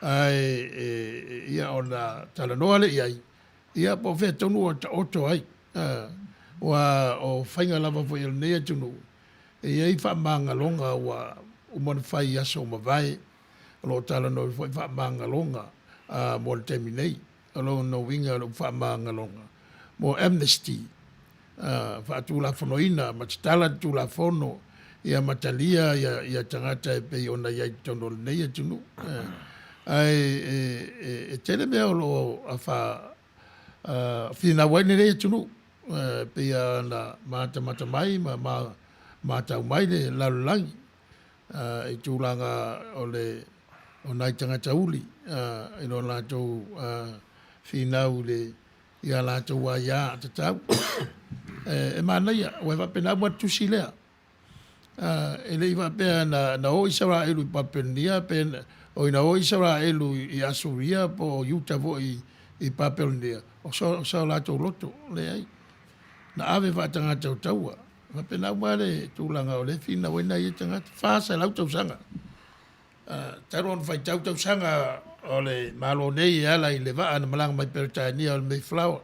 ia o na talanoa le iai. Ia po fe tonu o to ai. Wa o whainga lava fo il nea tunu. Ia i wha maanga longa wa umon whai aso ma vai. Lo talanoa fo i wha maanga longa mo le temi nei. Lo no winga lo wha maanga longa. Mo amnesty. Wha tūla whanoina, matitala tūla whono. Ia matalia, ia tangata e pei ona iai tono le nei tunu. Ai tele mea o lo a wha whina waine rei tunu. Pea na mata mai, mata mai le lalulangi. E tūlanga o nai tangata uli. E no lātou whinau le ia lātou a ia te tau. E Manuia, o e wapena ua tusi lea. E le iwa pea na o isara elu i papelnia, o ina o isara elu i asuria po yuta vo i papelnia. O sao lātou loto, le ai. Na ave whatanga tau taua. Wapena ua le tūlanga o le whina wena i tangata. Whasa lau tau sanga. Taron whai tau sanga o le malo nei e ala i le waa na malanga mai peritania o le Mayflower.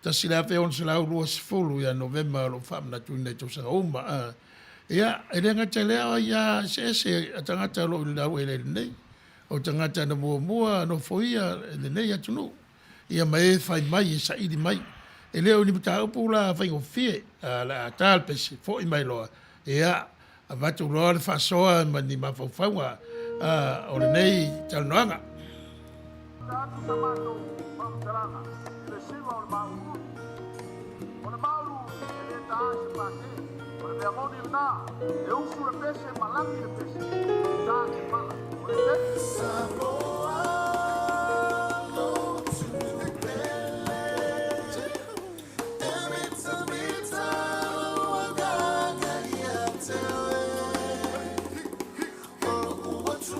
Ta sila fe on sila ulu asfulu ya November lo fam na tuina tau sanga uma. Ia, e le ngata lea ia se tangata lo ila wele nei. O tangata na mua no foia le nei atunu. Ia mai fai mai e saidi mai. E leo ni mta upu la fai o fie la tal pesi fo i mai loa. Ia, a vatu loa le fasoa ma ni mafaufaua o le nei talnoanga. Tatu samano mamtaranga, le siva o le mauru. O le mauru e le taase pate, o le mea moni le nā, e usu le pese, malangi le pese, taase pala, o le pese. Samoa, no to the village, emita, wagaga iatewe, o uwatu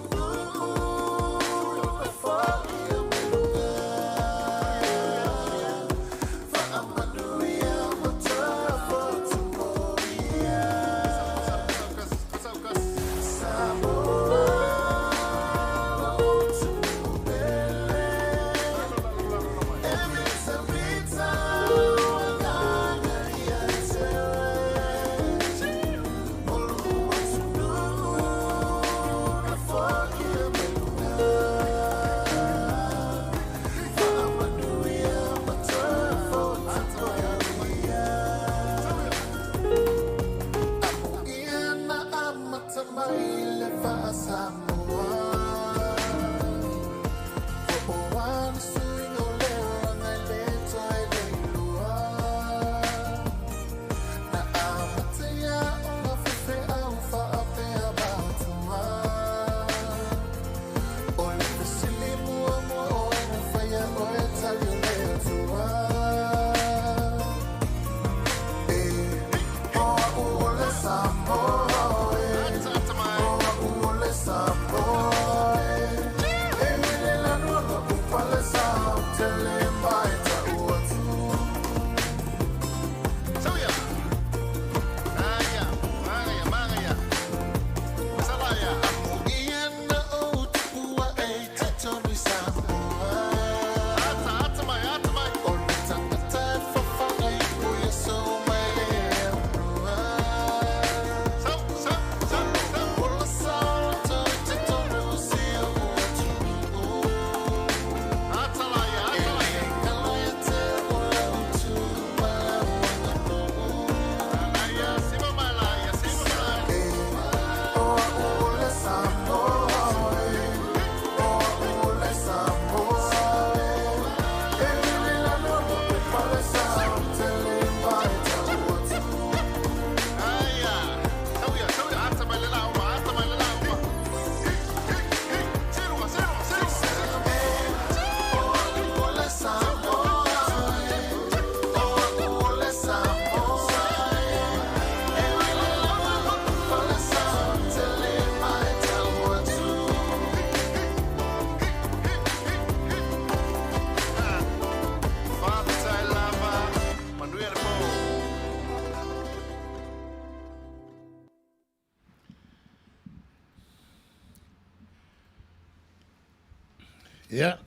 Ia.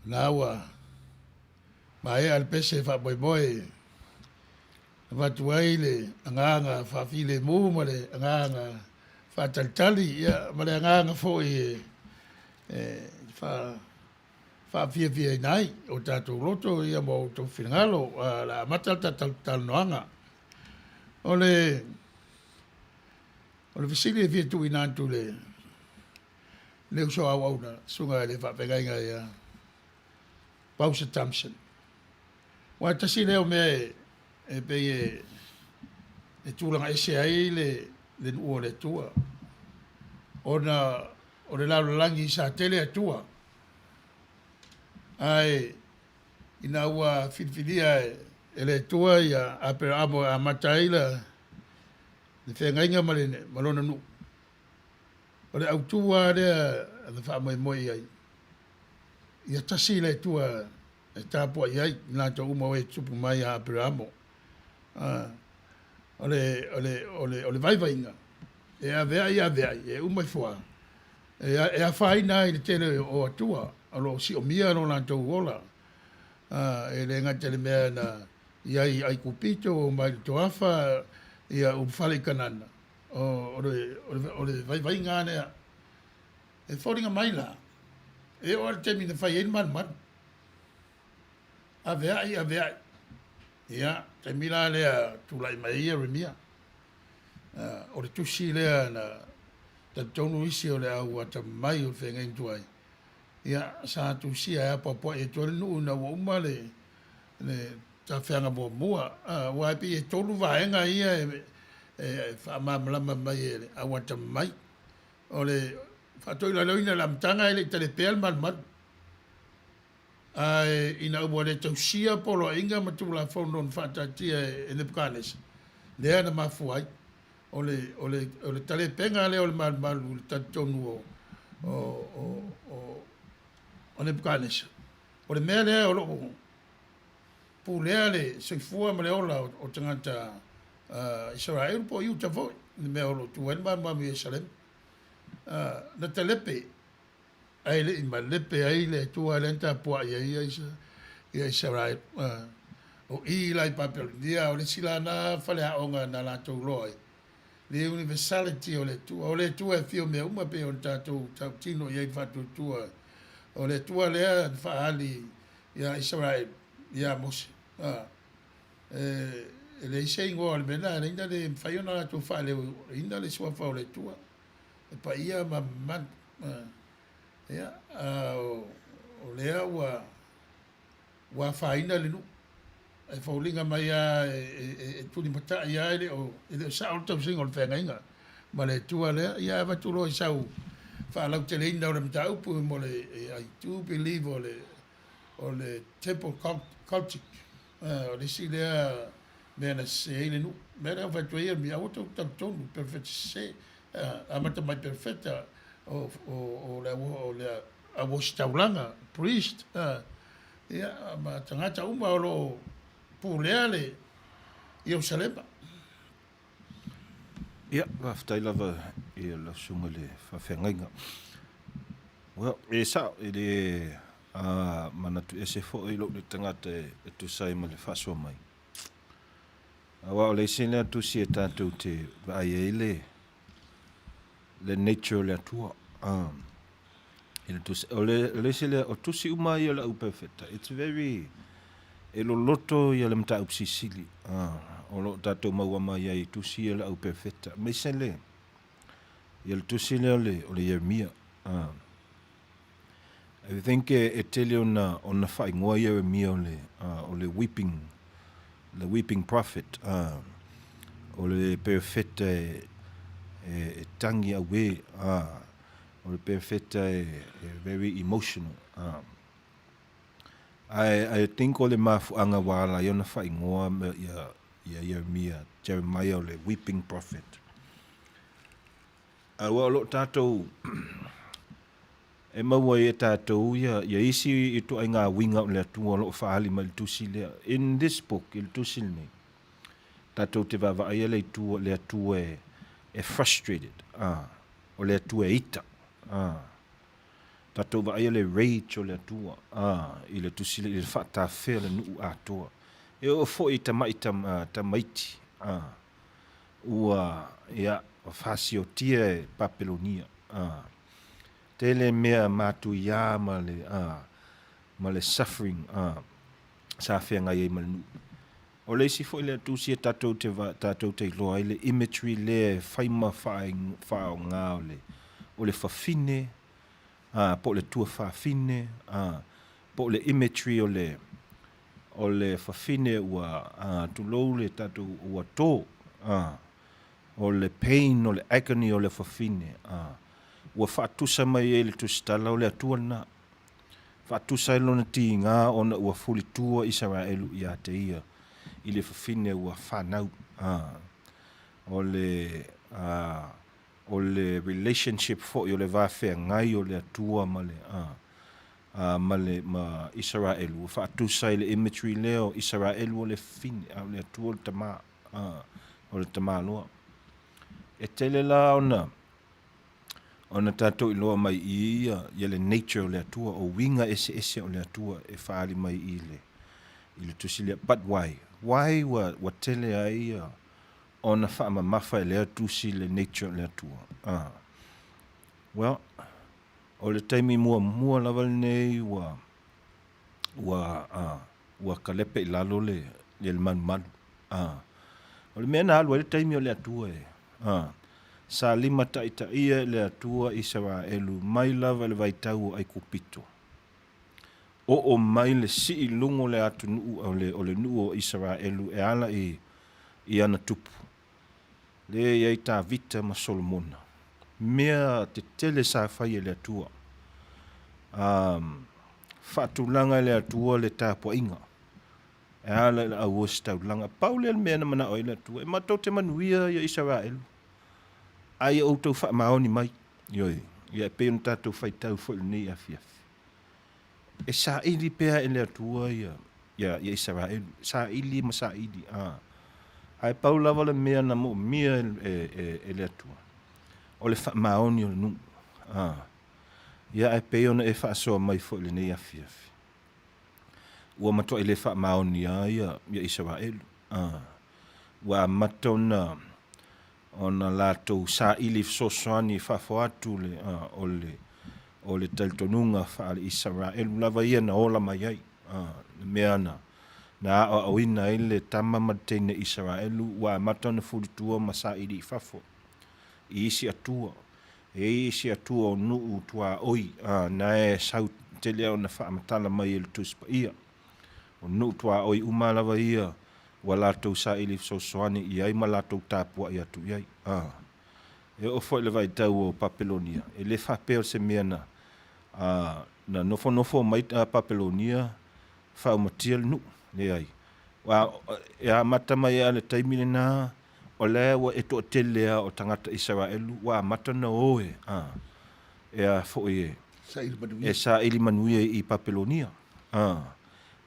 Nā ua. Ma ea al pese wha boi boi. Watu ai le anganga whawhile mū ma le anganga whatalitali. Ia ma le anganga fo i whawhia nai o tātou roto ia mo tō whinangalo la matalta talnoanga. O le visili e fia tu i nāntu le uso au au na sunga le whapengainga ia Pausa Thompson. Wa tasi leo me e pe e tūlanga ese ai le nuo le tua. O le lau langi sa tele a tua. Ai ina ua filfilia e le tua ia apera amo a mataila le whengainga malona nu. O le au tua rea le wha moi ai. Ia tasi le tua e tāpua iai nā tō uma e tupu mai a apera amo. O le vaivainga. E a vea e umai fua. E a whaina i le tele o atua. Alo si o mia no nā tō ola. E le ngate le mea na iai ai kupito o mai to afa ia umwhale kanana. O le vaivainga nea. E whoringa mai la. E o te mina whai en man. A vea. Ia, te mila lea tūlai mai ia remia. O le tusi lea na ta tonu isi o le au ata mai o whenga intu ai. Ia, sa tusi a papa e tole nuu na wa uma le ta whenga mua. Waipi e tolu vaenga ia e whamamlama mai e le au ata mai. O le whatoila loina lamtanga e le tale peal man. Ai ina ua le tausia polo inga matula fono whatatia e Nebuchadnezzar. Lea na mafu ai. O le tale penga le o le malu le tatonu o Nebuchadnezzar. O le mea lea o loko pu lea le soifua ma le ola o tangata Israel po iu tafoi. Le mea o lo tuen mami e Salem. Na talepe ai le ma lepe ai le tua lenta po ia Israel o i lai papel dia o le silana fale a onga na la to loi le universality o le tua e fio me uma pe on tato tino ia fatu tua o le tua le fa ali ia Israel ia mos le sei ngo al mena ainda le fai ona to fa le ainda le sua fa o le tua e pa ia ma man ia o lea ua whaina le nu e whaulinga mai a e tuli mata ia ele o sa o tau singo le whengainga ma le tua lea ia e waturo i sau whaalau te leina o le mta upu mo le I do believe o le temple cultic o le si lea mea na se ele nu mea lea whatua ia mi au tau tonu perfect se amata mai perfecta o le a was taulanga priest ia ma tangata uma o lo puleale Jerusalem ia va lava e la sunga le fa fengainga well e sa ele mana tu ese fo i lo le tangata e tu sai ma le fa so mai awa le sina tu si tanto te vai ele le nature le tua ele tu le sele o tu si uma ia la perfecta it's very elo loto ia le mta upsisili o lo tato maua mai ai tu si ia la perfecta me sele ia tu si le o le Yeremia I think e tele ona fai ngoa Yeremia o le weeping prophet o le perfecta e tangi awe o le perfecta very emotional I think o le mafuanga wala iona fai ngoa ia Yeremia Jeremiah o le weeping prophet wa lo tatou e maua e tatou ia isi i to inga winga le tu lo faali mal tusi le in this book il tusi ni tatou te va ia le tu e frustrated o le tu e ita Tatou va ia le rage o le atua. I le tusile i le whata whea le nuu atoa. E o fo i tamaiti. Ua ia whasio tia e Papelonia. Tele mea matu ia ma le suffering. Sa whea ngai e malnu. O le si fo i le atusi e tatou te iloa i le imagery le whaima whao ngā o le whawhine. Po le tua whawhine. Po le imagery o le whawhine ua tulou le tatou ua tō. O le pain, o le agony o le whawhine. Ua whaatusa mai e le tusitala o le atua na. Whaatusa e lona ti ngā ona ua fuli tua Israelu i a te ia. I le whawhine ua whanau. O le relationship fo i o le wawhea ngai o le atua ma Israelu. Whaatusa i le imagery leo Israelu o le whine, o le atua o le tama. O le tama loa. E tele la ona tatou iloa mai i le nature o le atua, o winga ese o le atua e whaali mai i le tusilia. But why? Why wa tele ai ona whaama mawha e lea tusi le nature o le atua? Well, o le taimi mua lava nei ua kalepe i lalo le manu. O le mea na alu le taimi o le atua sa lima taita ia le atua Israelu mai lava le vaitau ai kupito. O mai le si lungo le atu nuu o le nuu o Israelu e ala i ana tupu. Le iai tā vita ma Solomona. Mea te tele sa whai le atua. Whatulanga le atua le tāpua inga. E ala le au osi taulanga. Paule le mea na mana oi le atua. E matau te manuia ia Israelu. Ai o tau wha maoni mai. Ioi. Ia e peon tātou whai tau whai nei afiafi. E sa ili pea e le atua ia Israelu. Sa ili ma sa ili. Ai pau lava le mea na mo mea e le atua. O le wha maoni o le nungu. Ia e peon e wha soa mai whai le nei afiafi. Ua matua i le wha maoni ia Israelu. Ua matona ona latou sa ili sosoani whafoatu o le taltonunga wha le Israelu lava ia na ola mai ai. Mea na awina ele tama matene Israelu wa matona fulitua masa ili fafo. I isi atua o nuu tua oi na e sau telea o na wha matala mai ele tuspa ia. O nuu tua oi umalava ia wa latou sa ili sosoani iai ma latou tapua ia tu iai. E o foi le vai tau o Papelonia. E le whapeo se mea na nofo mai Papelonia wha umatia le nuu. Le ai. Wa e mata mai ale taimine na o le wa e to telea o tangata Israelu wa mata na oe. E a foi e sa ili Manuia i Papelonia.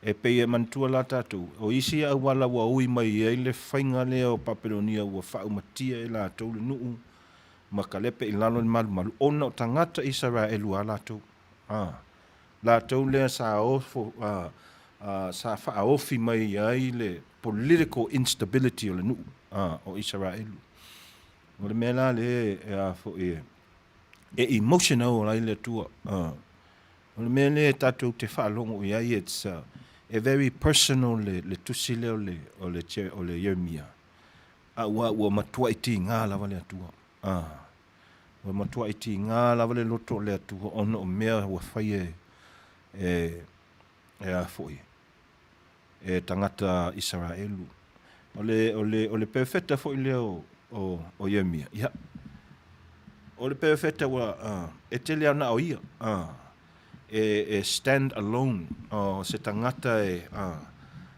E pei mantua la tātou. O isi a wala wa ui mai e le whainga lea o Papelonia ua wha umatia e la tau le nuu makalepe i lalo le malu. Ona o tangata Israelu a la tau. La tau lea sa ofo sa whaofi mai ai le political instability o le nuu o Israelu. O le mea la le e emotional ai le tua. O le mea le tātou te whaalongo i ai it's a very personal le tusi leo o le Yeremia. Ua matua iti ngā lava le atua. Ua matua iti ngā lava le loto le atua ono o mea ua whai a foi. E tangata Israelu. O le perfecta foi leo o Yeremia. Ia. O le perfecta wa e tele ana o ia. E stand alone se tangata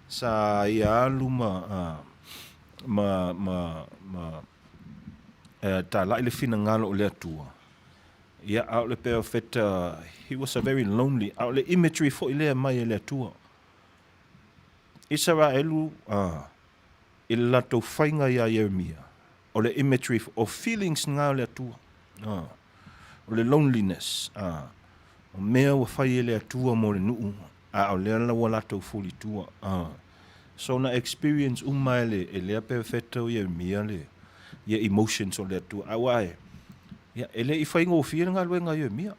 sa ia alu ta lai le fina ngalo o le atua. Ia au le perfecta he was a very lonely. Au le imagery fo ile mai le atua. Israelu i lato whainga ia Yeremia. O le imagery of feelings ngā le atua. O le loneliness. o mea ua fai ele atua mo le nuu a o lea laua latou fuli tua so na experience uma e lea perfecta o ia mia le ia emotions o le atua aua ia ele i fai ngofia nga luenga ia mia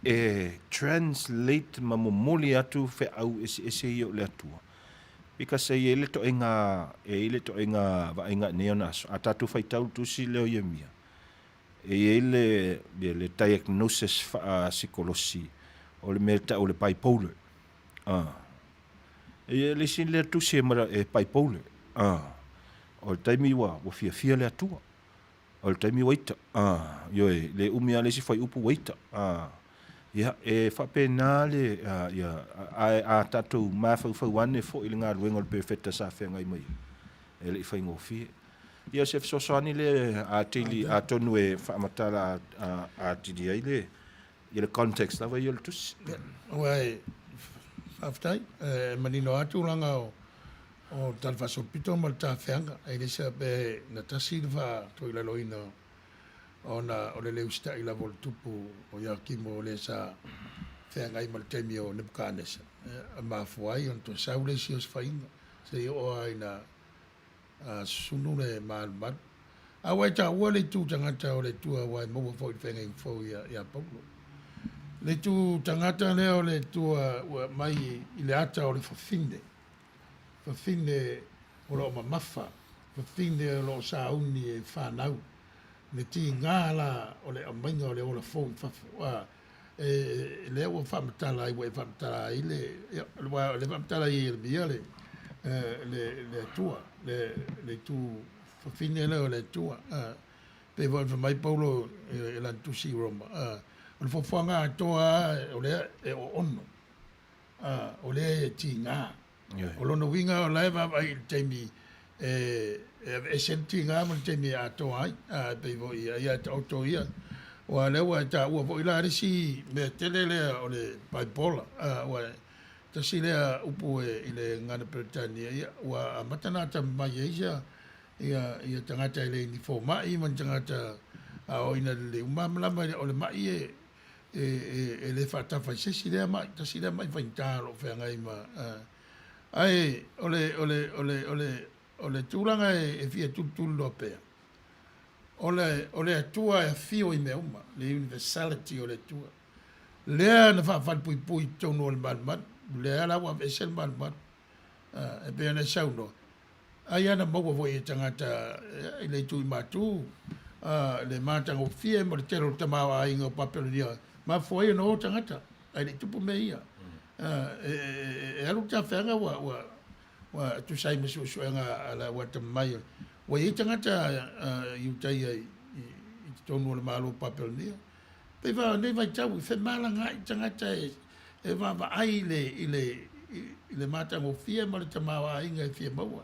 e translate ma momoli atu fe au ese ia o le atua because e ele to inga va inga neonas atatu fai tau tusi leo ia mia ele le diagnosis psikolosi o le meta o le bipolar le sin le tu se mara bipolar o le taimi wa fia le atua o le taimi waita yo le umia le si fai upu waita ia fa penale ia a tatu ma fa wane fo ile nga luenga le perfecta sa fe ngai mai ele fai ngofi ia se so soani le a tili a tonu e fa matala a tidi ile ia le context lava ia le tus Wai, aftai, manino atu langa o talfaso pito mal ta feanga, ai lesa be na tasilva to ila loina ona o le leusta ila vol tupu o ia kimo le sa feanga i mal temi o Nebuchadnezzar. Ma fuai on to saule si os fainga, se o ai na sunu le mal. A wai ta ua le tu tangata o le tua wai mo fo fenga in fo ia Paulo. Le tu tangata leo le tua mai i le ata o le fafine o lo mamafa, fafine o lo sauni e whanau. Le ti ngala o le amainga o le ola fo fafu. Le o whamatala i wai whamatala i le whamatala i le bia le tua, le tu fafine leo le tua. Pe voi mai Paulo e lan tusi Roma. O le fofoanga atoa o le o ono. O le tinga. O lono winga o laiva vai teimi e senti nga mo teimi atoa ai. Pe voi ia auto ia. O le wa ta o voi la risi me telele o le bipolar. O ta sile upu e le ngana Britania ia wa matana ta mai ia ia tangata ile ni fo mai man tangata o ina le umamla o le mai e le fata fa sesi le mai ta sile mai fa intalo fe ngai ma ai ole tulanga e fia tutul lope ole tua e fio i me uma le universality ole tua le na fa pui tono le mal le ala wa vesel mal e be na sauno ai ana mo vo e tangata ile tu matu le mata o fie mo te ro tama ai ngo papel dia ma foi no tangata ai le tupu me ia alu ta fanga wa tu sai me so nga ala wa te mai wa i tangata you tai i tonu le malo papel dia pe va ne vai tau fe mala nga tangata e va ai le mata o fie mo te tama ai ngo fie mo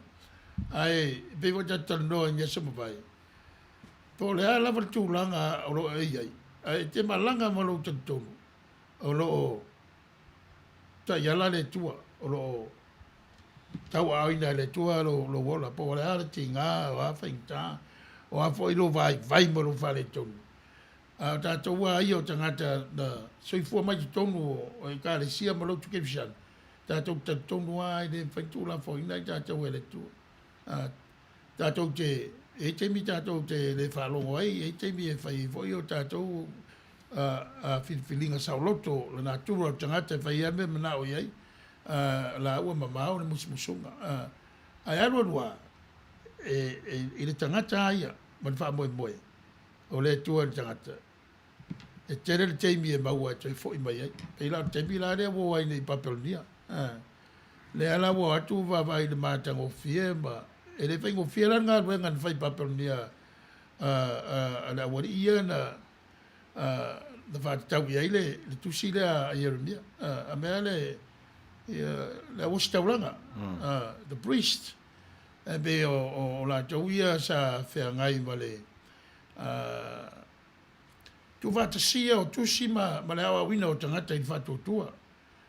ai pe vo ta tono nya so vai to le ala vol tu langa o lo ai te malanga mo lo tono o lo ta yala le tua o lo tau ai na le tua lo vola po le ala tinga o a fainta o a foi lo vai mo lo fale tono a ta to wa io tangata da soi fu mai tono o i ka le sia mo lo tu ke fishan ta to tono ai le faitula foi na ta to le tua tātou e te mi tātou te le whalongo ai, e te mi e whai foi o tātou whilinga sauloto, le nā tūra o tangata whai ame mana o iai, la ua mamao le musimusunga. Ai arua i le tangata aia, man wha moe, o le tua le tangata. E tere le teimi e maua e toi fo i mai ai, pei la teimi la rea wo ai nei papelonia. Le ala wo atu vai le mātango fie ma, e le whaingo whiara ngā ruenga na whai papelonia ala wari ia na whātatau i aile le tusi lea a Jeremia. A mea le awasi tauranga, the priest. E be o la tau ia sa whea ngai ma le tu whātasia o tusi ma le awa wina o tangata i whātotua.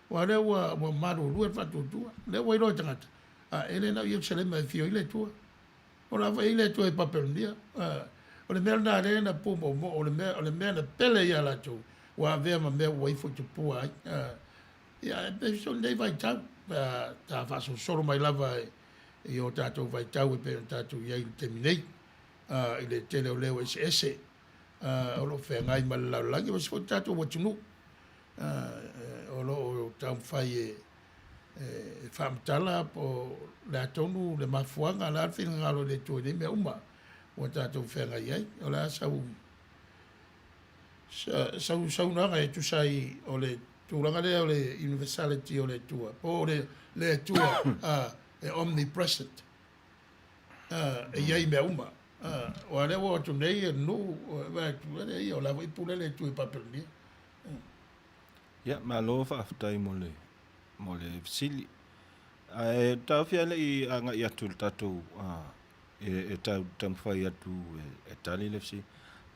Wa lewa maru lua whātotua. Lewa i roi tangata. Ele na Yerusalema e fio ile tua. O la vai ile tua e papelonia. O le mea na le na pumo mo o le mea na pele ia la tu. wa vea ma mea wai fo te pua ai. Ia, pe so nei vai tau, ta whaso soro mai lava i o tātou vai tau e pe o tātou iai te minei, i le tele o leo ese, o lo whea ngai ma le laulangi, wa sifo tātou watunu, o lo tau whai whamtala po le atonu, le mafuanga, la alwhi ngalo le tue ne mea uma, o tātou whea ngai ai, o la sau nanga e tusai o le tūranga lea o le universality o le tua. Po le tua e omnipresent. E iai mea uma. O ale o atu nei e nu o lawa i pule le tui papelnia. Ia, ma lo whaafutai mo le fisili. E tau whia le i anga i atu le tatou e tau tamwhai atu e tali le fisili.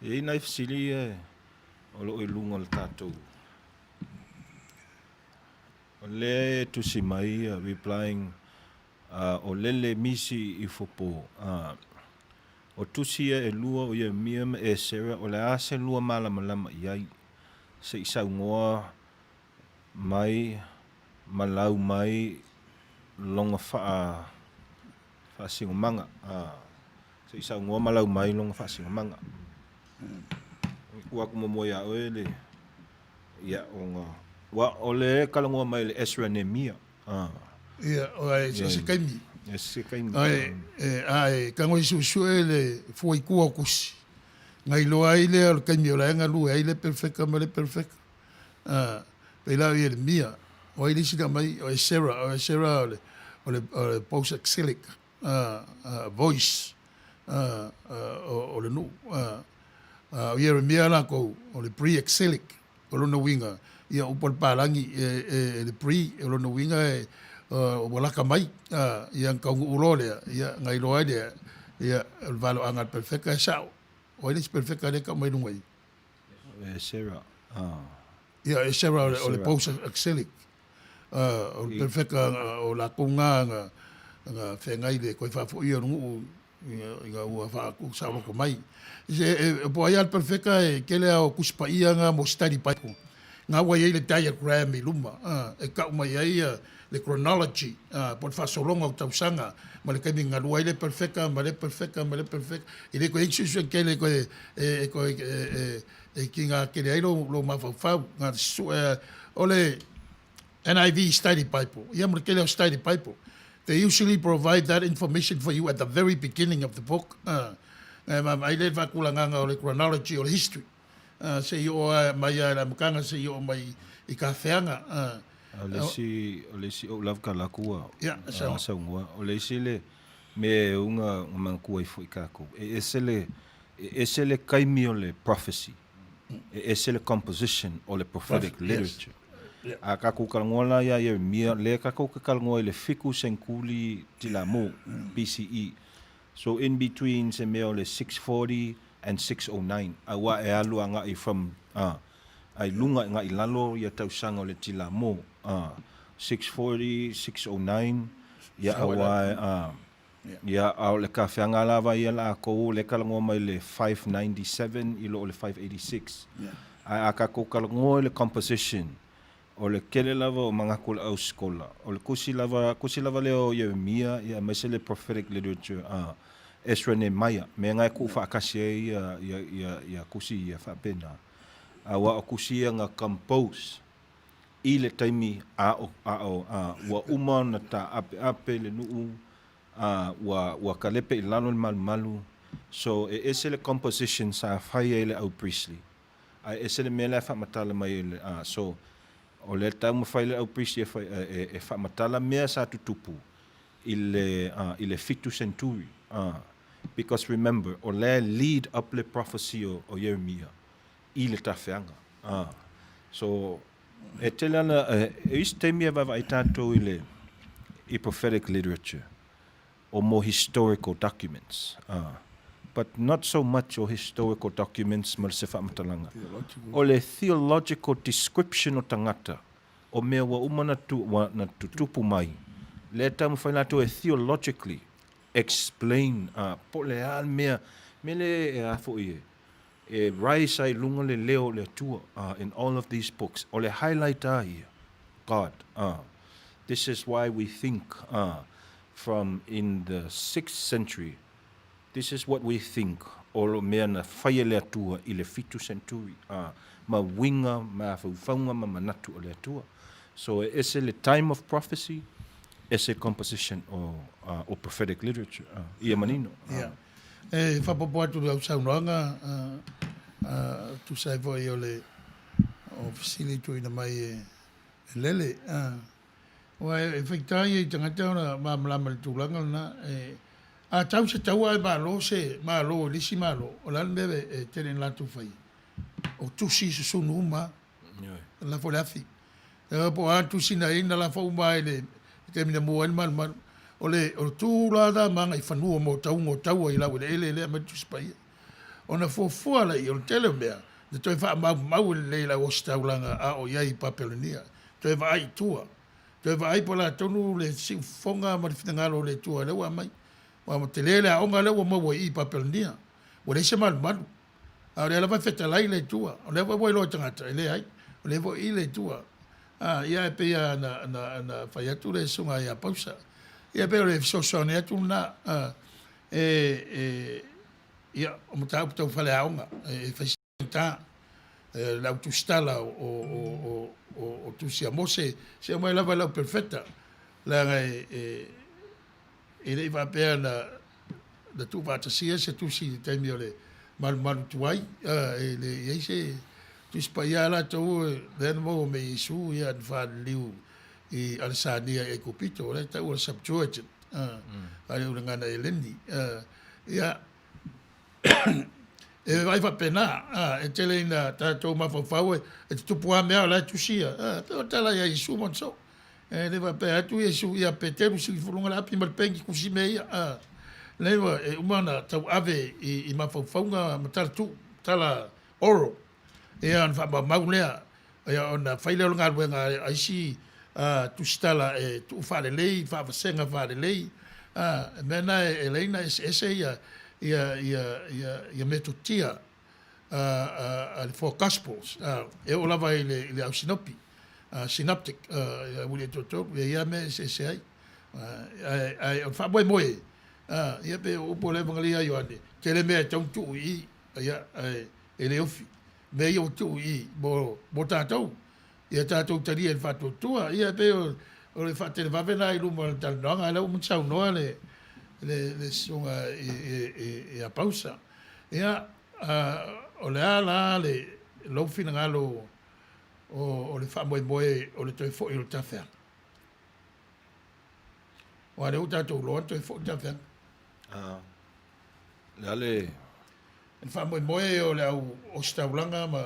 E inai fisili o lo i lunga le tātou. O le tusi mai replying o lele misi i fopo. O tusi e lua o ia miam e sera o le ase lua malama iai. Se isa ngoa mai malau mai longa faa singomanga. Se isa ngoa malau mai longa faa singomanga. Ua kumomoia oele ia onga wa ole kalangoa mai le Ezra Nehemia Ia, o ai se kaimi. se kaimi Ai, kango i susue le fuai kua kusi. Ngai loa ai le al kaimi o la enga lua, ai le perfecta ma le perfecta. Pe la i le mia. O ai lisi mai, o Sarah, o le Pausa Xilic, voice, o le nu. O ia mea la ko o le pre-exilic o lona winga ia upal palangi le pre o lona winga o walaka mai ia kaungu ulole ia ngai loa ia el valo anga perfecta sao o ele perfecta le ka mai nungai Sarah ia Sarah o le Pausa exilic o le perfecta o la kunga nga fengai le ko fa fo ia ngu nga ua fa ku sa ko mai po ai al perfecta ke le o kuspa ia nga mo study pai ko nga wa ile diagram i luma e ka mai ai le chronology po fa so longa o tausanga ma le kemi nga lua ile perfecta ma le perfecta ile ko exercise ke le ko kinga ke le lo ma fa nga ole NIV study Bible ia mo ke le study Bible. They usually provide that information for you at the very beginning of the book. I le vakulanga o le chronology o le history. Se yo mai la mkanga se yo mai I ka feanga. O le si o lava kalakua. Ia, sa ngua. O le si le me unga mangkua I fo I kako. Ese le kaimi o le prophecy. Ese le composition o le prophetic literature. A kako kalngola ia mia le kako kalngoa le fiku senkuli tilamo BCE. So in between se meo le 640 and 609 awa e alu anga I from ai lunga nga I lalo ia tausanga o le tilamo 640 609 ia awa ia au le ka feanga lava ia la ko le kalngoa mai le 597 ilo le 586 a kako kalngoa le composition o le kele lava o mga kula au skola. O le kusi lava leo Yeremia, ia mai se le prophetic literature, Ezra Nehemia, me ngai ku whaakasi ia kusi ia whapena. Wa o kusi ia nga compose, I le taimi wa uma na ta ape le nuu, wa kalepe I lalo le malu. So, ese le composition sa whai le au priestly. Ese le mele whamatala mai so, o le tau mawhaile au prisi e whamatala mea sa tutupu I le fitu centuri. Because remember, o le lead up le prophecy o Yeremia I le tawhianga. So, e tele ana, is temia vava I tātou I prophetic literature or more historical documents. But not so much o historical documents mal se whaamatalanga. O le theological description o tangata, o mea wa umana na tutupu mai, le tamu whainato theologically explain, po le al mea, mele e afo e rise ai lunga le leo le tua in all of these books. O le highlight ia, God. This is why we think from in the 6th century. This is what we think. O lo mea na whaia le atua i le 5th century. Ma winga, ma whauwhaunga, ma manatu o le atua. So it's a time of prophecy, it's a composition o prophetic literature. Ia manino. Yeah. E whapapo atu au saunoanga, tu sai voi o le o facility ina mai e lele. Wa e whaitai e tangata ona mamlama le tūlanga na a tau se tau ai malo se malo lisi malo o lan bebe e tene latu whai. O tusi se sunu uma la folafi. E po a tusi na ina la fau mai le te mina mua ni man o le o tūla da manga i whanua mo tau i lau le ma tusi pai. Ona fofua la i o tele mea de toi wha mau le la o staulanga a o iai papelonia. Toi wha ai tua. Toi wha ai pola tonu le si fonga ma fitangalo le tua le wa mai. Wa te lele a onga le wa mau i papelonia. O le se manu. A le lava feta lai le tua. O le wa lo tangata le ai. O le wa i le tua. Ia e pea na whaiatu le sunga ia pausa. Ia pea le sosone atu na ia o mata tau whale aonga. E whaisita lau tu stala o tu sia mose. Se mai lava lau perfecta. La e le iwa pea na tu vatasia se tu si taimi o le malu tuai. E le eise tu spaia la tau then mo me isu ia fa liu I alsania e kopito le tau o subjoet ai o ngana elendi ia e vai fa pena e tele ina tatou mafafau e tupua mea la tusia pe o tala ia isu monso e le va pe atu isu ia peteru si fulunga la pima pengi kusime ia le va e umana tau ave I mafafau nga matartu tala oro e an fa maulea e ona faile o ngā ruenga aisi tu stala e tu fale lei fa senga fale lei mena e leina ese ia metotia al for gospels e o lava le au sinopi synoptic ia wile toto ia me ese ai fa moi ia pe o pole vangalia Ioane ke le me tau tu I ia e le ofi me yo tu I bo tatou ia tatou tari e whatu tua ia pe o le whate le wawena I lumo le talanoanga le umu tau noa le sunga I a pausa ia o le ala le laufina ngalo o le whamoe o le toi fo I o tawhea o le o tatou loa toi fo I tawhea le ale fa moe o le au o staulanga ma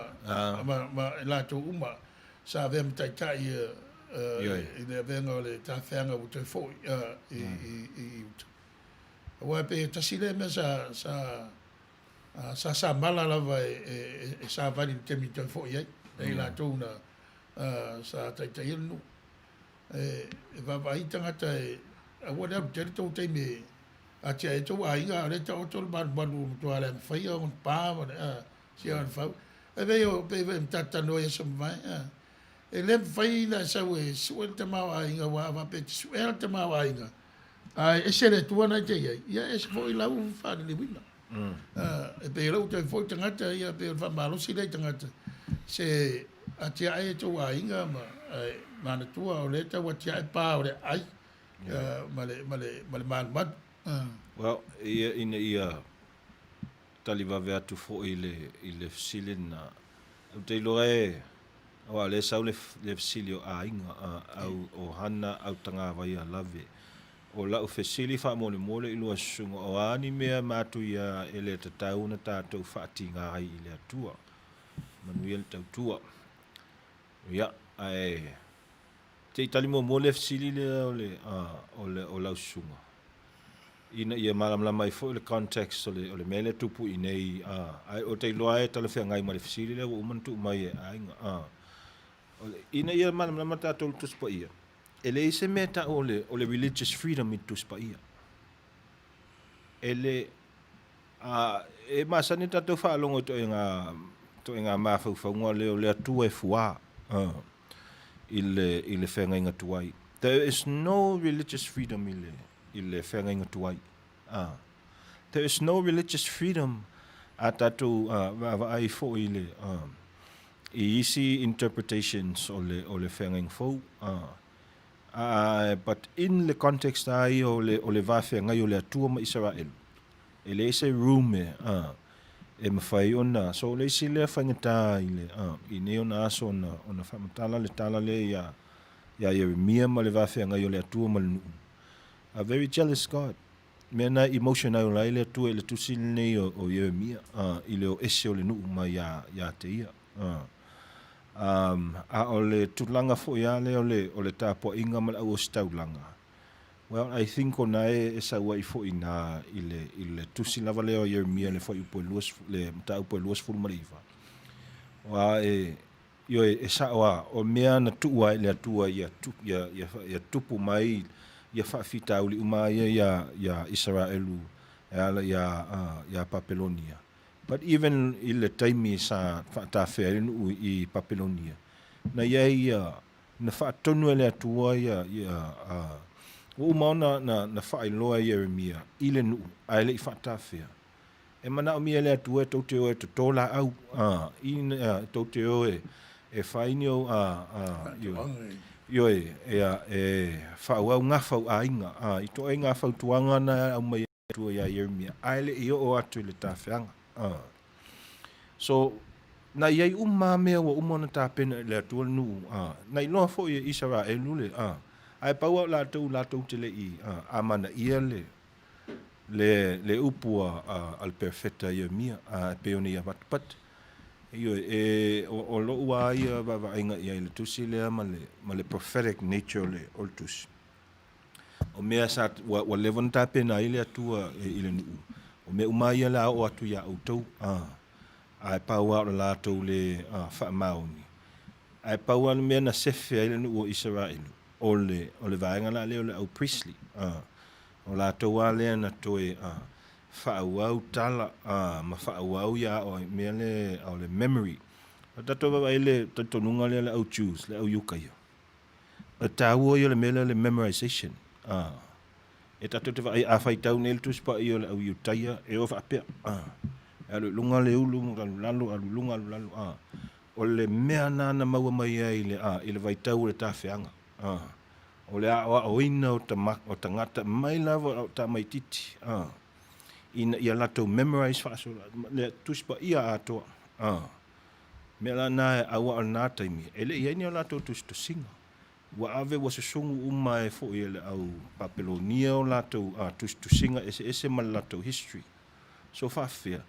la to uma sa vem tai I le venga le tafanga o te fo I wa pe tasile me sa mala lava e sa vali te mi te fo I la to na sa tai no e va vai tangata e wa le te te me a tia e tau ainga, le tau tolu manu tu ala whaia on pāma, si an whau. E veo, pewe mtata noia sa mai, e le whai na sau e suel te mau ainga, wa pe suel te mau ainga. E se le tuana te iei, ia e se fo I lau whare le wina. E pe lau te fo tangata, ia pe whamalo si le tangata. Se a tia e tau ainga, mana tua o le tau a tia e pā o le ai, ma le manu. Well, ia tali va atu fo I le silin na te loe o le sau le silio a inga au o hana au tanga vai a lave o la o fesili fa mole I lua sunga o ani mea matu ia ele tatau na tatou whaatinga ai I le atua Manuia le tautua ia ai te tali mo le fesili le o lau sunga ina ia malam mai fo le context o le mele tupu I nei ai o te loa e tala whea ngai ma le fisili le o umantu mai e ainga ina ia malam tatou tuspa ia e le ise meta o le religious freedom I tuspa ia e le E masani tatou whaalongo to inga mawhauwhaunga leo lea tua e fua. Ile whenga inga tuai. There is no religious freedom ile whenga inga tuai. There is no religious freedom a tatou ai fo ile I isi interpretations o le whenga inga fau. But in the context ai o le whenga o le atua ma Israel. Ele ese rume e mawhai ona. So le isi lea whangata I ne ona aso ona whamatala le tala le ya Jeremia ma le whenga o le atua ma le nuu. A very jealous God. Mena emotion ai o lai le atua i le tusi nei o Jeremia. I le o ese o le nuu ma ya te ia. A o le tulanga fo ia le o le tāpua inga ma le au o staulanga. Well, I think ona e sa ua I fo ina I le tusi lava le o Jeremia le fo I upo le mta upo luas fulu mariva. Wa yo e sa wa o mea na tuua le atua ya tupu mai ya whaafita uli umai ya Israelu ya Papelonia. But even I le taimi sa whaatawhea inu I Papelonia. Na iai na whaatonu le atua o umaona na whaailoa Jeremia I le nuu ai le I whaatawhea. E mana o mia le atua tauteo e totola au I tauteo e whaini o yo e whaau ngawhau a inga I to e ngawhau tuanga na au mai atua ya Jeremia ai le I o atu le tawhianga. So na iai mea wa umona tāpena le atua nuu na iloa fo I Israelu le ai paua lātou te le I amana ia le upua al perfecta Jeremia peone ia vatpat Iyo o lo ua ia va inga ia le tusi le ma le prophetic nature le oltus. O mea sa wa levon tape na ile atua ile nuu. O mea umai la o atu ya autou ai paua la to le fa mauni. Ai paua mea na sefe ile nuu o Israel. O le vaenga la le au priestly. O la to wa le na toe whaauau tala, ma whaauau ia o mea le memory. Tato wa ele tatonunga le au choose, le au yukaia. A tāua ia le mea le memorization. E tato te wai awhaitau nel tuspa ia le au yutaia, e o whaapea. Alu lunga le ulu, alu lunga. O le mea nana maua mai ai le vaitau le tāwhianga. O le awa o ina o tangata mai lava o ta mai titi. Ia lato memorize faso le tuspa ia ato me la na awa na taimi ele ia ni lato tus to singa wa ave was sungu mai fo ele au Papelonia lato tus to singa ese mal lato history so fafia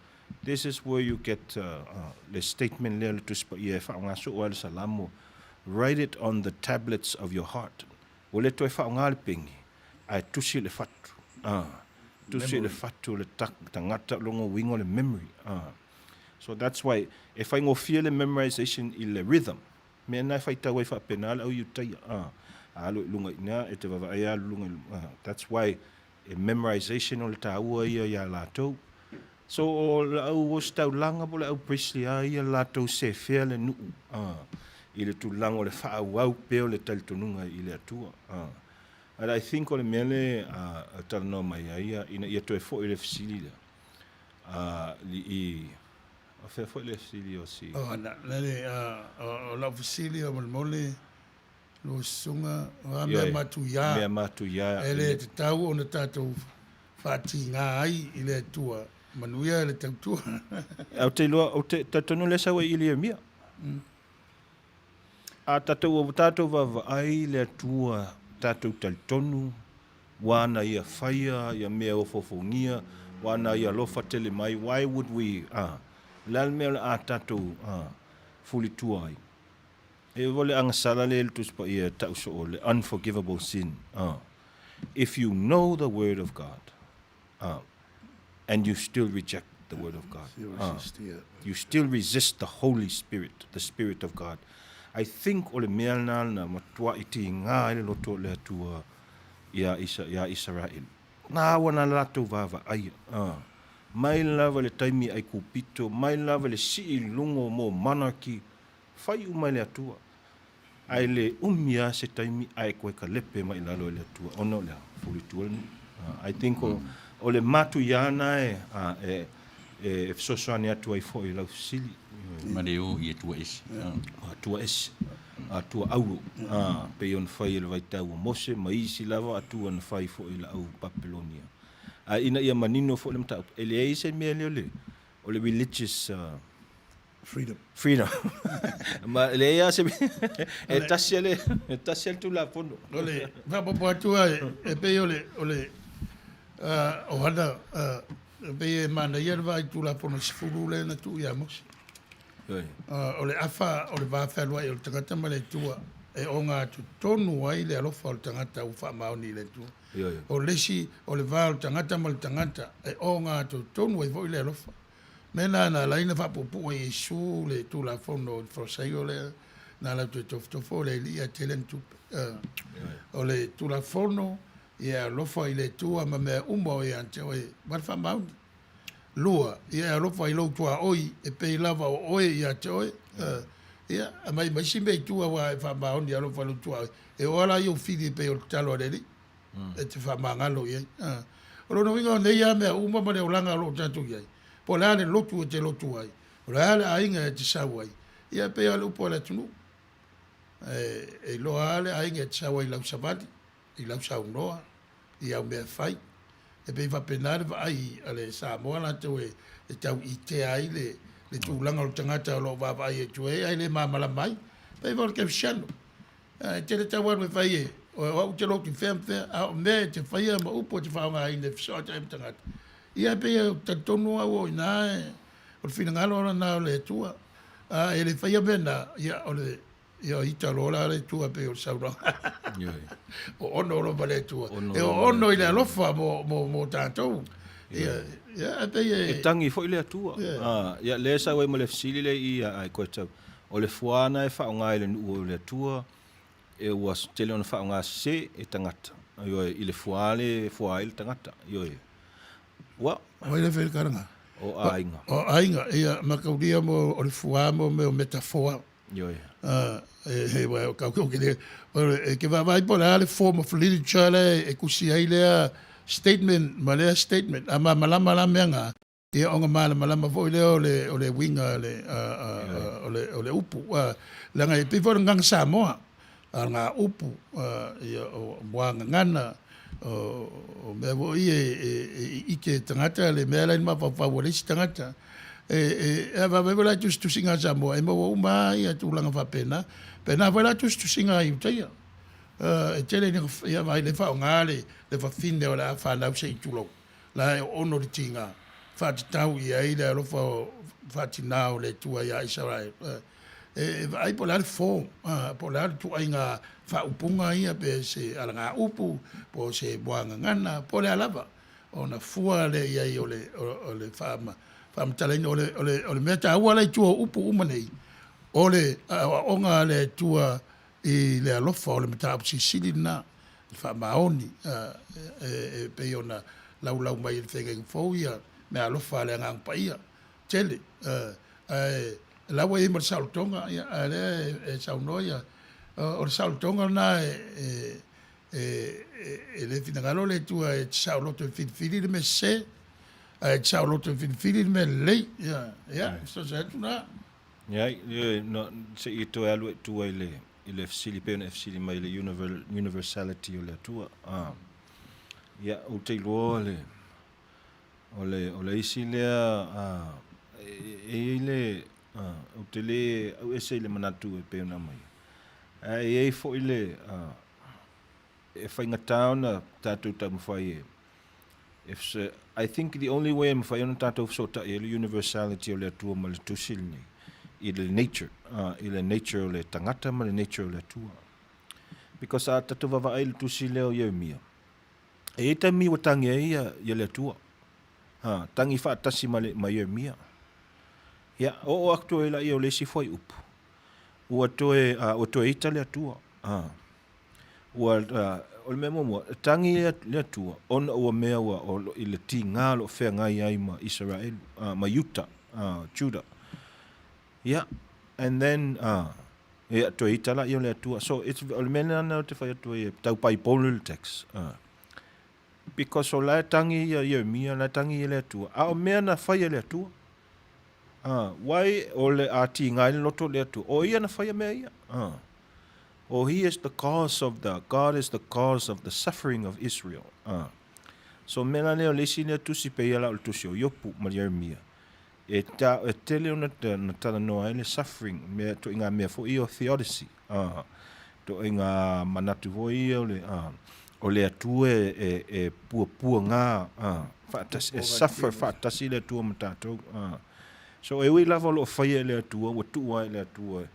this is where you get the statement le tuspa ia fa ngaso o le salamo write it on the tablets of your heart o le to fa ngal pingi ai tusi le fatu to say the fatu le tangata longo wingo le memory. So that's why if I go feel the memorization in the rhythm, me na if I ta wai fa penal au you tai alo lunga ina e te va ia lunga that's why a memorization o le ta ua ia ya lato. So au was tau langa bo le au priestly ia lato se feel le nu ile tu lango le fa au pe o le tal tonunga ile atua. And I think o le mele talano mai ia ina ia toe fo ile fisili li o fe fo ile fisili o si na le o la fisili o mole lo sunga me matu ya ele te tau ona tatou fati nga ai ile tua manuia le tautua au te loa o te tatonu le sawa ile mia a tatou va ai le tua tatou talitonu, wana ia whaia, ia mea o fofongia, wana ia lofa tele mai, why would we, lal mea a tatou fuli tuai. E vole angasala le tuspa ia tauso o le unforgivable sin. If you know the word of God, and you still reject the word of God, you still resist the Holy Spirit, the Spirit of God, I think ole mea na matua iti ngā ele loto le atua ia Israel. Ngā wana lato vava ai. mai lava le taimi ai kupito, mai lava le si lungo mo manaki, fai umai le atua. Ai le umia se taimi ai koe ka lepe mai lalo le atua, ono le furitua. I think o le matu iana e fisosoani atua i fo i lau sili. Mareo i tua esi. Atua esi. Atua auro. Pe on fai le vaitau o mose, maisi lava atua na fai fo i la au Babylonia. Ina ia manino fo le mta. Ele eise mea le o le religious freedom. Ma le ia se e tasiele tu la fondo. Ole, vapo atua e pe ole o hana pe mana ia vai tu la pono sifuru le na tu ia mos. Ole afa ole va fa lo o tangata male tua e onga tu tonu ai le alofa o tangata u fa maoni le tu. O lesi ole va o tangata mal tangata e onga tu tonu ai vo le alofa. Mena na laina fa popu e su le tu la fondo for le na la tu tofo le ia telen tu ole tu la fono ia lofa ile tua ma me umbo ia te oi ma fa mauni lua ia lofa ile tua oi e pe lava oi ia te oi ia mai simbe tua wa fa mauni ia lofa lu tua e ora io fidi pe o talo le e te fa mangalo ia ro no winga ne ia me umbo ma le ulanga lo tatu ia po la le lotu te lotu ai ora le ainga te sawai ia pe alu po la tunu e lo ale ainga te sawai la sabati i lau sa unoa, i au mea fai. E pei fa penare va ai ale sa moa la te e tau i te ai le tūlanga o tangata o lo va vai e tue ai le mamala mai. Pei va o ke fisiano. Te le tau anu e fai e, o au te loki fea a o mea te fai ma upo te whaonga ai ne fisoa te aim tangata. Ia pei e tantonu au o ina o le fina ngalo ora na o le tua. E le fai a mena, ia o le ia ita lola le tua pe o saura. O ono lo vale tua. E o ono ile alofa mo tātou. Ia pe e tangi fo ile tua. Ia le sa we mo le fisili le ia ai ko tau. O le fuana e fa nga ile nu le tua. E was tele on fa nga se e tangata. Yo ile fuale fuail tangata. Yo. Wa o ile fel karanga. O ainga. O ainga ia makaudia mo o le fuamo me o metafoa. Yo. Well, ke vai po le form of literature le e kusi ai le statement ama malama menga e onga malama vo le o le winga o le upu la ngai pe for ngang Samoa nga upu o wanga ngana o me vo i ke tangata le mela ma fa favorite tangata va vela tu singa Samoa e mo mai tu langa fa pena vela tu singa i utia e tele ni ia vai le fa ngale le fa finde o la fa la se tulo la ono di tinga fa tau ia ile lo fa tinao le tua ia Israel ai po la fo po la tu ainga fa upunga ia pe se ala upu po se boanga ngana po le alava ona fua le ia o le fama taleni o le meta ua le tua upu umanei o le onga le tua i le alofa o le meta sisili na fa maoni pe ona lau mai le thega foia me alofa le ngang paia tele la we mo saltonga ale saunoia o saltonga na le finangalo le tua sauloto fili le messe ciao lo te fili me lei so se tu na no se i to alu tu ile fsili pe na fsili mai le universality o le tua o te lo le isi le ile o te le o ese le manatu pe na mai e fo ile e fa ngata na tatu tam fai I think the only way I'm finding that of sort of universality o le tua ma le tusilni i le nature o le tangata ma le nature o le tua because a tatu vava ai le tusile o ye mia e ta mi o tangi ia le tua tangi fa tasi ma ye mia ya o acto ela o le si foi up o to ita le tua o le mo tangi le tua on o mea wa o i le tinga lo fe ngai ai ma Israel ma Utah Judah yeah and then yeah to itala yo le tua so it's o le mena na te fa to e tau pai pole text because o la tangi ia mia la tangi le tua a o mea na fa le tua why o le a tinga le loto le tua o ia na fa mea ia Oh, God is the cause of the suffering of Israel. So mena leo lesi ne tusi pe ala o tusi o yopu ma Jeremia. E tele ona na tala noa ele suffering me to inga me fo io theodicy. To inga manatu vo io le o le atu e pua nga fatas e suffer fatasi le atu matato. So e we lava lo faia le atu o tu wa le atu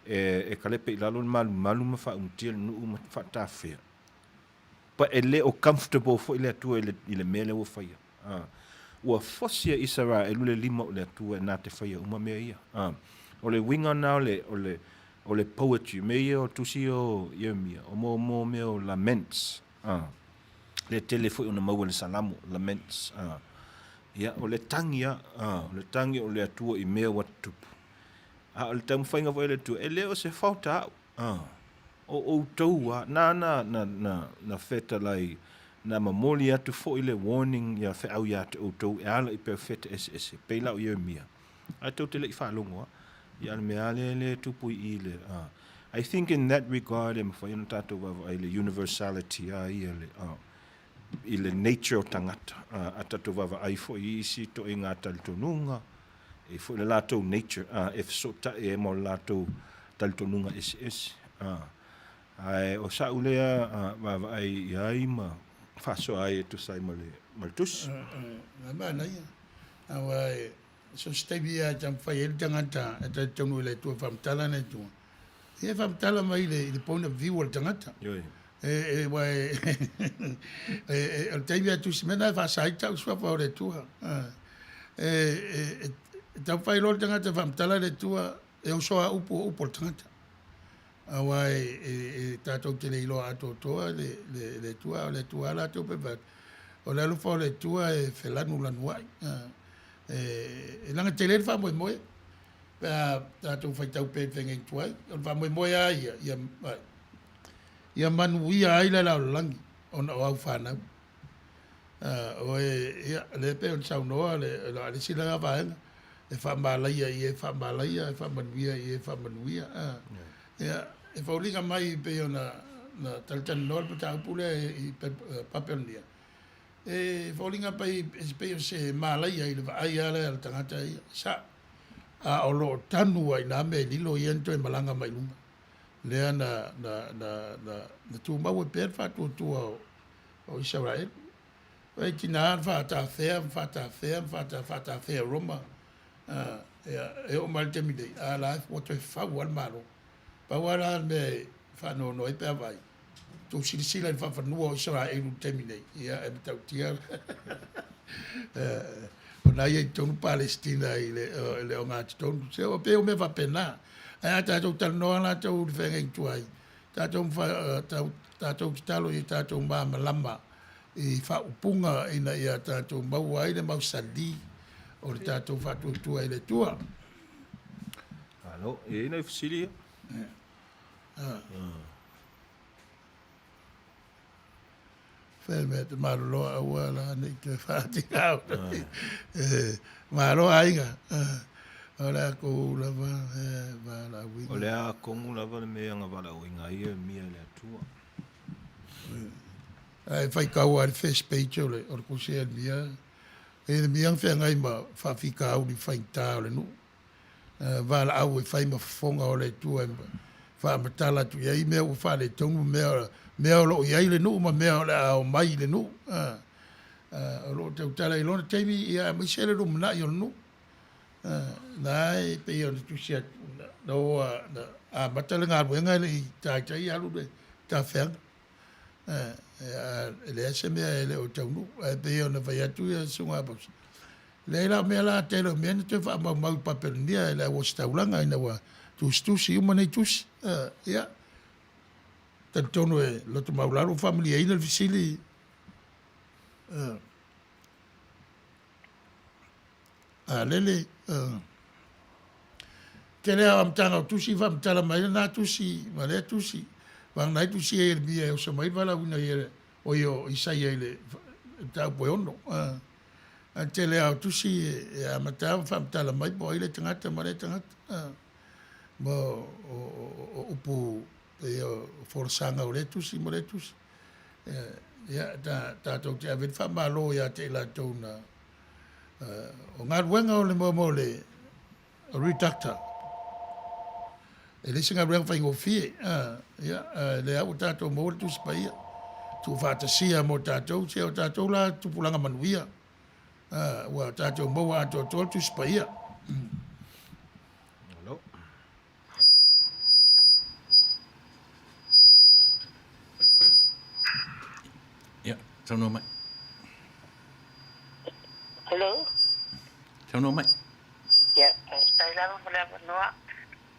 e kalepe i lalo malu ma fa untia nu ma fa tafia pa ele o comfortable fo ile tu ile mele o faia o fosia Israel le lima o le tu na te faia uma me ia o le winga na o le poetry me ia o tusi o Jeremia o mo me o laments le telefo ona mau le salamu laments ia o le tangi o le tu i me what to al tam fainga vo ele tu ele o se falta o toua na feta lai na mamoli atu fo ile warning ya fe au ya o to ala I perfect ss pe la o Jeremia a to te le fa longo ya me ale le tu pu ile I think in that regard em fa yon tato va ile universality ile nature o tangata atato va ai fo isi to inga tal tonunga e fo le lato nature if so ta e mo lato tal tonunga ss ai o sa ulea va ai ma fa so ai tu sai maltus ma na ia ai so stevia jam fa el tangata eta tonu le tu fam tala na tu e fam tala mai le point of view o tangata yo wai el tevia tu semana fa sai ta so fa le tu tau whai lor tangata whamtala le tua e o soa upo tangata. Awai e tātou te leilo ato toa le tua la tau pepat. O le alufa o le tua e whelanu lanuai. E langa te leir wha moe. Pea tātou whai tau pe whengai tuai. O wha moe a ia manuia aila la o langi. O au whanau. O le pe on sau noa le silanga whaenga. E whamalaia e whamanuia e whaulinga mai pe o na taltan noa pa taupule I papeonia e whaulinga pai pe o se malaia I le vai ale al tangata ia sa o lo tanu ai na me lilo I ento e malanga mai lunga lea na tu mau e per whatu tua o Israel e tina whata whea Roma e o mal temide a la foto fa wal malo pa wala me fa no e pe vai tu sila fa no o sera e temide ia e tau tia o na ia ton Palestina ile o ngat ton se o pe o me va pena a ta tu tal no la tu venga tuai ta tu fa ta tu talo I ta tu ma lamba I fa upunga ina ia ta tu mau ai le mau sali o le tātou whātua tua I le tua. Alo, e ina I whisiri? Whai mea te maroloa aua la nei te whātinga au. Maroa ainga. O lea kou lava, wala winga. O lea kongu lava le meanga wala winga ia mia le tua. Ai whai kaua le first page o le kusea mia. E le miang whengai ma whawhika au ni whainta o le nu. Wala au e whai ma whonga o le tua e whamatala tu iai mea u whale tongu mea o lo iai le nu ma mea o le au mai le nu. O lo te utala I lona teimi ia mai sele ru mana I o nu. Nai pe I o tu sia no a matala ngā ruenga le I tai alu le ta whenga. Le ase mea le o taunu e pe ona vai atu ia sunga bos le la mea la telo mea te fa mau papelonia le o staulanga ina wa tu stusi uma nei tusi ia tonu e loto maularu family ina fisili lele tele am tanga tusi fam tala mai na tusi mare tusi wang nai tusi e bia o samai vala una ye o yo isai ele ta boyono tele au tusi e amata fam tala mai bo ile tangata mare tangata mo o upu e forsanga o le tusi mo le tusi ya ta to te avet fa malo ya te la tona o ngā ruenga o le mo le reductor e le singa ruenga whaingo fie le au tātou mo le tusi paia tu whātasia mo tātou se o tātou la tupulanga manuia wa tātou mo wa tātou tusi paia Hello. Ya, tauno mai. Hello? Tauno mai. Ya, stai lava mula Manuia.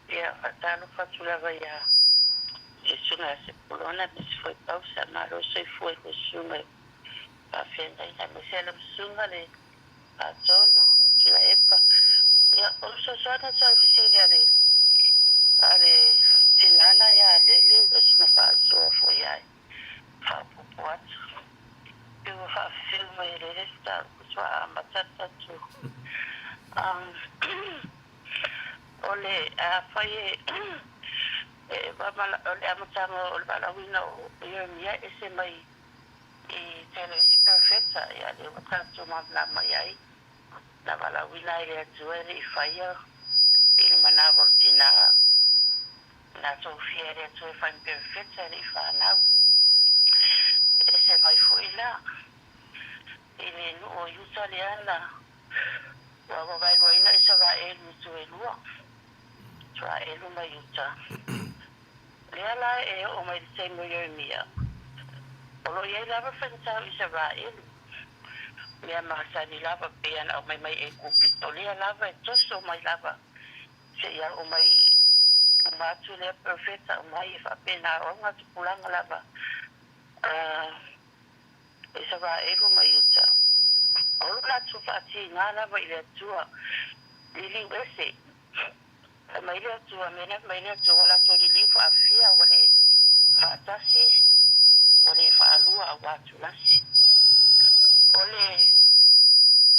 Ya, tano fatulava ya. Se sunga Sepulona, mas foi Pausa, maro se foi ko sunga. A fenda ina mesela sunga le a tono, la epa. Ya, oso sana sa oficina le. Ale tinana ya lele, osna fa so foi ya. Fa pupuat. Eu fa filma ele está sua matata tu. Ole a foi ole amatanga ole balawina o mia ese mai e tele si perfetta ya le tanto ma mai ai la balawina ile tuere fire il manavo tina na sofia ile tu fa perfetta ile fa na ese mai foi là ile no o italiana wa vai roina isa va elu tu elua tra elu mai uta Leala e o mai se mo yo mia. Olo ye lava fenta isa va elu. Mia masa ni lava pean au mai e kupito lea lava e toso mai lava. Se ia o mai umatu lea perfecta o mai fa pena o nga tupulanga lava. Isa va elu mai uta. Olo la tufati nga lava ile tua. Lili wese. Mai le tua mena mai le tua wala to li fa fia wale fa tasi wale fa lua watu nasi ole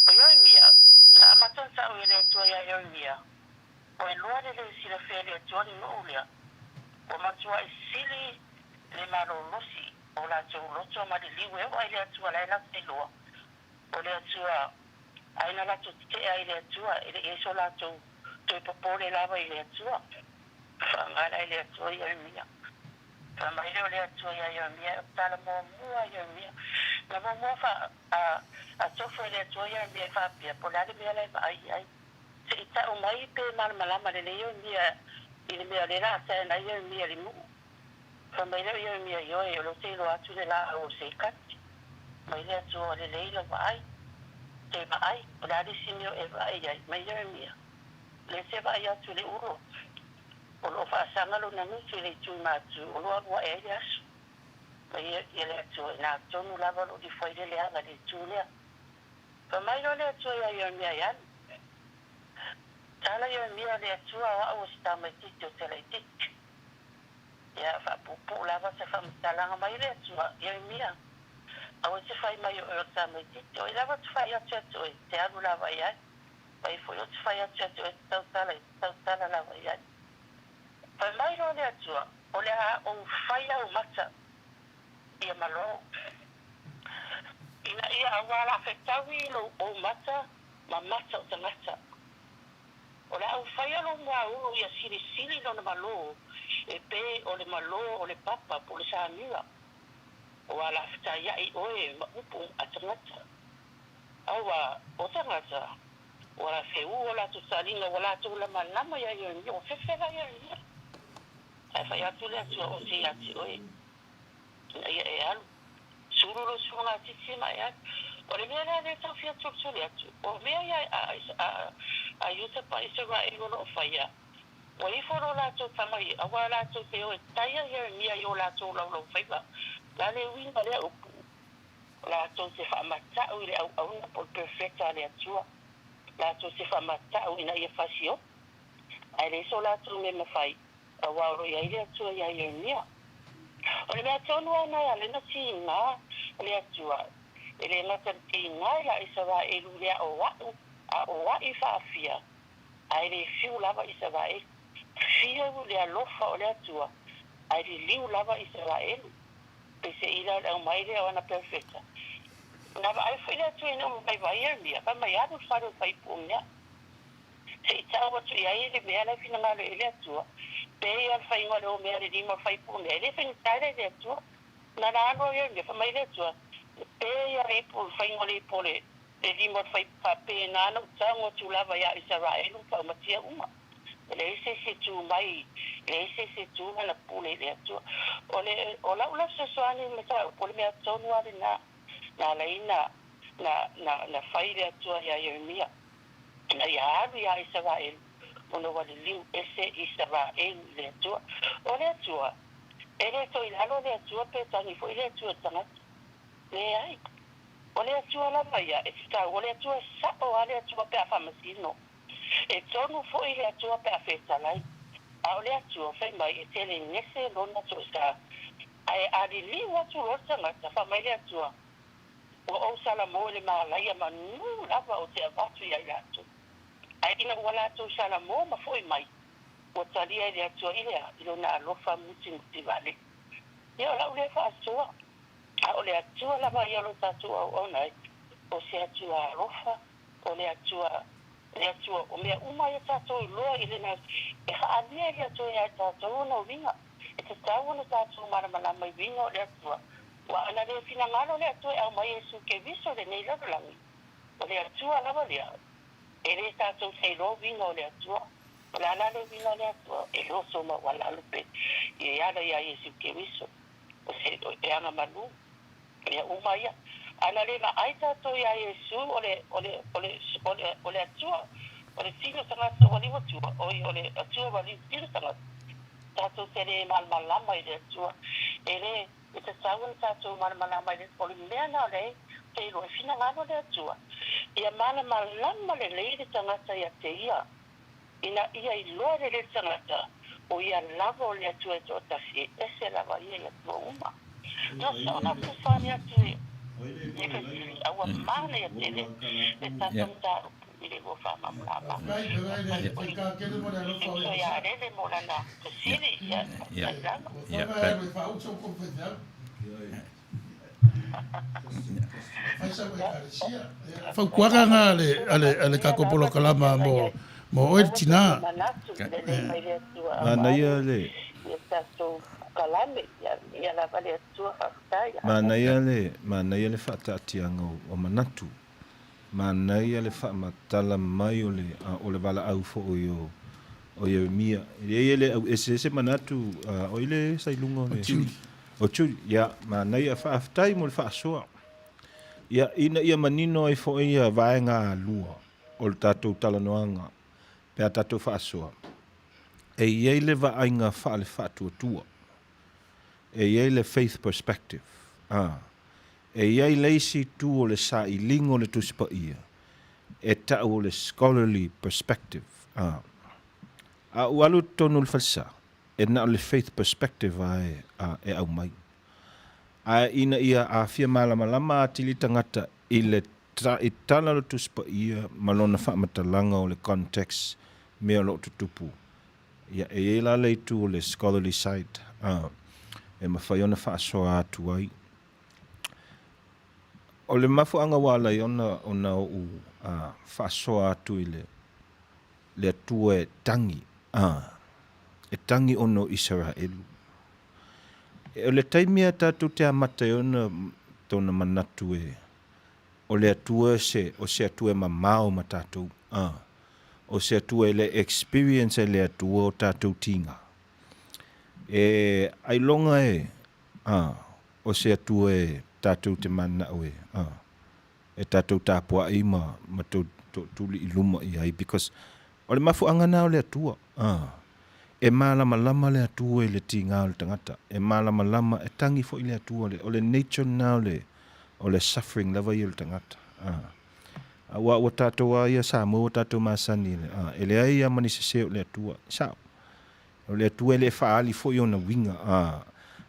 oyomia la maton sa ole tua ya yomia o lua le sila fe le tua no ulia o matua sili le maro losi o la to loto ma di liwe o ile tua la na te lua o le tua aina la to te ai le tua ile eso la to tu popole lava ile tua fangala ile tua ya mia famaile ile tua ya mia tala mo mua ya mia na mo fa a tofu ile tua ya mia fa pia polale mia le ai se ita o mai pe mal malama le yo mia ile mia le la sa na yo mia le mu famaile yo mia yo e lo te lo atu le la o se kat mai le tua le le vai te vai polale simio e vai mai yo mia le se va ya tu le uro o lo fa sanga lo na mi le tu ma tu o lo wa e ya mai le tu na tu no la va lo di foi le anga di tu le fa mai lo le tu ya mi ya tala ya mi le tu a o sta me ti tu te le ti ya fa pu la va se fa tala mai le tu ya mi ya a o se fa mai o sta me ti o la va tu fa ya tu te a la va ya Pai foi o fai a tatu e tautala la vai ai. Pai mai ro le atua, o le a o fai au mata ia malo. Ina ia awala fetawi lo o mata, ma mata o tangata. O le au fai alo mua uro ia siri lo na malo, e pe o le malo o le papa po le saamila. O ala feta ia i oe ma upu a tangata. Awa o tangata. Wala se wala tu salinga wala tu la malama ya yo fefe la ya fa ya tu le tu o si ya ti oi ya e al sururo sunga ti sima ya o le mena le ta fia tu le tu o me ya a yuta pa isa va e no fa ya o i foro lātou tamai, awa lātou te o e taia Jeremia i o lātou laulau whaiva. La le winga lea upu. Lātou se whaamatau i le au auna por perfecta le atua. Lātou se whaamatau ina ia whasio. Ai le so lātou me mawhai. Awa oro ia i le atua ia Jeremia. O le mea tonu ana ia le nasi ngā le atua. E le ngata te ngā ia i sa wā e lu lea o wau. A o wa i whaafia. Ai le fiu lava i sa wā e. Fiu le alofa o le atua. Ai le liu lava i sa wā e lu. Pese ila le au mai le o ana perfecta. Nga wa ai whaile atua ina o mai vai Jeremia. Pa mai anu wharu whaipu mea. Se i tau watu i ai le mea le fina ngā le ele atua. Pe i al whainga le o mea le lima whaipu mea. Ele whainga taile le atua. Nga na anu o Jeremia, pa mai le atua. Pe i al epu whainga le pole. Le lima whaipa pe na anu tango tu lava ia Israelu pa umatia uma. Le ese se tu mai. Le ese se tu na pule le atua. O la ula se soani meta o le mea tonu ale na leina na whaile atua ia Jeremia. Na ia aru ia Israelu. Ono wale liu ese Israelu le atua. O le atua. Ele to ilalo le atua pe tani fo ile atua tangata. Le ai. O le atua lava ia. E tika o le atua sa o ale atua pe a whamasino. E tonu fo ile atua pe a whetalai. A o le atua whai mai e tele nese lona to sa. Ai ari li watu rosa ngata whamai le atua. O o salamo le maalaia manu lava o te avatu ia i atu. Ai ina wala atu salamo ma foi mai. O talia le atua ilea ilo na alofa muti vale. Ia o lau le wha atua. A o le atua lava ia lo tatua o nai. O se atua alofa. O le atua o mea uma ia tatua i loa ile na. E haalia ia atua ia tatua na vinga. E te tau na tatua maramalama i vinga o le atua. Wa ana le fina ngalo le atua au mai esu ke viso le nei lavalangi. O le atua lava lea. E le tatua se lo vinga o le atua. O le ala le vinga o le atua. E lo soma wala lupe. E ala ia esu ke viso. O se e anga manu. E uma ia. Ana le na ai tatua ia esu o le atua. O le tino tangata wali watua. O le atua wali tino tangata. Tatua se le malmalama i le atua. E le e te taua tatou malamalama i le o le mea na le te ilo e fina ngano le atua. Ia malamalama le lei le tangata ia te ia. Ina ia i loa le tangata o ia lava o le atua e tō tasi e se lava ia i atua uma. No sa ona tu whani atu e. E ka siri aua mana ia te le tatou taru i le gofa mamlama. So ia rele mo lana ka siri ia lama. Whaukuanga ngā ale kakopolo kalama mo oe tina. Mana ia le. Mana ia le whaatatianga o manatu. Mana ia le whaamatala mai o le wala au fo o Jeremia. Ia le au ese manatu o ile sailunga o le. O tūri, ia, mana ia whaaftai mo le whaasoa. Ia, ina ia manino ai fo ia vaenga lua o le tātou talanoanga. Pea tātou whaasoa. E iei le vaenga wha le whaatuatua. E iei le faith perspective. E iei leisi tu o le sa i lingo le tusipa ia. E tau o le scholarly perspective. A ualu tonu le falsa. E na le faith perspective e au mai. A ina ia a fia malama atili tangata i le i tala lo tuspa ia malona whaamatalanga o le context mea lo tutupu. Ia e la le tu o le scholarly side. E mawhaiona whaasoa atu ai. O le mafuanga wala i ona o whaasoa atu i le atua e tangi. E tangi ono Israelu. E o le taimia tātou te amata ona tōna manatu o le atua o se atua mamao ma tātou. O se atua le experience le atua o tātou tinga. E ailonga o se atua tātou te mana oe. E tātou tāpua i ma tūli i luma i ai. Because o le mafu angana o le atua. e malama le atua i le tinga o le tangata, e malama e tangi fo i le atua o le nature na o le suffering lava i le tangata. Wa tatou ia Samoa, wa tatou masani e le ai ia mani se o le atua. Sao? O le atua le faali fo i ona winga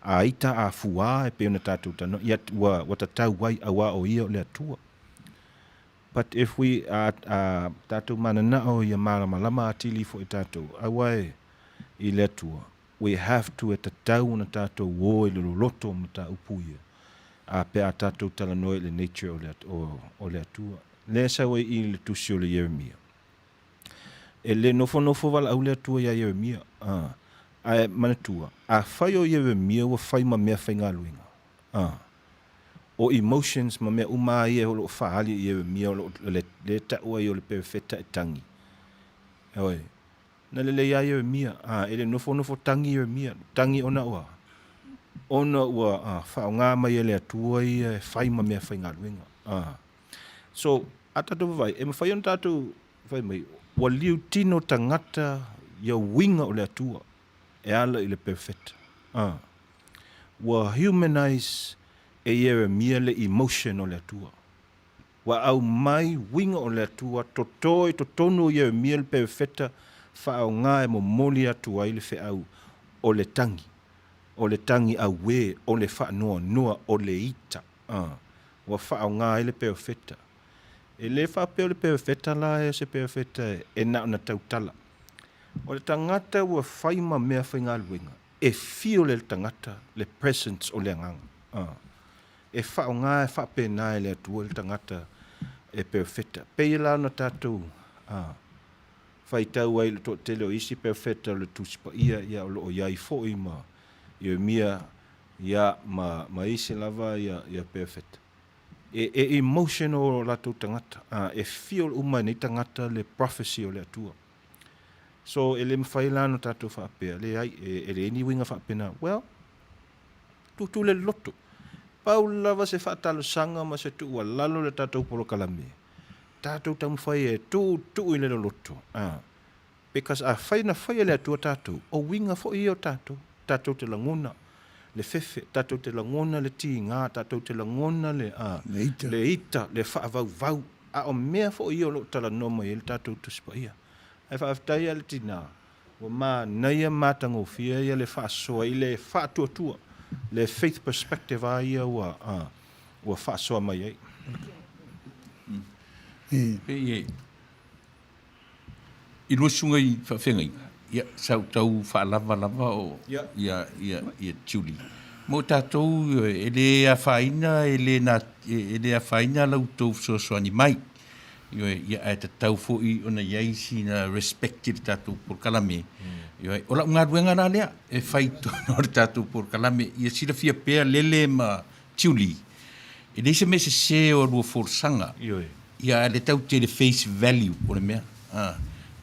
a ita a fua e pe ona tatou tano ia wa tatau wai awa o ia o le atua. But if we tatou manana o ia malama atili fo i tatou awai i le atua, we have to e tatau na tatou o i le loto ma ta upuia a pe a tatou talanoe le nature o le atua. Le sa wai i le tusi o le Yeremia. E le nofo wala au le atua ia Yeremia. A manatua. A whai o Yeremia wa whai ma mea whai ngā luinga. O emotions ma mea umai e o lo whaali i Yeremia o le taua i o le perfeta e tangi. Eoi. Na le ia Yeremia. E le nofo tangi Yeremia. Tangi ona ua. Ona ua whao ngā mai e le atua i e whai ma mea whai ngā luinga. So, atatu vai, e mawhai on tātou, vai mai, wa liu tino tangata ia winga o le atua, e ala i le perfect. Wa humanize e Yeremia le emotion o le atua. Wa au mai winga o le atua, totonu Yeremia le perfecta, whao ngā e mo moli atua i le wheau o le tangi. O le tangi a we, o le wha o le ita. Wa whao ngā i le perfecta. E le whapeo le perfecta la e se perfecta e na tautala. O le tangata ua whaima mea whainga luenga. E fio le tangata, le presence o le anganga. E whao ngā e whapena e le atua le tangata e perfecta. Pei la na tātou whaitau ai le tō tele o isi perfecta le tusipa ia o lo o iai fōi ma Yeremia ia ma isi lava ia perfecta. E emotional o latou tangata. E feel umai nei tangata le prophecy o le atua. So, e le mwhai lano tātou whaapea. Le ai, e le eni winga whaapena. Well, tutu le loto. Pau lava se whaatalo sanga ma se tua lalo le tātou polo kalame. Tātou tamu whai e tu i le loto. Because a whai na whai le atua tātou. O winga fo i o tātou. Tātou te langona. Le fefe, tātou te langona le tinga, tātou te langona le ita, le whaavau. A o mea fo i o lo tala noma i le tātou tuspa ia. Ai whaaftai le tina. O mā naia mātango fia ia le whaasoa i le whaatuatua. Le faith perspective a ia ua whaasoa mai ai. Pei I lusunga I whawhengai. Ia, sau tau whaalava o ia tuli. Mo tātou e le a whaina, e le a whaina lau tau soani mai. Ia e te tau fōi ona iai si na respect i tātou por kalame. Ola ngā ruenga nā lea, e whaito no tātou por kalame. Ia sila fia pēr lele ma tuli. E le se me se o rua forsanga. Ia le tau te le face value o le mea.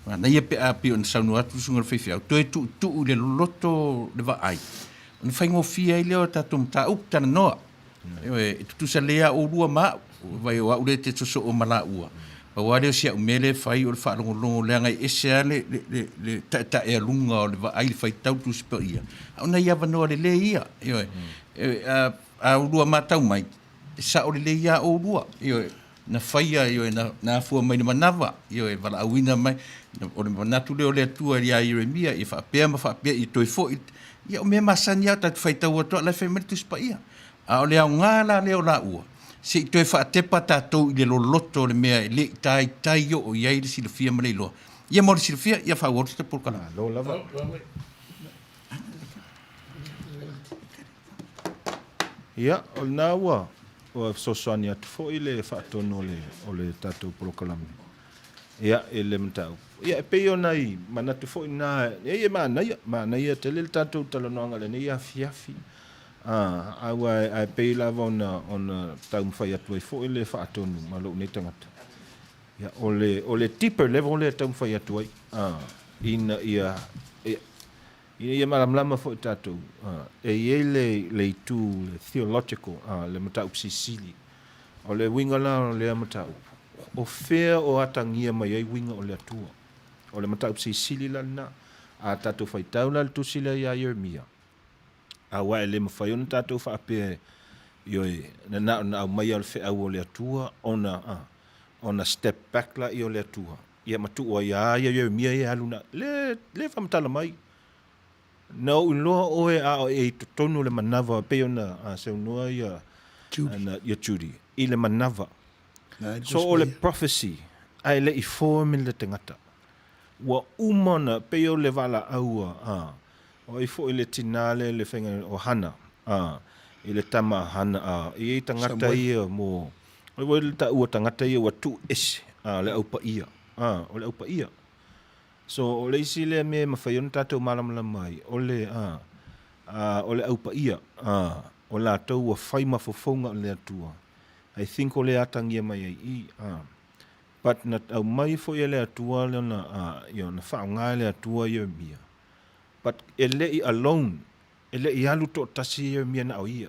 Na ia pe api on saunu atu sunga le whaiwhiau. Toi tu le loto le wa ai. On whaingo fia i leo tātou mta up tana noa. E tutu sa lea o rua maa. Vai o aure te toso o mala ua. Pa wale o sia umele whai o le whaalongo lea ngai esea le ta e alunga o le wa ai le whai tau tu sipa ia. Ona ia wanoa le le ia. A rua maa tau mai. Sa o le le ia o rua. Na whaia na fua mai na manawa. Wala awina mai. O le manatu leo le atua ia Yeremia, I whaapea I toi fo, ia o mea masani au tatu whaitau atua, lai whai maritu sipa ia. A o le au ngāla leo la ua. Se I toi whaatepa tātou I le loloto le mea, le tai o iai le silafia ma leiloa. Ia mo le silafia, ia whaauotu te pulkana. Lo lava. Ia, o le nā ua, o sosoani atu fo I le whaatono o le tātou polokalami. Ia, e le mtau. Ia, e pei o nei, manatu fo I nā, e mānaia, te le tātou talanoanga le nei a fiafi. Awa, e pei lava ona tau mwhai atu ai fo I le whaatonu, ma lo nei tangata. Ia, o le deeper level le tau mwhai atu ai. Ina ia malamlama fo I tātou. E iei le itu, le theological, le matau sisili. O le winga la o le matau. O fea o atangia mai ai winga o le atua. O le matau sisili la na. a tātou whaitau la le tusila ia Yeremia. A wai le mawhaiona tātou whaape ioi na au mai al fe au o le atua ona step back la i o le atua. Ia matu o ia Yeremia ia aluna le whamatala mai. Na o loa oe a o e tonu le manava pe ona a seunua ia Judy. I le manava. So o le prophecy ai le i formin le tangata. Wa umana pe o le vala aua o i fo i le tinale le whenga o hana i le tama hana i tangata ia mo o le ta ua tangata ia wa tu ese le aupa ia o le aupa ia. So o le isi le me mawhaiona tātou malamala mai o le aupa ia o la tau wa whai mafofonga o le atua. I think o le atangia mai ai but na au mai fo i le atua le na whaonga le atua Yeremia. But ele I alone, ele I alu to tasi Yeremia na au ia.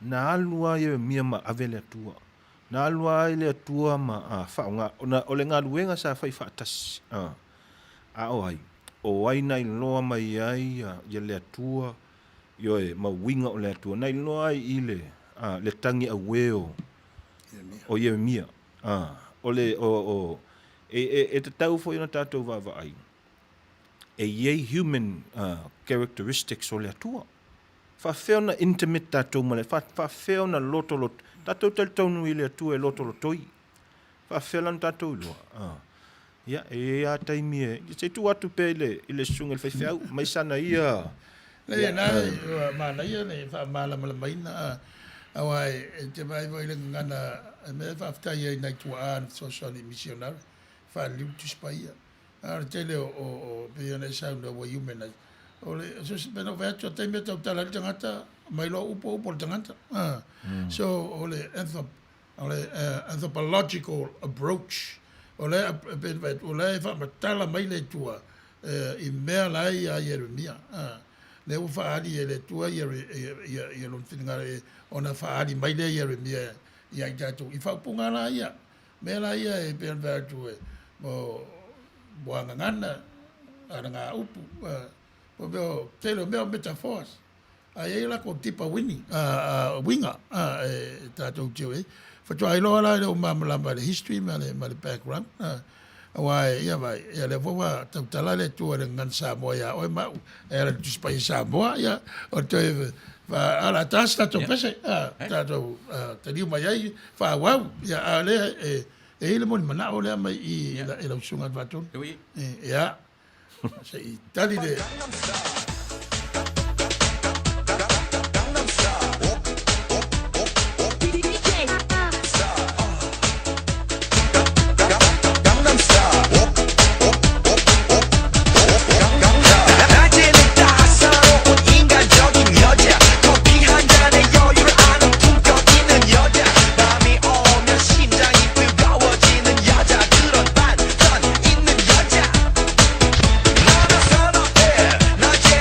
Na alua Yeremia ma ave le atua. Na alua le atua ma whaonga. O le ngā luenga sa whai whaatasi. O ai nai loa mai ai ia le atua. Ioe, ma winga o le atua. Nai loa ai I le tangi a weo. O Yeremia. E te tau fo ina tātou wawa ai. E yei human characteristics o le atua. Whawheo na intimate tātou male. Whawheo na lotolot. Tātou tautonu I le atua e lotolotoi. Whawheo lan tātou loa. Ia, e a taimi e. Se tu atu pe I le sunga le whawheo. Mai sana ia. Nei, mana ia nei, whamala maina. Awai, te mai voi le ngana, me whaftai ai nei tua an, socially missionary. Whaliu tuspaia. Te leo o pia nei sauna wa human ai. O le, so se pena whaiatu a taimi tau tala le tangata, mai lo upo le tangata. So, o le anthropological approach, o le whamatala mai le tua, I mea lai a Yeremia. Le o whaari e le tua ia lon whinangare ona whaari mai le Yeremia ia I tātou. I whaupunga la ia. Mea la ia e pēr vātu e mo boanga ngana ara ngā upu. Po meo telo meo metaphors. A e la ko tipa winning. Winga. E tātou tio e. Whatua iloa la o mamalama le history ma le background. Wai ia vai ia le voa tautala le tua le ngan Samoa ia oi mau e le tuspai Samoa ia o te va ala tasta to pese tato te liu mai ai fa wau ia ale e le mon mana o le mai I la usunga vaton ia sei tali de Noche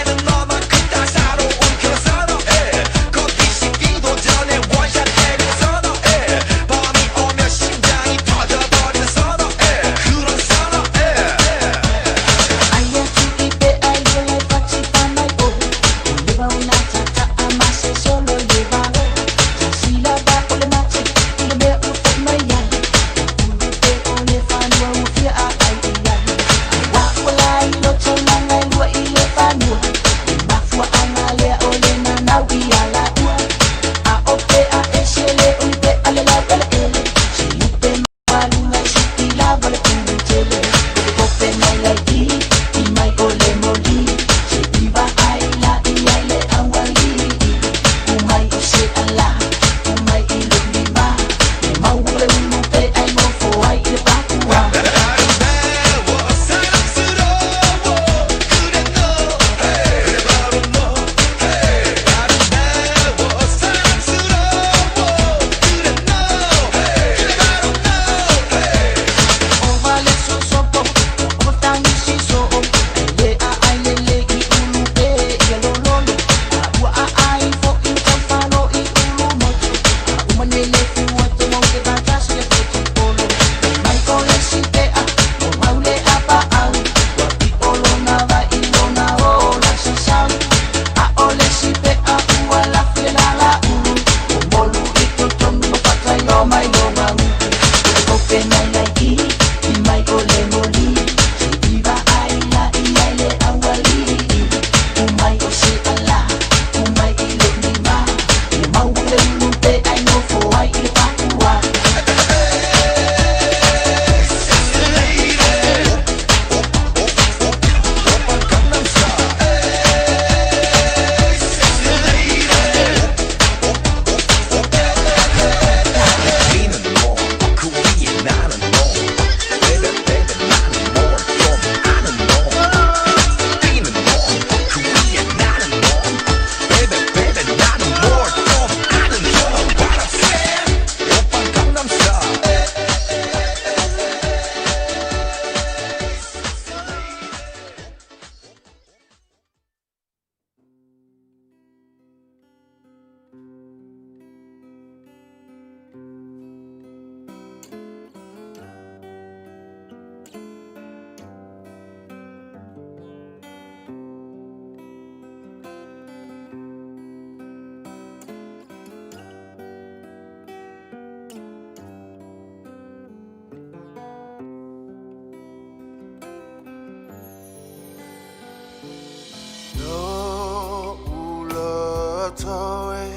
toe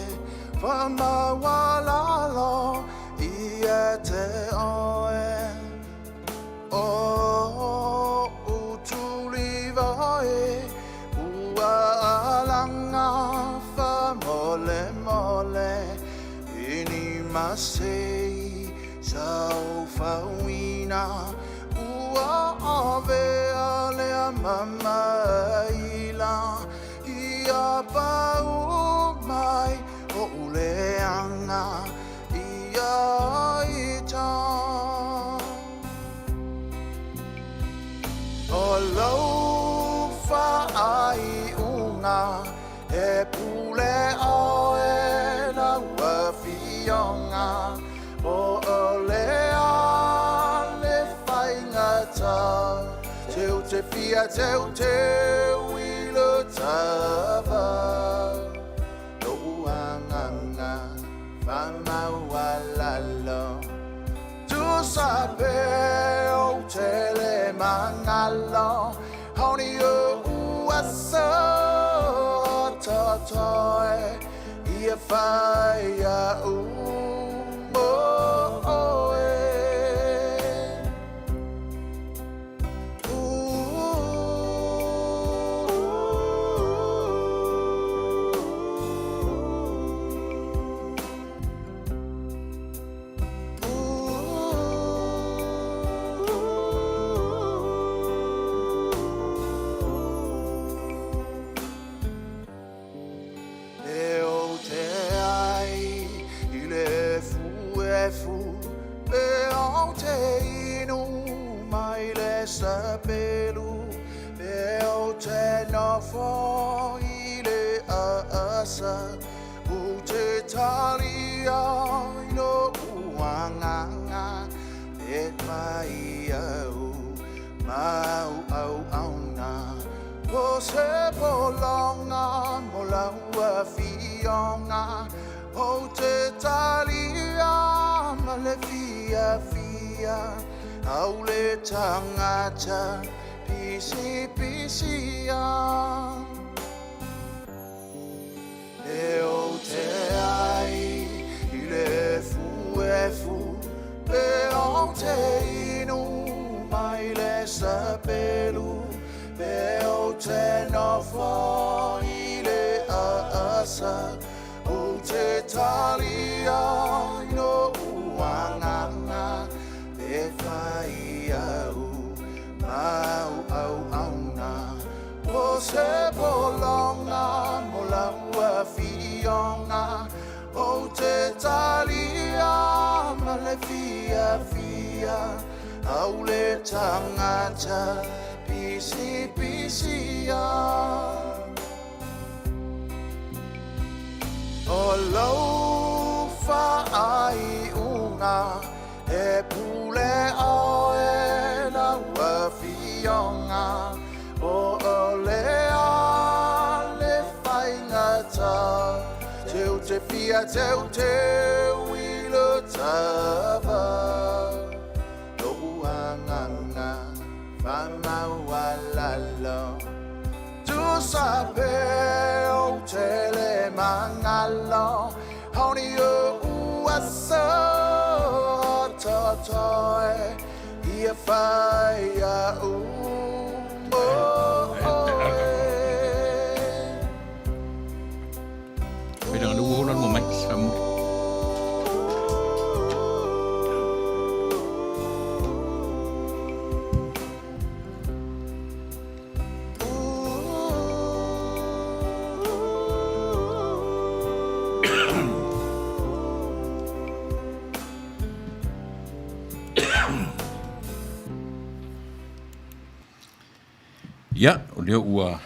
Whamawalalo Ia te oe O utuli vai Ua alanga Fa mole mole Ini masei Sau fauina Ua ave alea mama ila Ia pau mai o uleanga Ia ita O lau whaai unga E pule oe na wawhionga O olea le whaingata Teu te fia teu teu ilo tava No anganga whamawalalo Tu sape o tele mangalo Hauni o uasa Totoe Ia whaia umo oe Sepelu Leo te nofo ile asa Ute talia ino uanganga Et mai au Mau au auna O se bolonga Molaua fionga Ute talia Male fia fia Aule tangata pisi pisia Leo te ai ile fu Leo te inu mai le sapelu Leo te nofo ile asa O te talia ino uanganga E whai au, mau au auna O se bolonga, mo laua fionga O te talia, ma le fia fia Au le tangata, pisi pisia O lau whaai unga E pule oe na wawhionga O olea le whaingata Teu te fia teu teu ilo tava No anganga whamawalalo Tu sape o tele mangalo Hauni o uasa Totoe Ia whaia umo oe Pera ngā lua horan mo mai samu. Ia, o leo ua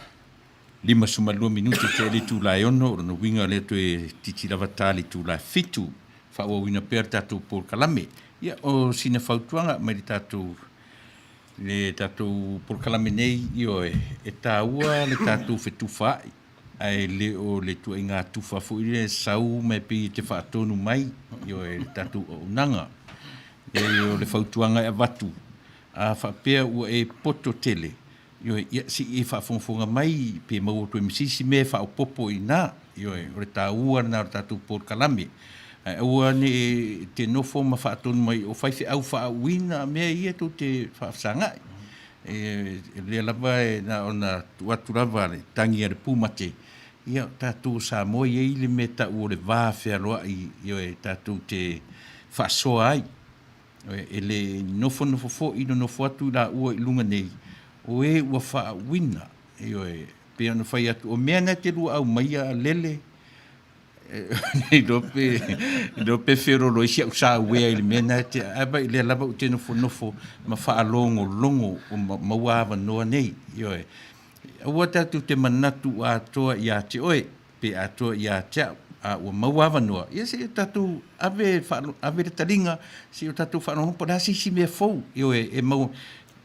5 minuti te le tu lai ono, o no winga le tu e titi lava tali tu lai fitu, wha ua wina pēr tātou por kalame. Ia, o sina whautuanga, mai le tātou por kalame nei, io e tā ua le tātou whetu whai, ai le o le tu e ngā tuwha fu i le sau mai pi te whaatonu mai, io e le tātou o unanga. Ia o le whautuanga e watu, a whapea ua e poto tele, Yo ia si e fa fonga mai pe mau to misisi me fa popo ina Ioe, o le tāua na o tātou por kalame. Ua ni te nofo ma whaatonu mai o whaiwhi au whaawina mea ia tō te whaasangai. Le lava na o na tuaturawa le tangi a le pūmate. Ia tātou sa moi e le me ta o le vāwhea roa i tātou te whaasoa ai. E le nofo fo ino nofo atu la ua i lunga nei. O e ua whaawina. Pea no whai atu. O mea na te rua au maia lele. Nei dope whero lo isi au sa wea i le mea na te. Aba i le lava u te nofo ma whaalongo longo o mauawa noa nei. Ua tātou te manatu a toa i a te oe. Pe a toa i a te ua mauawa noa. Ia se tātou ave le taringa. Se o tātou whanongo pa si mea fau. E mau.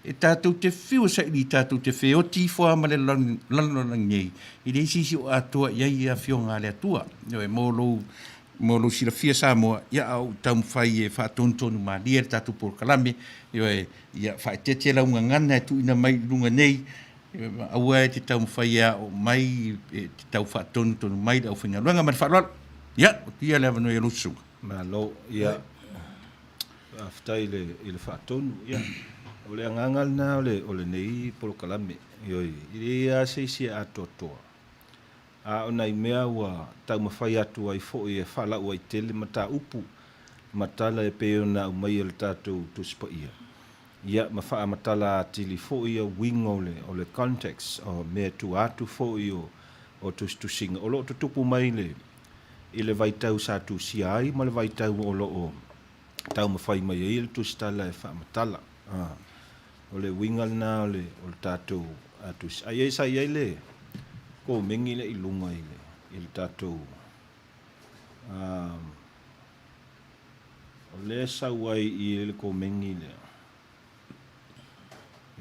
E tātou te whiu sa ili tātou te whioti wha ma le lanang nei. I le isi o atua iai a whio ngā le atua. Mōlo sila whia sa moa, ia au taum whai e whātontonu mā lia tātou por kalame. Ia whai te launga ngana e tu ina mai lunga nei. Aua e te taum whai a o mai, te tau whātontonu mai au whinga luanga mara whaalala. Ia, o tia le avano e lusunga. Mā lo, ia, aftai le whātonu, ia. O le angangal na o le nei polo kalame. I rea se isi a totoa. A o nei mea ua tau mawhai atu ai fo i e whala ua i tele mata upu. Matala e peo na umai le tātou tuspa ia. Ia mawha matala atili fo i a wingo o le context o mea tu atu fo i o tusinga. O lo tutupu mai le i le vaitau sa tu si ai ma le vaitau o lo o tau mawhai mai i le tustala e wha matala. O le wingal na o le tātou atus. Ai sa iai le ko mengi le ilunga i le tātou. O le sa wai i le ko mengi le.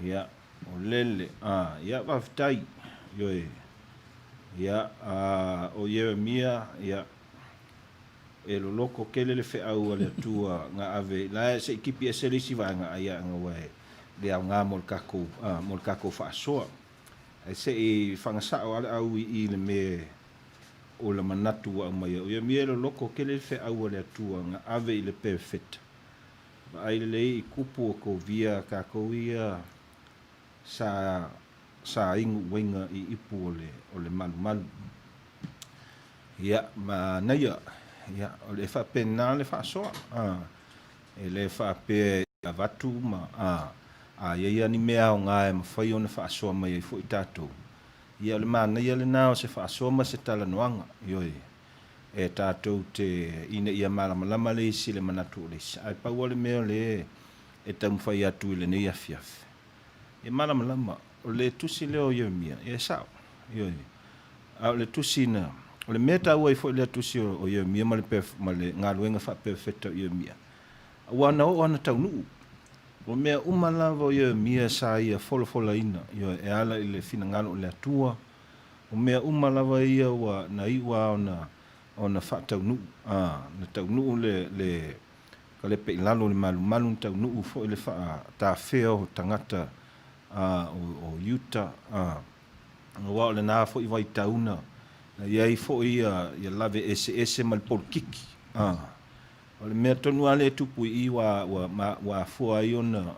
Ia, o lele. Ia waftai. Ia, o Yeremia, ia, e lo loko kele le wheau ale atua ngā ave. La se ikipi e selisi vanga aia ngā wae. Le au ngā mol kako whaasoa. E se i whangasao ale au i le me o le manatu au mai. O ia mea lo loko kele le wheau ale atua ngā ave i le perfect. Ai le i kupu o ko via kako ia sa ingu wenga i ipu o le malu. Ia, Manuia. Ia, o le whapena le whaasoa. E le whape avatu ia ni mea o ngā e mawhai o na whaasoa mai e fo i tātou. Ia le Manuia le nao se whaasoa ma se tala noanga. E tātou te ina ia malamalama le isi le manatu o le isi. Ai pau le mea le e tau mwhai atu i le nei afiafi. E malamalama o le tusi leo Yeremia. E sao. O le tusi na. O le mea tau ai fo i le tusi o Yeremia ma le ngā luenga wha perfecta o Yeremia. Wana o ana tau nuu. O mea umalava o Yeremia sa ia fola ina. E ala i le fina ngalo o le atua. O mea umalava ia wa na iwa o na whaatau nuu. Na tau nuu le ka le pe ilalo le malu tau nuu fo i le wha ta whea o tangata o Utah. Wa o le nā fo i vai tauna. Iai fo ia lave ese mal pol kiki. O le mea tonu ale tupu i wa fua i ona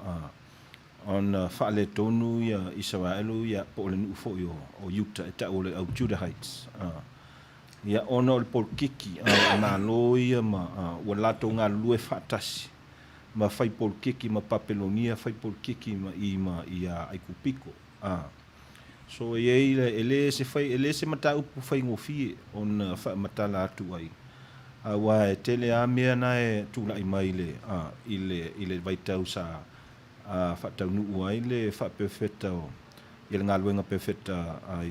whaale tonu ia Israelu ia po le nuu fo i o Utah eta o le au Judah Heights. Ia ona o le pol kiki nā lo ia ma ua lato ngā lue whaatasi. Ma whai pol kiki ma Papelonia, whai pol kiki ma ia Aikupiko. So ele se mata upu whai ngofie on matala atu ai. Wa e tele a mea na e tūla i mai i le vaitau sa whatau nuu ai le wha perfecta o i le ngā luenga perfecta a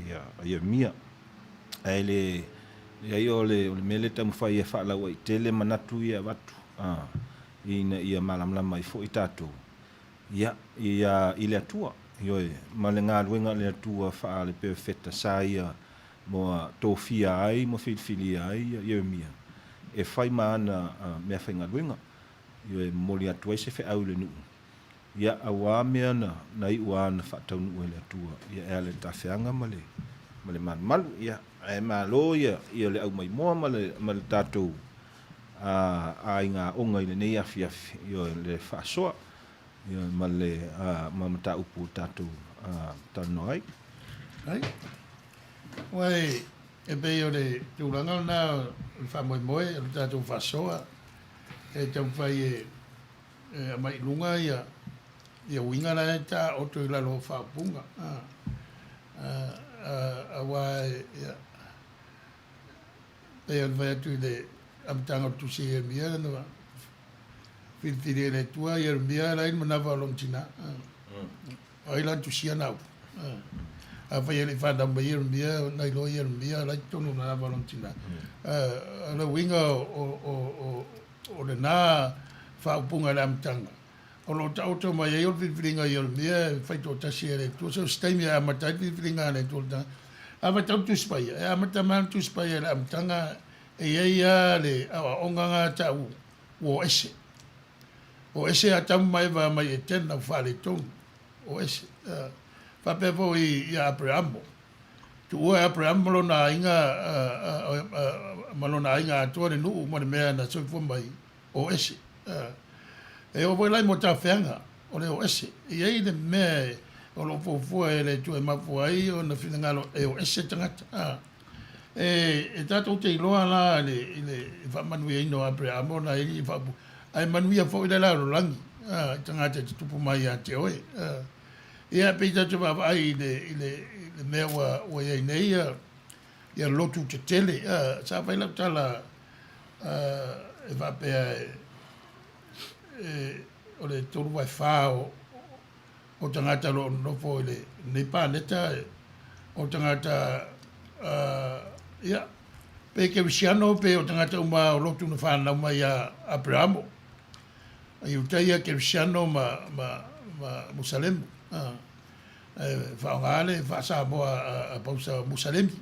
Yeremia. Ai o le mele tamu whai e whaalau ai tele manatu i a watu i a malamlama i fo i tātou. I le atua. Ma le ngā luenga le atua wha le perfecta sa ia mo tōwhia ai, mo whilwhilia ai Yeremia. E whai maana mea whai ngā luenga. E moli atua i se whi au le nuu. Ia awa mea na i ua na whaatau nuu e le atua. Ia e ale ta whianga ma le malu. Ia e malo ia le au mai moa ma le tatou a inga onga i le nei afi io le whaasoa io ma le mamata upu tatou tano ai. Ai. Wai, e pei o le tūranga na whamoe moe, o tatou whasoa, e tau whai e mai lunga ia winga la e ta o tu la lo whapunga. A wai, pei o vai atu le amtanga tusi e mia, no whitiri le tua i e mia la in manawa long tina. Ai lan tusi anau. A vai ele whanda mai e mia, nei lo i e mia, la tonu manawa long tina. La winga o le nā whaupunga le amtanga. O lo tau tau mai e o whiwhiringa i o mea, whaito tasi e le tua, so steimi a matai whiwhiringa le tua ta. A matau tuspaya, e a mataman tuspaya le amtanga, e ia le awa onganga tau, o ese. O ese a tamu mai wa mai e tena whale tonu, o ese. Whapepo i Abrahamo. Tu ua Abrahamo lona inga, malona inga atua le nuu, mwane mea na soifua mai, o ese. E o lai mo ta whenga, o le o ese. I ei le mea, o lo fufua e le tue mapua ai, o na whinangalo e o ese tangata. E tatou te iloa la, le Manuia ino Abrahamo, na i whapu. Ai Manuia fo i le lao langi, tangata te tupu mai a te oe. Ia peita te wawa ai le mea wa iei nei, ia lotu te tele, sa whailau tala, e wapea o le toru wai whā o tangata lo nofo i le nepa neta o tangata ia pe ke visiano pe o tangata uma o lotu na whānau mai a Abrahamo i utaia ke visiano ma Musalemu whaongale whaasa moa a Pausa Musalemi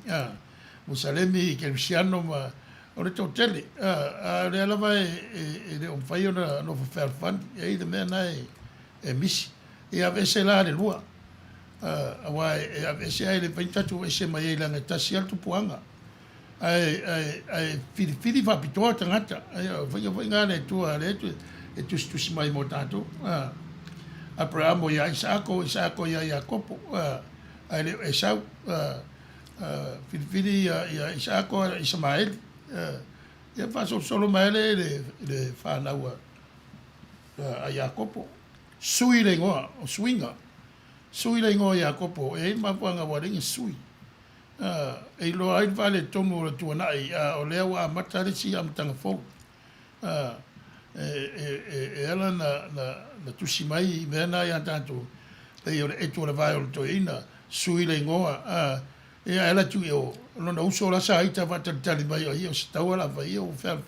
Musalemi ke visiano ma o le totele, le alawa e le omwhai o na no whawhawhan, e i le mea nai e misi. E a vese la le lua. Awa e a vese ai le paintatu e se mai e langa tasi altu puanga. Ai whiri whapitoa tangata. Whai ngā le tua le e tusi mai mo tātou. Abrahamo ia Isako ia Iakopo. Ai le e sau. Whiri ia Isako ia Ismaeli. Ia whaso solo mai le whānaua a Iakopo. Sui le ngoa, o suinga. Sui le ngoa Iakopo, e mapuanga waringi sui. E loa ai whale tonu o le tuanai, o lea wa matare si am tanga fau. E ala na tusi mai, mea nai a tātou. E o le etu o le vai o le toina, sui le ngoa. E a ela tu o lona uso la sa ita tali mai o io sta la vai o fan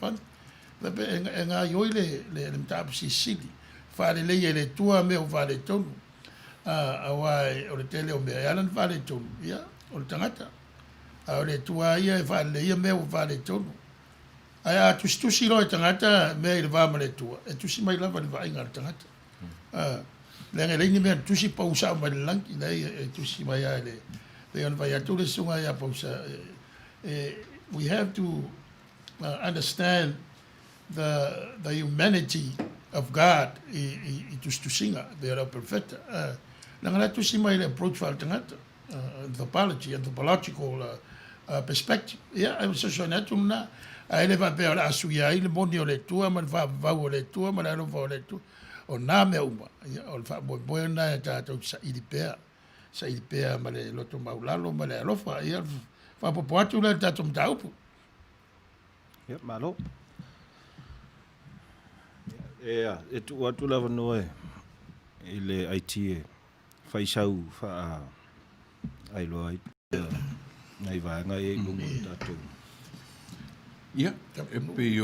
pepe e nga yo le mtap si sili fa le le tua me o vale tonu a wai o le tele o me alan vale tonu ia o le tangata a le tua ia fa le me o vale tonu a tu si lo tangata me le va le tua e tu si mai la va inga tangata le ni me tu si pausa mai lanki le tu si mai le we have to understand the humanity of God to singa they are perfect langala to see my approach for anthropological perspective I was so natuna I never be asuya il mondio le tua man va le tua man no va le tua o na me uma o fa boy na ta sa idipea sa i pea ma le loto maulalo ma le alofa ia whapopo atu le tato mtaupu. Ia, malo. Ea, e tu atu lava noe i le aitie whaisau wha ailo ai nei vanga e lungu tato. Ia, e pe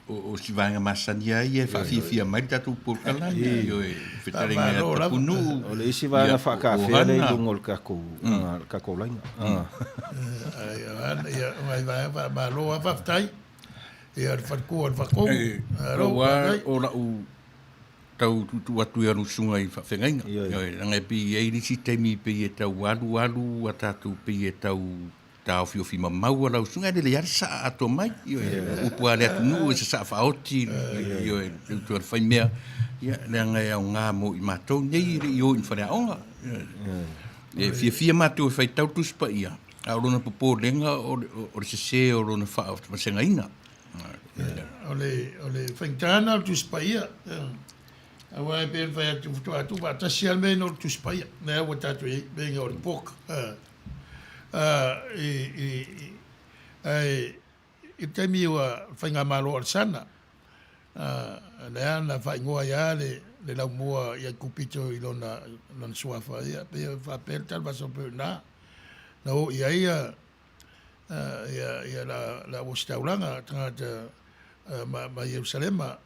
o si vanga masania ia whawhiwhia mai tatu pūrkala i o e whitaringa e tapunu. O le isi vanga whakawhia le lungo le kako lainga. Ia, mai vanga maloa whaftai. Ia, whakua whakou. O la u tau tutu atu i anusunga i whawhengainga. Nanga pi e irisi temi pe e tau alu a tatu pe e tau tau fi mamau ala usunga le yar sa ato mai yo upu ale nu sa faoti yo tu fa mea ya nga ya nga mo I matou nei yo in fa onga e fia matou fa tau tu spa ia a lona popo lenga o se o lona fa ma senga ina ole fentana tu spa ia awa pe fa tu va tasial me no tu spa ia na wa tatu be o pok I temi wa whainga malo al sana. Lea na whaingoa ia le lau mua ia kupito I lona suafa ia. Pea whapel tal vaso peu na. Na o ia la ostaulanga tangata ma Yerusalema.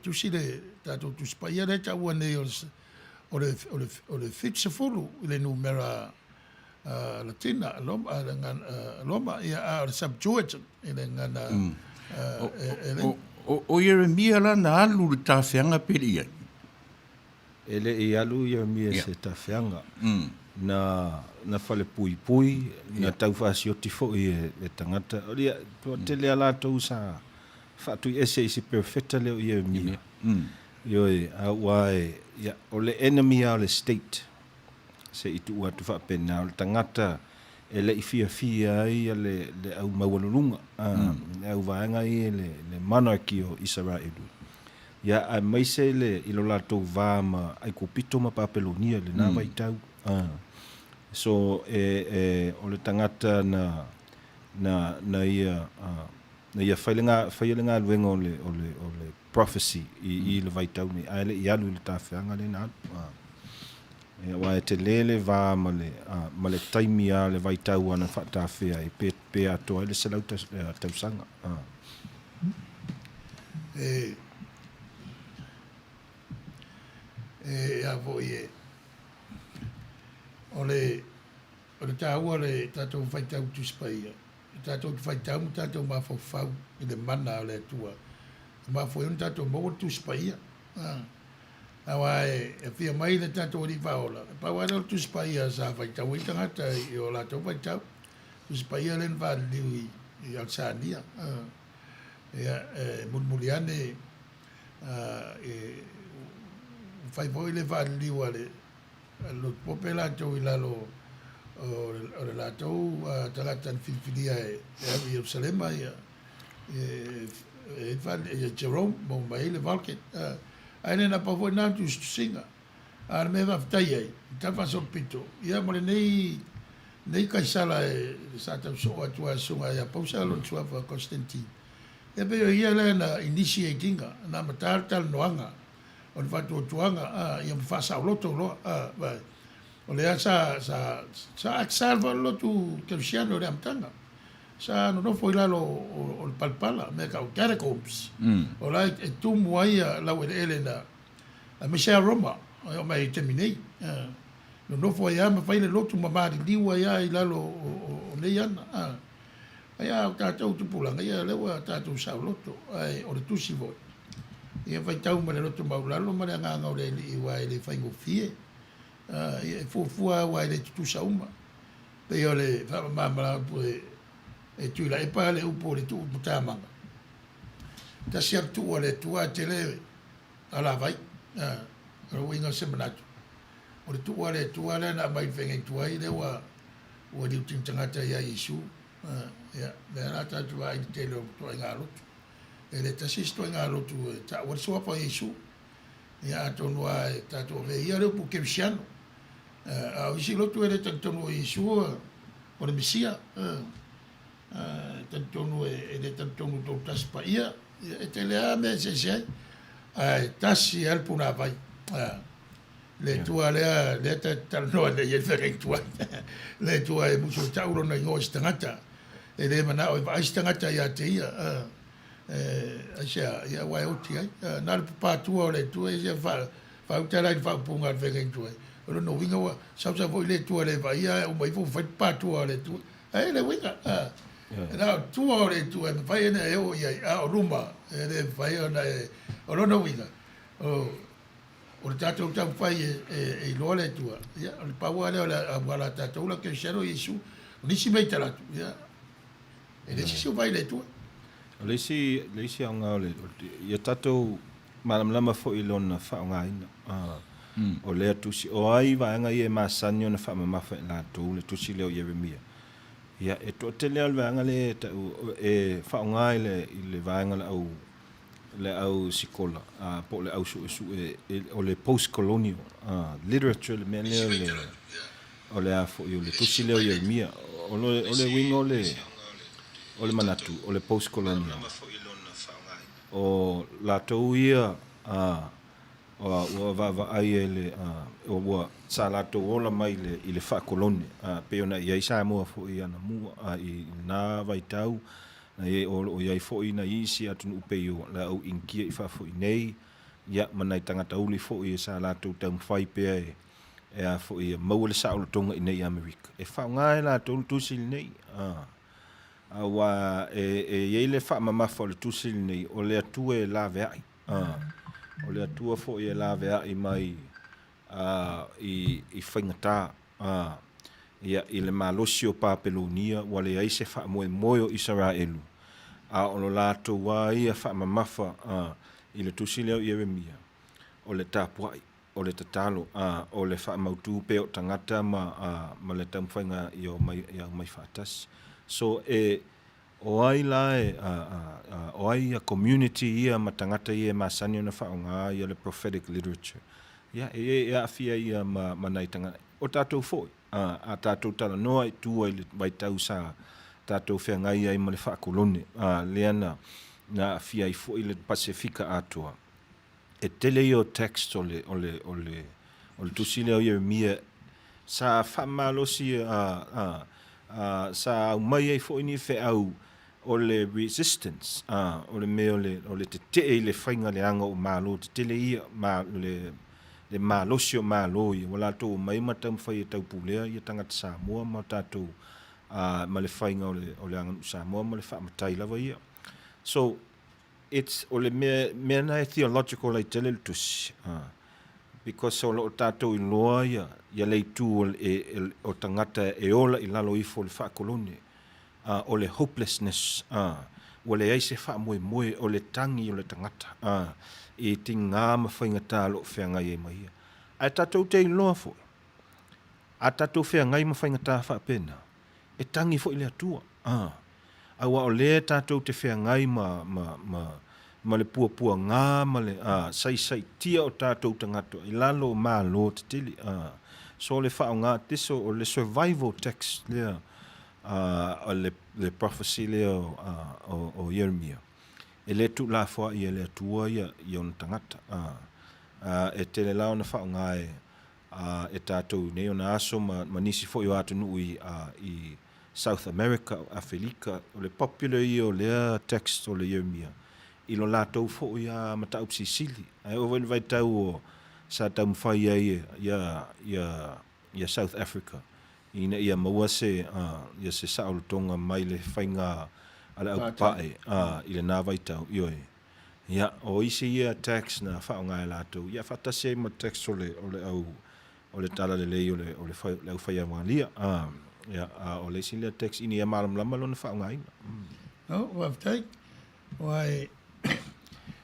Tusi le tato tuspaia le taua ne o le fitsefulu le numera Latina loma ia Sepulona ile ngana o Jeremia la na alu ta fianga pelia ele I alu Jeremia se ta fianga na fale pui na tau fasioti fo e tangata olia tele ala to sa fatu ese isi perfecta le Jeremia yo wa ya ole enemy of the state se itu watu fa pena tangata ele ifia ai le au mawalunga au vaanga I le monarchy o Israel ya a mai se le ilolato vama ai kupito ma papelonia le na vai tau so o le tangata na ia failinga luenga ole prophecy I le vai tau ni ai le ialu le tafanga le na wa te lele va male taimi a le vai tau ana whata whea I pe atoa le salau tausanga. A voi ole tāua le tātou whaitau tuspaia. Tātou whaitau tātou mawhawhau I le mana o le atua. Mawhau tātou maua tuspaia. Awa fia mai le tātou ri vaola. Pawara o tuspaia sa whaitau I tangata I o la tau whaitau. Tuspaia len vāliu I Alsania. Mulmuliane whaivoi le vāliu ale lo pope la tau I lalo o le la tau tangata whiwhiria I Yerusalema Jerome mo mai le Valket. Aine na pavoi nā tu singa. Ar me va ftai ai. Ta fa so pito. Ia mo le nei kaisala sa ta so atua sunga ia pausa lo tua fa Constantine. E pe ia le na initiatinga na matar tal noanga. O fa tu tuanga ia fa sa loto lo va. O le sa salva lo tu cristiano le amtanga. Sa no foi la o palpala me ka catacombs o la tu muaia la Elena a Michelle Roma o mai terminei no foi ia me faile lotu mama di diwa ia I la o leiana ia ta tu pulanga ia le wa ta tu sa loto ai o tu si voi ia vai tau ma le lotu maulalo ma le nga o le I wa le fai go fie ia fua wa le tu sa uma pe o le fa mama pu e tu la e pa le upo le tu putamanga. Ta sia tu le tua tele ala vai o winga semanatu. O le tua le na mai venga tu ai le wa di tintangata ia Yesu ya le na ta tu ai tele o tu ngalo. E le ta sisto ngalo tu ta o so pa Yesu. Ya to no ai ta to ve ia le pu kemsiano. A visi lo tu ele tanto no Yesu o le Mesia tantono le tantono do taspa ia e te lea me se tasi alpuna vai le tua lea le tal no le ye fereng tua le tua e muso tauro na ngos tangata e le mana o vai tangata ia te ia asia ia wai oti ai na le pa tua le tua ia fa utala fa punga fereng tua o no winga wa sa voi le tua le vai ia o mai fu fa pa tua le tua e le winga na tu ore tu e vai na e o ia a rumba e vai na o no winga o tato tau fai e lo le tu ia o paua le a wala tato la que xero Yesu Nisi mai tala tu, ya. Le si vai le tu. Leisi anga le ia tatou malamlama fo i lona whaongaina. O lea tusi o ai vaenga i e masani ona whaamamafa e lātou le tusi leo Yeremia. Ia e to te leo vaenga le e whaongai le vaenga le au sikola. Po le au su o le post-colonial literature le mea leo le o le a fo i o le tusi leo Yeremia. O le wingo o le manatu, o le post-colonial. O lātou ia o vava ai ele o wa sa lātou ola mai i le whakolone. Pe ona i aisa mua fo i ana mua i nā vaitau na o iai fo i na isi atunu upe i o la au inkia i whafo i nei. Ia manai tangata uli fo i sa lātou tau mwhai pea e a fo i maua le sa tonga i nei Amerika. E whaongai lātou tusi nei. Awa e le whaamamafa o le tusi nei o le atua e la veai. O le atua fo i e la veai mai i whaingatā. Ia i le malosi o Papelonia wa le aise whaamoe o Israelu. O lo lātou wa ia whaamamafa i le tusi leo Yeremia. O le tāpuai, o le tatalo, o le whaamautu pe o tangata ma le taumwhainga i o mai whaatasi. So o ai la o ai a community ia matangata ia masani ona whaonga ia le prophetic literature. Ia e afia ia manai tangata. O tātou foi, a tātou tala noa i tua i le waitau sa tātou whengai ai ma le whaakolone. Leana na afia i foi le Pasifika atua. E tele i o text o le tusi leo Yeremia sa whamalosi sa mai ai fo ini fe au o le resistance o le me o le te i le whainga le anga o malo te tele ia le malosi o malo i wala tō mai matam whai e tau pulea i tangata Samoa ma tātou ma le whainga o le anga o Samoa ma le whaamatai lava ia. So it's o le mea na e theological ai tele le tusi because o tātou i loa ia leitu o tangata e ola i lalo i fo le whaakolone. O le hopelessness, o le aise whaamoe o le tangi o le tangata. E te ngā mawhainga lo whengai e mai. A tātou te i loa fo. A tātou whengai mawhainga tā whaapena. E tangi fo i le atua. Awa o le tātou te whengai ma le pua ngā ma le sai tia o tātou tangata i lalo mā lo te tili so le whao ngā tiso o le survival text lea o le prophecy lea o Yeremia e le tu la fwa i le atua i on tangata e te le lao na whao ngā e tātou nei o na aso ma nisi fo i o atu nui i South America Afrika o le popular i o lea text o le Yeremia i lo lātou fo ia matau Sicily. Ai o vai tau o sa tau mwhai ia South Africa. Ina ia maua se ia se saolo tonga mai le whainga ala au pae i le nā vai tau ioi. Ia o isi ia text na whaonga e lātou. Ia whatase ma text o le tala le lei o le whai awangalia. Ia o le isi ia text ini ia malam lama lo na whaonga ina. No, waftai. Wai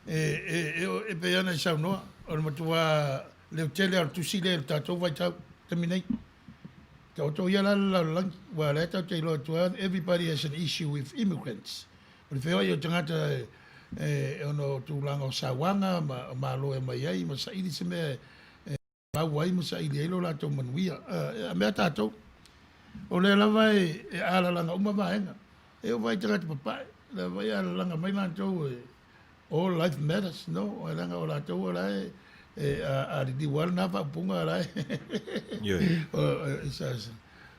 e pe ana i sau noa, o le matua leo tele al tusi le tātou vai tau, taminei. Tau tau ia la langi, wa le tau te loa tua, everybody has an issue with immigrants. O le whewai o tangata ono tūlanga o Sawanga, ma lo e mai ai, ma sa ili se mea, pau ai ma sa ili eilo la tau Manuia. A mea tātou, o le lava e ala langa uma vaenga, e o vai tangata papai, le vai ala langa mai la tau all life matters, no? O langa o la tau o lai, a di wal na fa punga lai.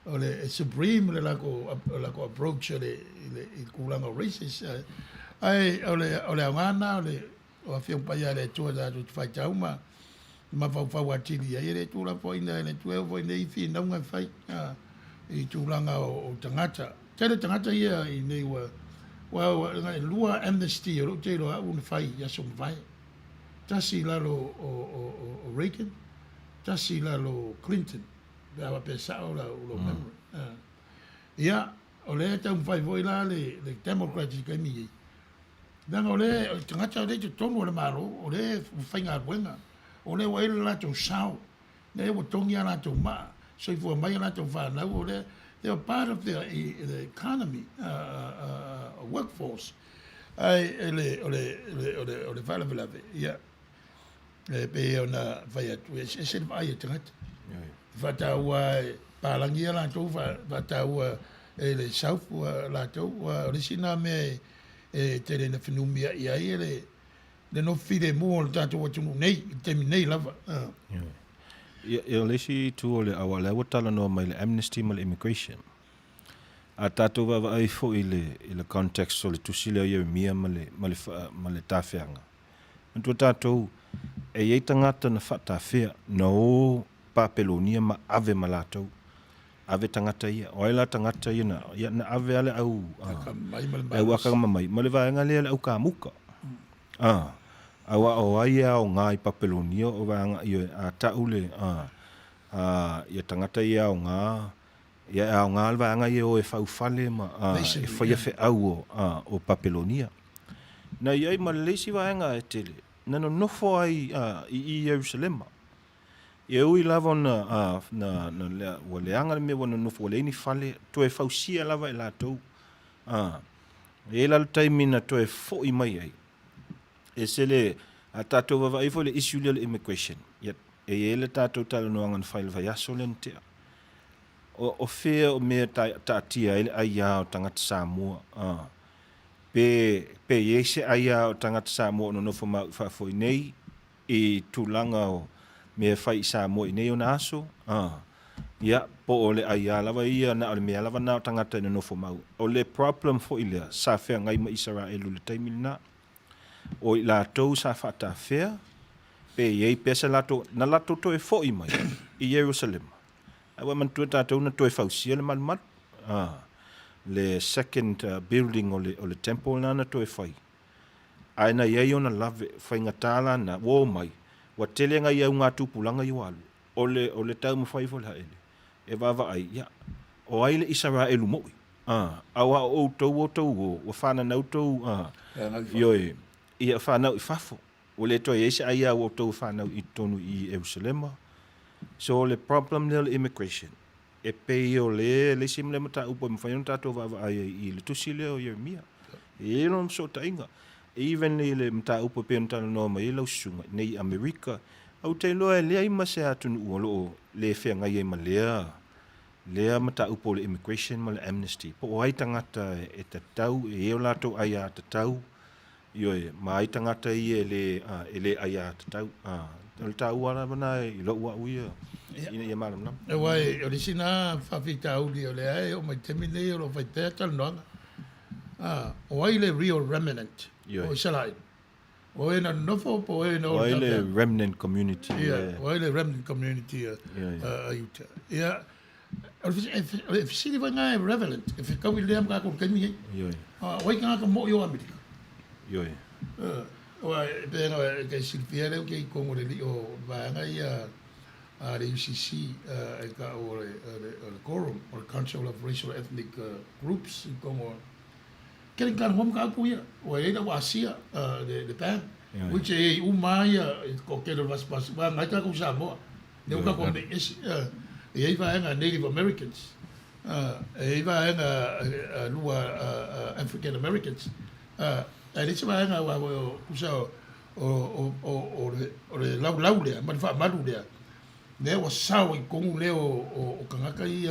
O le supreme le lako approach le kulanga racist. Ai o le angana o a fiong pai le tua da tu fai tauma. Ma fa watili ai le tu la poina le tu e nei fi na nga fai. I tu langa o tangata. Tele tangata ia I nei wa lua amnesty o te lo un fai ya som fai. Tasi lalo o Reagan, tasi lalo Clinton. Ba pesa o lo memory. ia o le tau fai voi la le democratic kai mi nanga o le tangata le te tonu o le maro o le whainga ruenga o le wa ila la tau sao le wa tongi ala tau maa so i fua mai ala tau whanau o le they are part of the economy workforce ai ole fala velave ia pe ona vai atu se vai tangata fatau palangi ala tau fatau le south la tau le sina me te le na finumia ia le no fide mo le tatu watu nei te nei lava ia le si tu ole awala watala no mai le amnesty mal immigration a tatu va ai fo ile context so le tusile ia mia male tafeanga ntu tatu e tangata na fata fea no papelonia ma ave malato ave tangata ia o ila tangata ia na ave ale au au aka mai male va ngale au ka muka awa o ia o ngai papelonia o va ia a taule ia tangata ia o nga ia o nga va ngai o e fa ufale ma e fa ia fe au o papelonia na ia i malesi va nga e tele na no fo ai i Jerusalem e ui lava na o le anga me wana no fo le ni fale to e fausia lava e la tou e la taimina to e fo i mai ai e se le a tatou va i fo le issue le immigration ia e le tatou tala no anga file va yaso lente o fe o me ta tia ai ya tangata Samoa pe yese ai ya tangata Samoa no fo fa fo nei e tulanga o me fai Samoa nei ona aso ia po ole ai ya lava ia na ole me lava na tangata no fo mau o le problem fo ile sa fe ngai ma Israel le taimina o la tou sa fata fe pe ye pesa lato na lato to e fo i mai i Jerusalem awa man tu ta to na to e fausia le malmat le second building o le temple na to e fai ai na ye ona lave fai ngatala na wo mai wa telenga ia nga tupulanga i walu o le tau mo fai fo la ele e va ai ya o ai le Israel mo awa o to o fana na to yo ia fana i fafo o le to yesi ai o to fana i tonu i Jerusalem so le problem le immigration e pe o le simle mata upo mo fai nta to va ai i le tusile o Yeremia e non so tainga even le mta upo pe nta no mai lo sunga nei America au te loa le ai mase atu no lo le fe ngai ma le mata upo le immigration ma le amnesty po ai tangata e te tau e o lato ai a te tau yo mai tangata i ele ai a te tau le tau ana bana i lo wa uia ina malam nam e wai o le sina fa fita uli o le ai o mai temine o lo fai te tal no o ai le real remnant o salai o ena nofo po ena o le remnant community o le remnant community ayuta ia o fisi vai ngai relevant if ka wi le am ka ko kemi yo o ka mo yo America yo o pe no ke silfiere ke ko mo le o va ngai a le UCC e ka o le quorum or council of racial ethnic groups como keren kan hom ka pu ia o era wasia the pan which e umaya ko ke le vas va ngai ka ko sa mo ne ka ko me e va nga Native Americans e va nga lua African Americans e se va nga wa usa o le lau le ma fa malu le ne wa sao i kongu le o kangaka i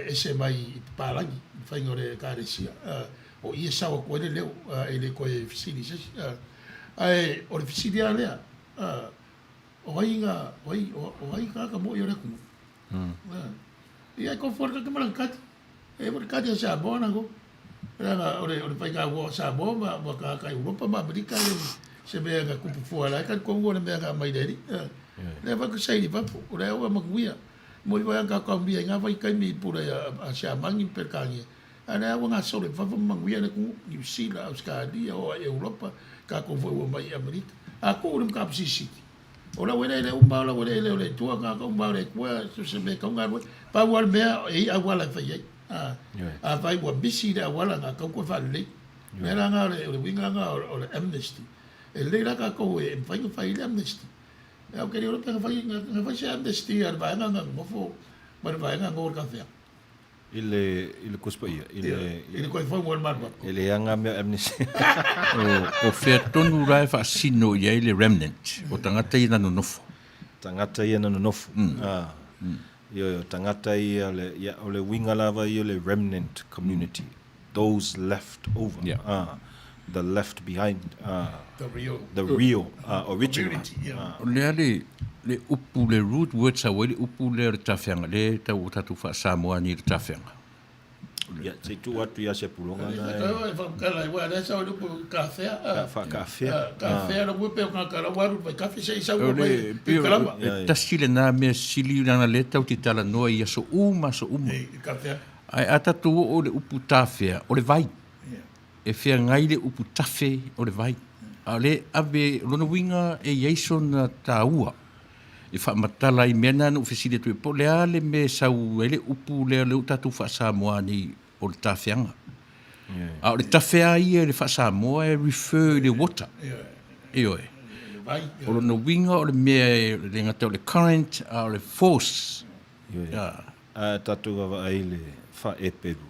ese mai palangi fa ngore ka resia o i sao ko le ele ko e fisili se ai o le fisili ale o ai ka mo yo le ku ia ko for ka malang kat e mo kat sa bona go era o le pai ka wo sa bo ma ka Europa ma America se be ga ku fu ala ka ko ngo le be ga mai deri le va ko sai va o le o ma guia mo va ka ka mbia nga vai kai mi pura a sa mangi per kangi ana wa nga so le va ma guia le ku New Zealand Australia o Europa ka ko vo mai America a ko le ka psi ora wele le umba le tua ka umba le kwa se me ka nga pa wa me e a wala fa ye vai wa bisi da wala nga ka ko fa le me la nga le winga nga o le amnesty e le la ka ko e fai le amnesty e o ke ri o pe fai nga fai se amnesty ar vai nga mo fo mar vai nga ngor ka fa ile kuspa ia ile ko fa mo mar ile anga me amnesty o fe tonu rai fa sino ia ile remnant o tangata ina no nofo yo tangata ia le winga lava ia le remnant community, those left over, the left behind, the real original. Le upu le root words a le upu le tafenga le tau tatu fa Samoa ni tafenga. Ya se tu atu ya Sepulona na fa kala wa da sa upu café café no upu ka kala wa upu café se sa upu kalama tasile na me sili na le tau titala no ia so uma café ai atatu o le upu tafea o le vai e fia ngai le upu tafe o le vai ale ave lona winga e yeso na taua e fa matala I mena no ofisile tu po le ale me sau ele upu le tatu fa Samoa ni o le tafeanga a le tafea ia le fa Samoa e refer le water io o lona winga o le me le ngata o le current o le force tatu va ai le fa eperu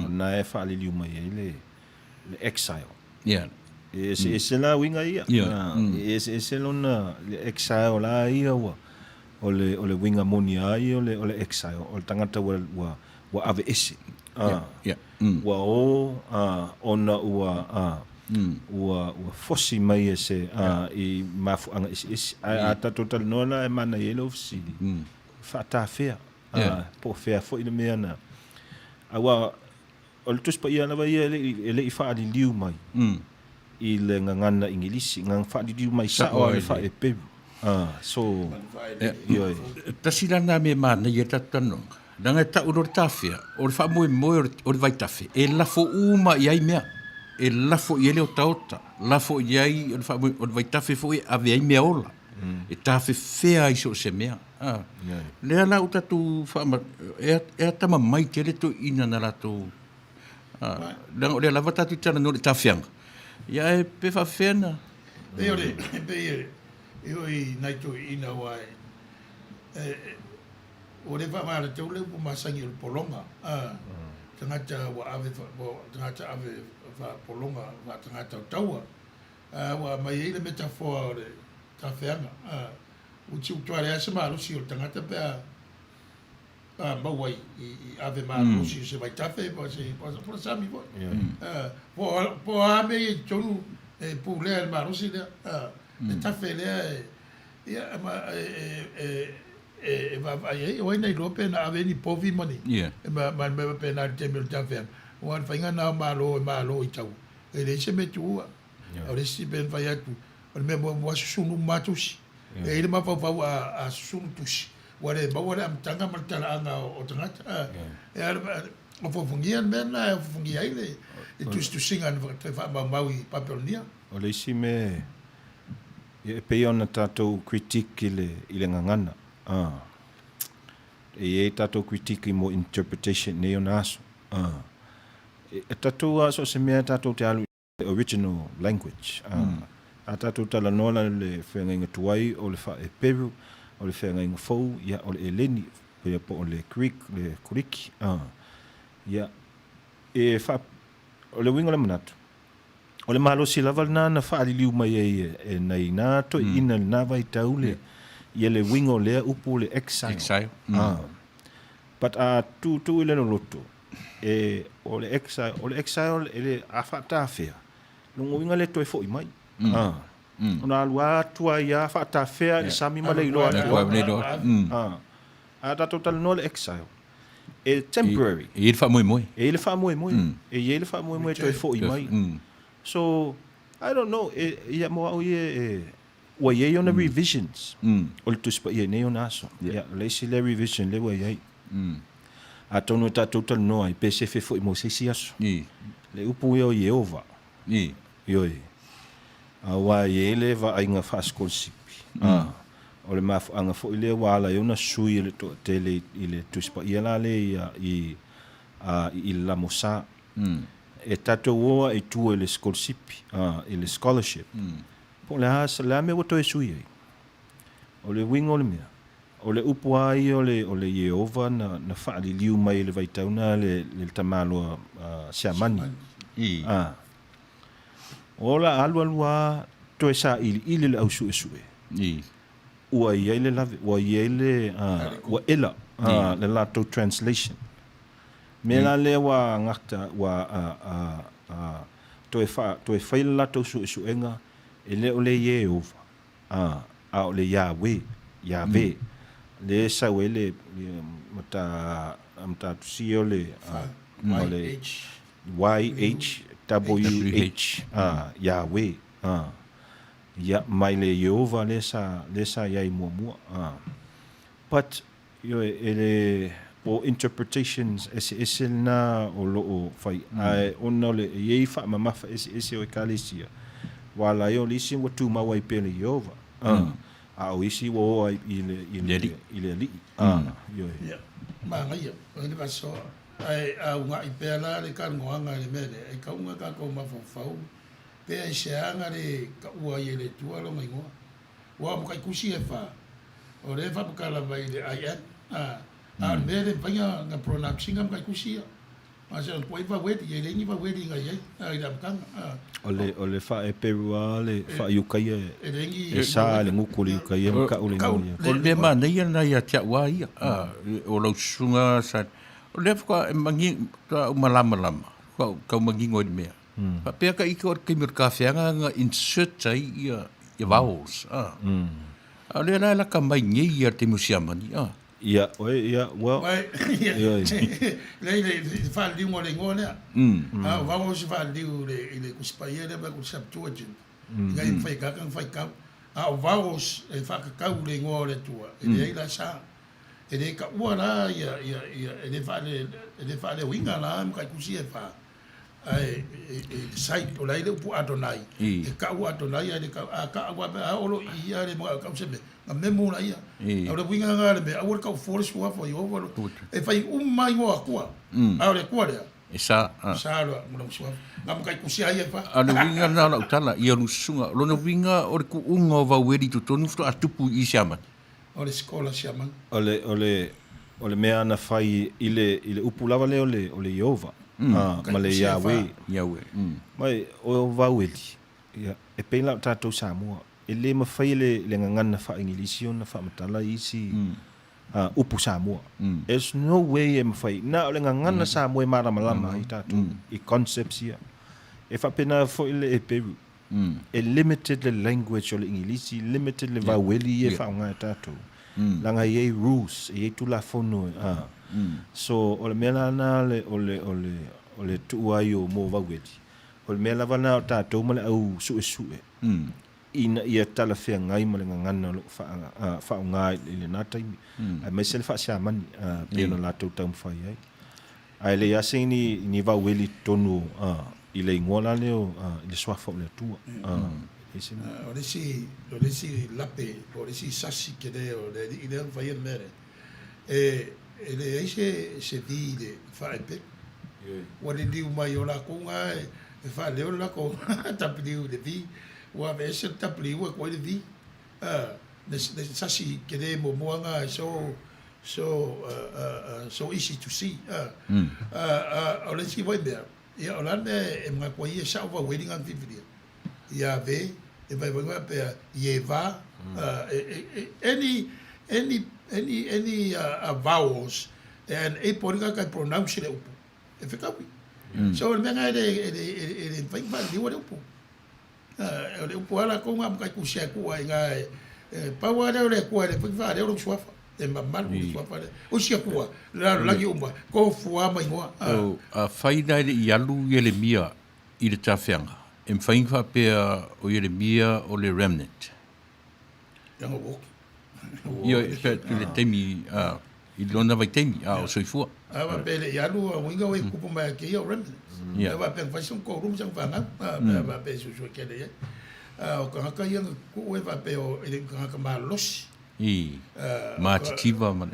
na e fa le liuma le exile ese la winga ia ese lona le exile la ia o le winga monia ai o le exile o le tangata wa ave ese wa ona ua fosi mai ese I mafuanga ese a total nona e mana yellow city fa ta fea po fea fo ina meana awa o le tuspa ia lava ia ele I fa ali liu mai I le ngangana ingilisi ngang fa di liu mai sa o le fa e peru so tasila na me mana ia tatano danga ta uro tafia o le fa mo o le vai tafe e la fo uma ia I mea e la fo ia le o taota la fo ia I o le fa mo o le vai tafe fo e ave ai mea ola e tafe fea I so se mea le ala uta tu fa e tama mai te le to ina na la to danga o le lava tatu tana no le tafianga ia e pe fa fena io I naito ina wai o le va mara te ule ma sangi o polonga tangata wa ave tangata ave va polonga va tangata taua wa mai ile metafoa o le tafeanga uti utware ase ma lusi o tangata pe ma wai I ave ma lusi se vai tafe po se po sami po po ame I tonu pu le ma lusi le tafe le ia ma va vai o nei lope na ave ni povi mani ma me pe na te me tafe o an fainga na ma lo I tau e le se me tu o le si ben vai atu o me mo sunu matusi e le ma fa a sunu tusi wale ba wale am tanga martala anga o tangata e o fo fungia men na fungia ile e tu singa no te fa ma maui papelonia o le si me e pe ona tatou critique ile ngangana e tatou critique mo interpretation ne ona aso e tatou aso se me tatou te alu original language a tatou tala nola le whenga tuai o le fa e peru o le whenga fou ia o le eleni pe po o le creek le kuriki ia e fa o le winga le manatu o le malo si lava na fa ali liu mai e nei na to ina na vai taule ia le winga o le upu le exile but tu ile no loto e o le exile ele a fa ta fea no winga le to foi mai ona lua tua ia fa ta fea le sami male ilo a da total no le exile e temporary e fa moi e ele fa moi to foi mai so I don't know ia mo au wa ye on the revisions o tu spa ye ne ona so ya le si le revision le wa ye a tonu ta total no ai pcf foi mo se aso le upu yo Yehova yo a wa ye le va ainga fast consipi o le mafu anga fo ile wala yo na sui le to tele ile tu spa ia la le ia I la mosa e tato oa e tu le scholarship po le hasa le ame wato e sui ai o le wingo le mea o le upu ai o le Yehova na whaali liu mai le vaitauna le tamalo siamani o la alua to e sa ili le au su e sue ua iai le lave ua iai le ua ela le lato translation me la le wa ngata wa to e fai le lato su e suenga e le o le Yehova a o le Yahweh le sa wele mata tusio le YHWH Yahweh ya mai le Yehova le sa yai mua but yo ele o interpretations ese na o lo fai ai ono le ye fa mama fa ese o kalesia wala yo lisi wo tu ma wai pele Yehova a o isi wo ile li yo ma ngai o le paso ai a unga i pela le kan ngoanga le mele ai ka unga ka ko ma fau pe ai se anga le ka ua ye le tua lo mai ngo wa mo kai kusi e fa o le fa ka la mai le ai a mele panya nga pronouncing am kai kusi ma se ko iba wedi ye le ni va wedi nga ye ai da kan ole fa e perua le fa yukai e sa le nguku le yukai e ka ule ngi o le ma nei na ia tia wa ia o lo sunga sa o le fa mangi ka malama ka mangi ngoi mea pa pe ka iko ke mir ka fianga nga insert ai ia vowels a le na la ka mai ngi ia te musiamani ia well le fa di mo le ngone vamos fa di le kuspaia le ba kusap tuajin ngai fai ka kan fai ka vamos e fa ka le ngole tua e la sa e de ka wala ia e de fa le winga la ka kusi e fa ai sai to lai le pu adonai e ka u adonai e ka wa o lo ia le mo ka se a memo la ia o le winga nga le a work out force wa fo yo e fai mai mo akua a le kwa le sa lo mo so ngam kai kusi ai fa a le winga na la utala ia lusunga lo no winga o le ku unga va wedi to tonu sto atupu i siama o le skola siama o le mea na fai ile upulava le o le Yehova ma le Yahweh mai o va wedi ia e pela tatou Samoa ele ma fai le ngangana fa ingilisi na fa matala isi upu Samoa there's no way em fai na le ngangana Samoa mara malama i tatou i concepts ia e fa pena fo ile e Peru e limited le language o le ingilisi limited le vaweli e fa nga tatou langa ye rules e tu la fono so o le mela na le o le tu ai o mo vaweli o le mela vana tatou ma le au su ina ia tala fea ngai ma le ngangana lo fa ngai le na taimi ai mai se fa sia mani pe no la tau tam fai ai le ya sini ni va weli tonu i le ngola le le swafa le tua o le si lape o le si sasi ke de o le i le fai mere e le se di le fa pe o le di mai o la kunga e fa le o la ko tapi di de vi wa ve se tapli wa ko le vi le sasi ke de mo moanga so easy to see o le si vai there ia o lande e mga ko ia sa over waiting on video ia ve e vai vai pe Yeva any vowels and e poringa ka pronounce le upu e fica so le menga e vai vai di wa upu le upu ala ko ngam ka ku sia ku ai ngai pa wa le ku le fa le ro swafa e mamma ku swafa o sia ku la la ki umba ko fu ama ingoa a faida i alu ele mia i le tafenga em fainga pe o ele mia o le remnant yango wo io pe le temi i lona vai temi o soifua ava pe le alu o winga we ku ma ke o remnant ava pe fa son ko rum sang fanga ava pe su ke le o ka ka yang ku we va pe o ele ka ma los Matitiva man.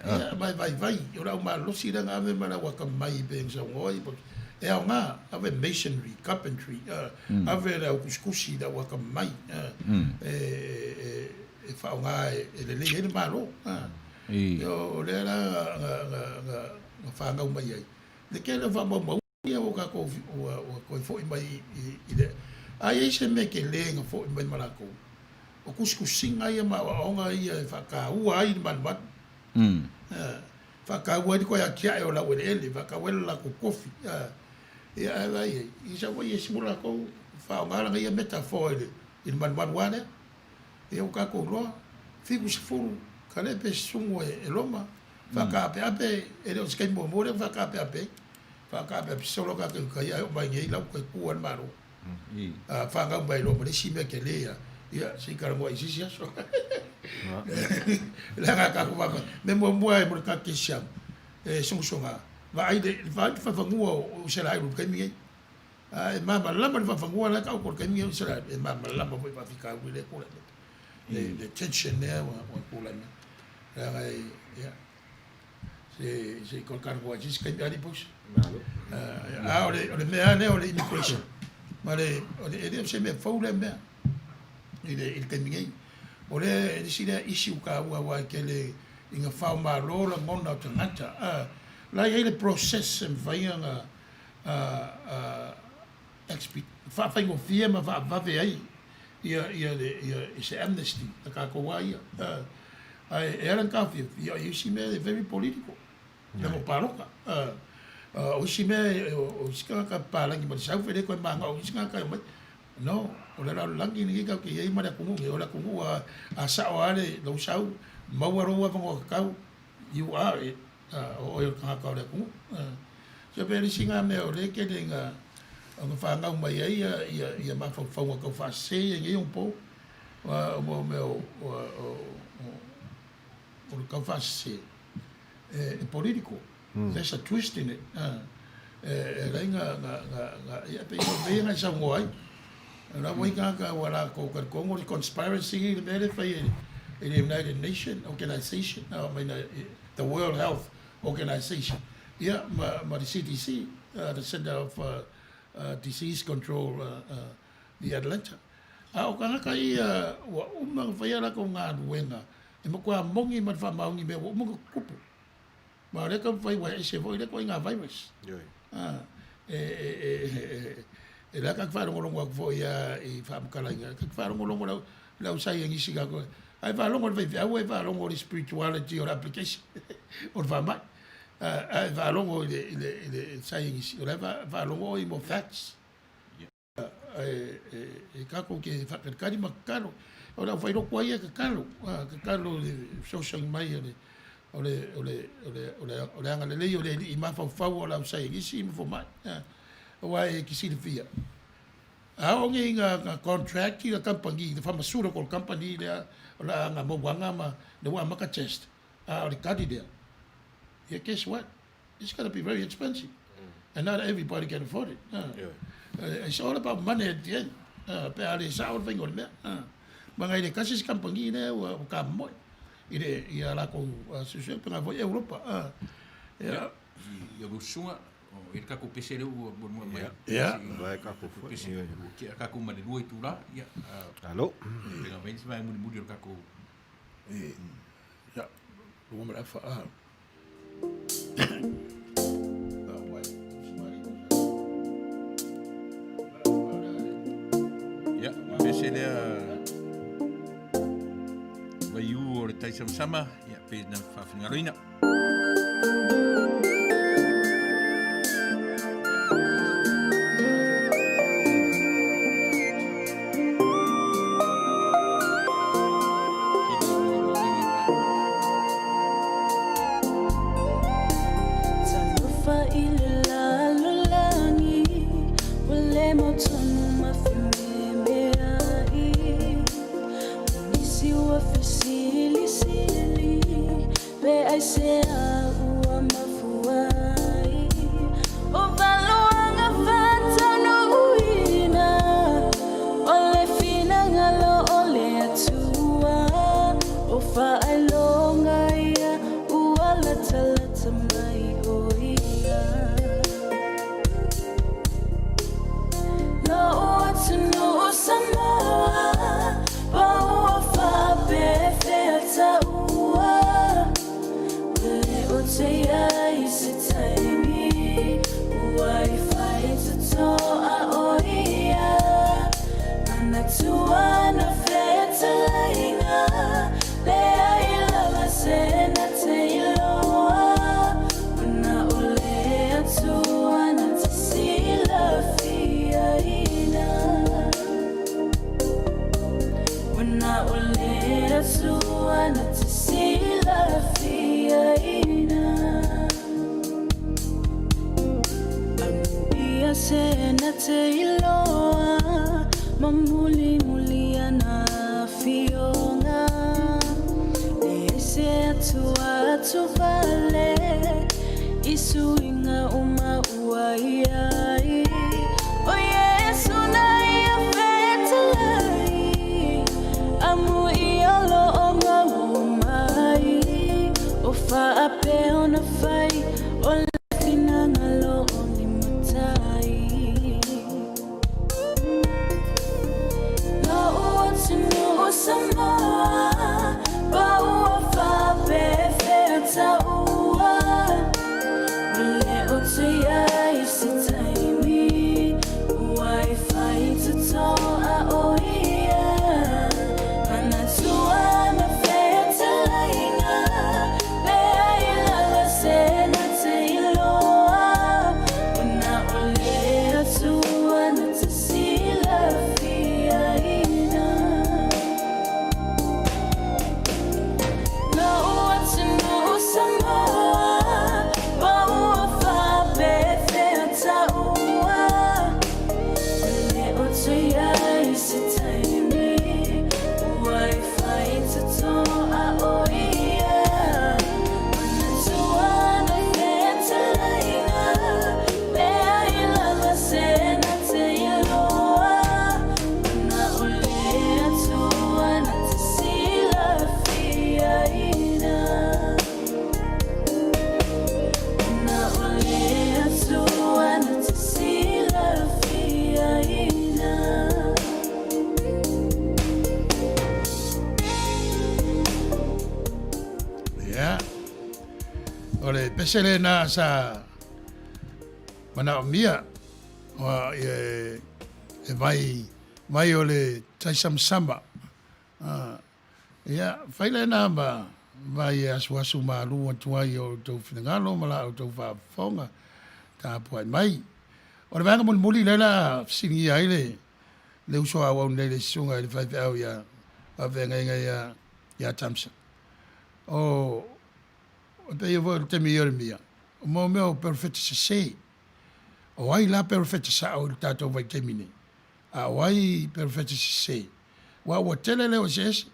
Vai. Ora uma losi da ave mana wa mai beng sa ngoi. E au ngā, ave masonry, carpentry, ave la kuskusi da wa mai. E whao ngā e le le ele malo. Yo le la whangau mai ai. Le ke le wha mau ia o ka ko fo mai i le. Ai se me ke le nga fo mai malako. O kuskusinga ia ma onga ia e whakaua ai man man. Whakaua ni koe a kia e o la wele ele, whakawela la ko kofi. Ia e vai, i sa wai e simula ko whaongāranga ia metafoile i man man wane. E o kako roa, whiku se furu, ka le pe sungo e loma. Whakaape ape, e reo skai mua more, whakaape ape. Whakaape ape solo ka kai ai o mai ngei lau koe kuan maro. Whangau mai loma, le si me ke lea. Ia, si karangoa i sisi aso. Langa kako waka, me mua e mora ka ke siam, e sunga. Va ai de whawhangua o sera ai rukai mingai. E mama lama ni whawhangua la kau kor kai mingai o sera. E mama lama voi whawhika ui le kore. The tension there wa kula me. Langa e, ia. Se kor karangoa jis kai mingai pos. O le mea ne o le immigration. Ma le, e se me whaule mea. I le kai mingai. O le si le isi uka ua wa ke le inga whao maa rola mona o tangata. Lai hele proses en vaianga whaingo fia ma whawe ai ia se amnesty ta kākoa ia. E aran kawhia, ia si mea very political. Ia mo paroka. O si mea o iskanga ka pālangi ma sau where koe maanga o iskanga ka mai. No, o le rau langi ni kau ke iei mara kungu, o la kungu a sao ale lau sau, mauaroa vango kakau, you are it. O e ka ka le ku se pere singa me o le ke le nga o whangau mai ai ia ma whawha ka whase e ngi un po o me o ka whase e political there's a twist in it e renga ia pe o venga sa ngoi na moi ka wala ko ko conspiracy le mere fai in the United Nations Organization the World Health Organization. Yeah, the CDC, the Center of Disease Control, the Atlanta. O ka i wa umang whaiara ko ngā ruenga. E mo kua mongi mat whamaungi me wa umunga kupu. Ma reka whai wa ese voi reka i ngā virus. E la kak wharongolongo ak voi i whaamukalainga. Kak wharongolongo lau sai ang isi ka koe. Ai whalongo le whaiwhau e whalongo le spirituality or application. Or whamai. Ai whalongo le saying isi. Or ai whalongo i mo facts. E kako ke whakarikari makaro. O rau whairoko ai e kakaro. Kakaro le social mai o le anga le lei o le i mawhau o lau saying isi i mo mai. O ai e kisiri fia. Aonge nga contract i la company, the pharmaceutical company there, la nga mo wanga ma the one maka test. O le kadi there. Yeah, guess what? It's going to be very expensive. And not everybody can afford it. It's all about money at the end. Pe ale sa o vengo me. Mga ile kasi company ne o ka mo. Ile ia la ko social pe nga vo Europa. Ya rusunga o ka ko pese le o mo mai. Ya. Vai ka ko pese ki ka ko mane lui tu la. Ya. Allo. Pe nga vens vai mo ka ko. Ja. Lo mo fa. Ya, pese le vai o tai sama ya pe na fa fingarina. I love olea tua na te sila fiaina. Manuia se na te iloa, mamuli mulia na fionga. E se atua atu vale, isu inga uma uaiai. O Yesu na ia fetalai, amu ia lo o ngawumai. O faape ona fai, o lefina ngalo o ni matai. No ua tunu o Samoa, ba ua faape feta ua. Mele o te ai se taimi, uai fai te toa o ia. Mana tua na feta lainga, mea ilala se na te iloa. Una olea tua na te sila fiaina. No ua tunu Samoa, ba ua faape feta ua. Mele o te ai se taimi, uai fai te toa o ia. Mana tua na feta lainga, mea ilala se na te iloa. Mana olea tua na te sila fiaina. Mana olea tua na te sila fiaina. Yeah. Ole pesele na sa mana mia o e vai ole taisam samba. Ya faile na ba vai asu malu tuai o to finangalo mala o to fa fonga ta poi mai. Ora vanga muli lela singi aile le uso a wa le sunga le fa ya a venga ya Thompson. O te iwo te mia. O mo meu perfect se. O ai la perfect sa o tato vai kemine. A wai perfect se. Wa tele le o ses.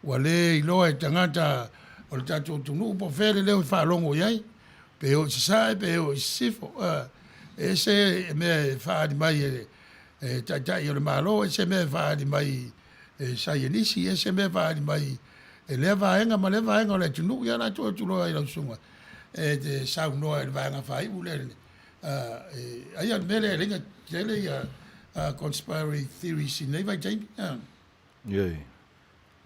Wa le ilo e tangata o tato tunu po fere le fa longo yai. Pe o sa pe o sifo. Ese me fa di mai ta yo le malo ese me fa di mai sa yenisi ese me fa di mai e leva enga ma leva enga le tunu ya na tu lo ai lo sunga te sa no e va nga fai ule ai al mele ringa tele ya conspiracy theories in leva time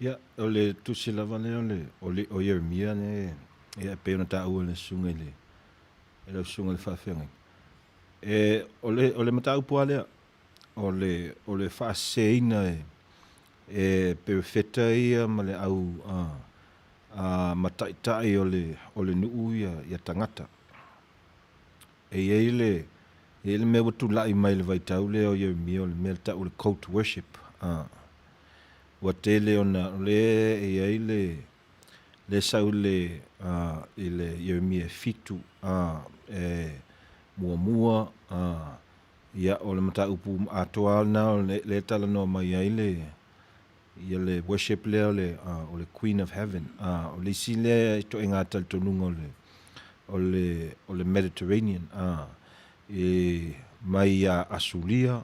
ya ole tu se lava ole o Jeremia ne e pe na ta o le sunga le lo sunga le fa fenga ole mata po ale ole fa seina perfecta ia ma le au mataitai ole nuu ia tangata. Ele me watu lai mai le vaitau le o Jeremia o le me ta o le call to worship. Watele ona le le sau le Jeremia fitu mua ia o le mata upu atoa na le tala no mai ai le worship le o le Queen of Heaven o le sile to inga tal tonunga o le Mediterranean mai asulia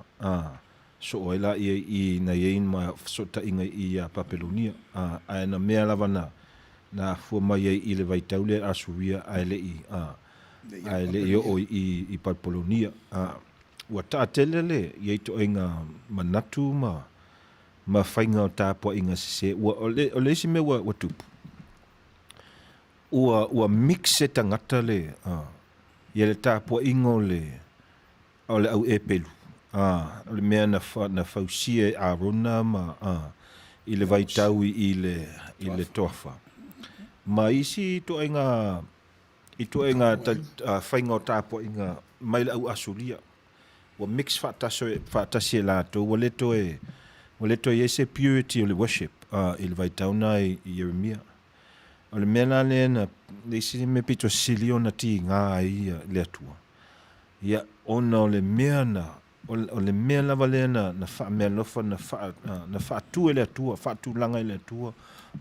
so ela i na yin ma so ta inga i Babilonia ana mea lavana na fu mai i le vaitau le asuria ai le o i Babilonia wa ta telele ye to inga manatu ma fainga o tāpua inga se ole si me wa tupu ua mix e tangata le ia le tāpua inga o le au e pelu le mea na fausia a rona ma i le vaitau i le toafa ma isi to inga fainga o tāpua inga mai le au asulia wa mix fatasi la to wale to ye se purity o le worship i le vaitauna i Yeremia. O le mea la le na le isi me pito sili ona ti ngā ai le atua. Ia ona o le mea na o le mea lava le na wha mea lofa na wha tu le atua, wha tu langa le atua,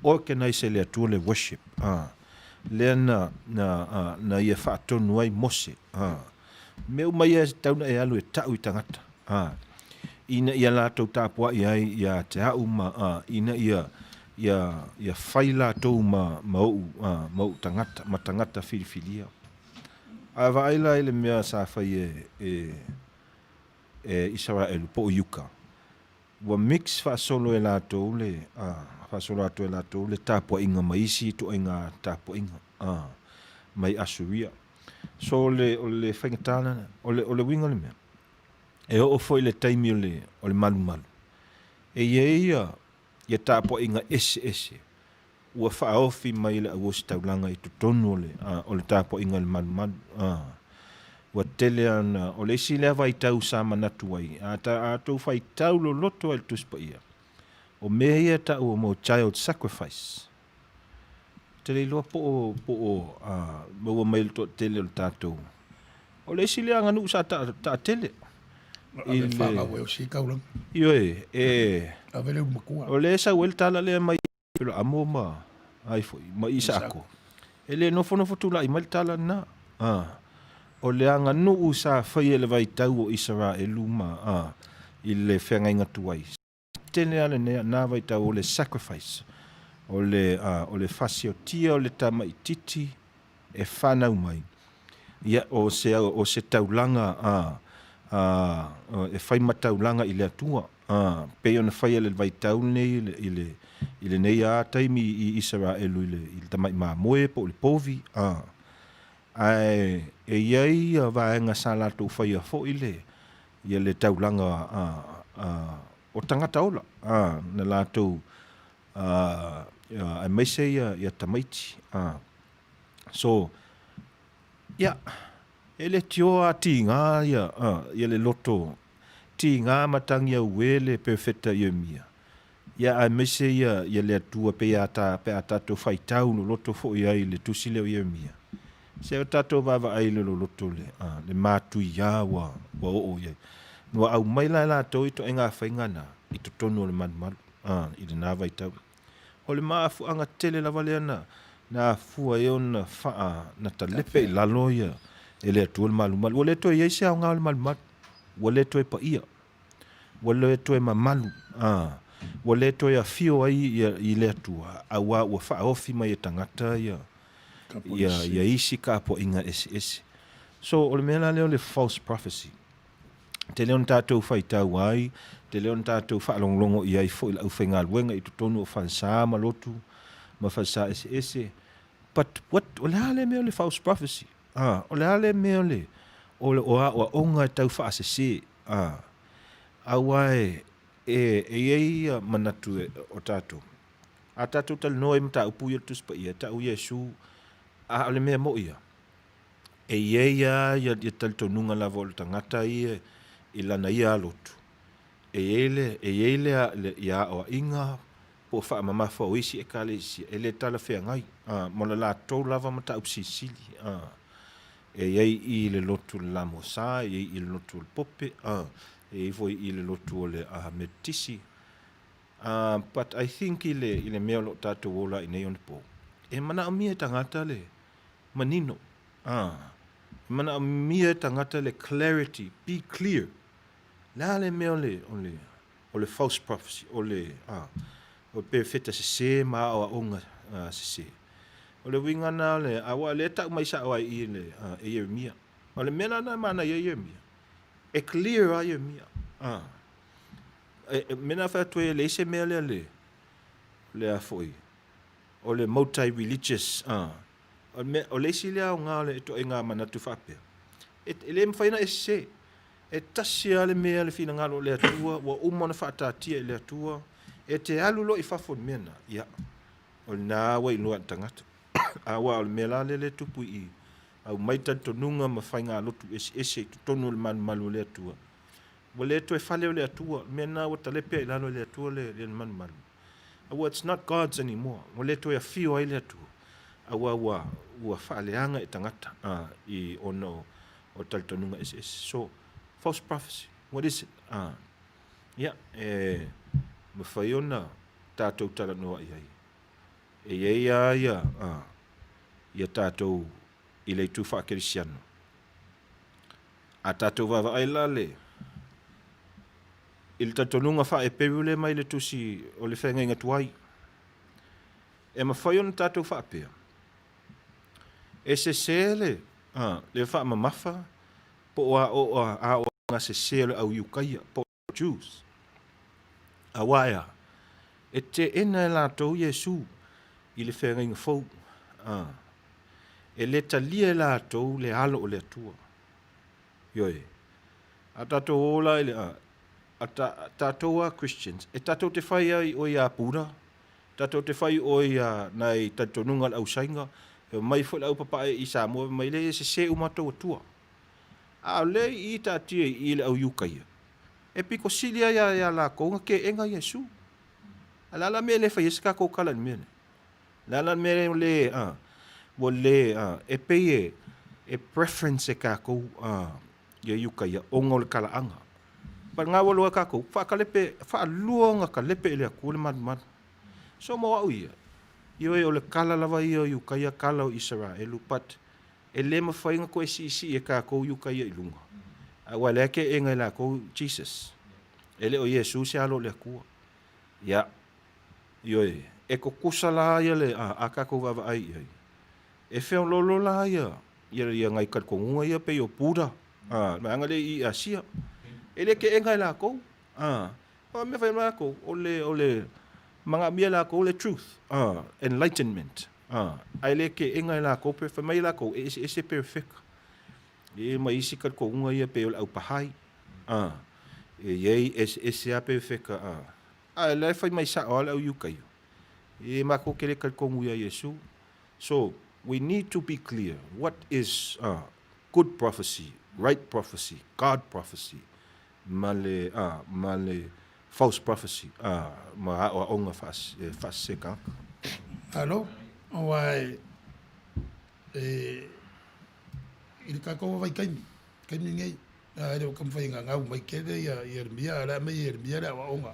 organize le atua le worship. Le na ia wha tonu ai mose. Meu mai e tauna e alu e tau i tangata. Ina ia lātou tāpua i ai ia te au ma ina ia whai lātou mau tangata, ma tangata whiriwhiria. A vaila ele mea sa whai e Israel po o yuka. Wa mix wha solo e lātou le tāpua inga maisi to inga tāpua inga. Mai Asuria. So le whaingatana, o le winga le mea. E o foi le taimi o le malu. E ia tāpua inga ese. Ua whaofi mai le awosi taulanga i tutonu o le tāpua inga le malu. Ua tele ana, o le isi lea vai tau sa manatu ai. A tau whai tau lo loto al tuspa ia. O mea ia tau o mo child sacrifice. Tele loa po o maua mai to tele o tātou. O le isi lea nganu sa ta tele. Le whanga weo si kaulang. Ioe, A vele umakua. o le sa wel tala lea mai pero amo ma ai foi ma isa ako. Ele no tula i mai tala na. O le anga nuu sa whai ele vai tau o Israelu ma i le whenga inga tuai. Tene ale na vai tau o le sacrifice. O le whasi o tia o le tama i titi e whanau mai. Ia o se taulanga e whai mataulanga i le atua. Pei ona whai ele vai tau nei i le nei a taimi i Israelu i le tama i maa moe po le povi. Ai e iai vaenga sa lātou whai a fo i le taulanga o tangata ola. Na lātou ai meise ia tamaiti. So, ia, ele tio a ti ngā ia le loto, ti ngā matangi au le perfecta ia mia. Ia ai meise ia le atua pe a tātou whai tau no loto fo ia i le tusi leo ia mia. Se o tātou vava ai le loto le mātui ia wa o ia. Noa au mai lai lātou i to e ngā whaingana i to tonu o le manumalu, i le nā vai tau. O le maafu anga tele lava lea na fua e ona faa na talepe i lalo ia e le atua le malumalu. O le to e ieise au ngā o le malumalu. O le to e pa ia. O le to e mamalu. O le to e a fio ai i le atua. Awa ua faa ofi mai e tangata ia isi ka po inga ese. So o le mea leo le false prophecy. Te leon tātou whai tau ai, te leon tātou whaalonglongo i ai fo i lau whainga luenga i tutonu o whansa malotu, ma whansa ese. But o le hale mea le false prophecy. O le hale mea le, o onga tau whaasese. Awai, ei manatu o tātou. A tātou tal noe mta upu ia tuspa ia, tau Yesu, a le mea mo ia. Ia tal tonunga la volta ngata ia, i lana ia alotu. E ele ia o inga po wha mama wha o isi e kale isi. E le tala whea ngai. Mola la tau lava mata upsi sili. E iei i le lotu la mosa, i le lotu le pope, e i voi i le lotu o le metisi. But I think i le mea lo tātou ola i nei on po. E mana o mia tangata le manino. Mana o mia tangata le clarity, be clear. La le mea o le false prophecy, o perfecta se ma o onga se. O le wingana le awa le tak mai sa o i le Yeremia. O le mena na mana Yeremia. E clear a Yeremia. Mena fa to le se mea le afoi. O le multi-religious. O le si le au ngā le to inga mana tu whapea. E le mwhaina e se. E tasi ale mea le fina ngalo le atua, wa umana whaatatia le atua, e te alulo i whafon mena, ia. O le nā wai lua tangata. Awa o le mea la le tupu i, au maita tonunga ma whainga lotu ese tu tonu le malu le atua. Wa le to e whale o le atua, mea nā wa talepea i lalo le atua le manu. Awa, it's not God's anymore. Mo le toi a fio ai le atu. Awa ua whaaleanga e tangata I ono o talitonunga SS. So, false prophecy. What is it? Yeah, mawhaiona tātou tala noa iai. E ia ia tātou I le tu whakerisiano. A tātou wawa ai lale. Il tatonunga wha e perule mai le tusi o le whenga inga tuai. E mawhaiona tātou wha pia. E se sele, le wha mamafa, po a nga se sele au yukaia, po Jews. A waia, e te ena e lātou Yesu, I le whenga inga fau. E le talia e lātou le alo o le atua. Yoi. A tātou ola e le a tātou a Christians. E tātou te whai ai o ia pura. Tātou te whai o ia nei tatonunga au sainga. E mai fwela au papa I Samoa, mai le se umatou atua. A le I tātia I le au yukaia. E piko silia ia la konga ke enga Yesu. A lala me le whai eska kou kala ni mene. Lala me le, wo le, e peye, e preference e ka kou, ia yukaia, onga o le kala anga. Pa ngā walua ka kou, wha luonga ka lepe ele a kule manu. So mo au ia. Io e o le kala lava ia yukaia kala o Israelu, but e le mawhainga ko e si e ka kou yukaia I lunga. A wale ke e ngai la kou Jesus. Ele o Yesu se alo le akua. Ia. Io e ko kusa la ia le a ka kou wawa ai ia. E whio lolo la ia. Ia ngai kat kongunga ia pe o pura. Maanga le I Asia. Ele ke e ngai la kou. O me whai la kou. O le mga mia la ko le truth enlightenment ai le ke enga la ko pe fa mai la ko e se perfect e mai si ka ko unga ia pe au pahai e ye se a perfect ai le fa mai sa all au yukai e ma ko ke le ka ko nguia Yesu. So we need to be clear what is good prophecy, right prophecy, God prophecy, male false prophecy. Ma o onga fas seka. Alo, wai il ka ko vai kai ngai. Ai o kam fai nga ngau mai kede ya Yeremia ala mai Yeremia la onga.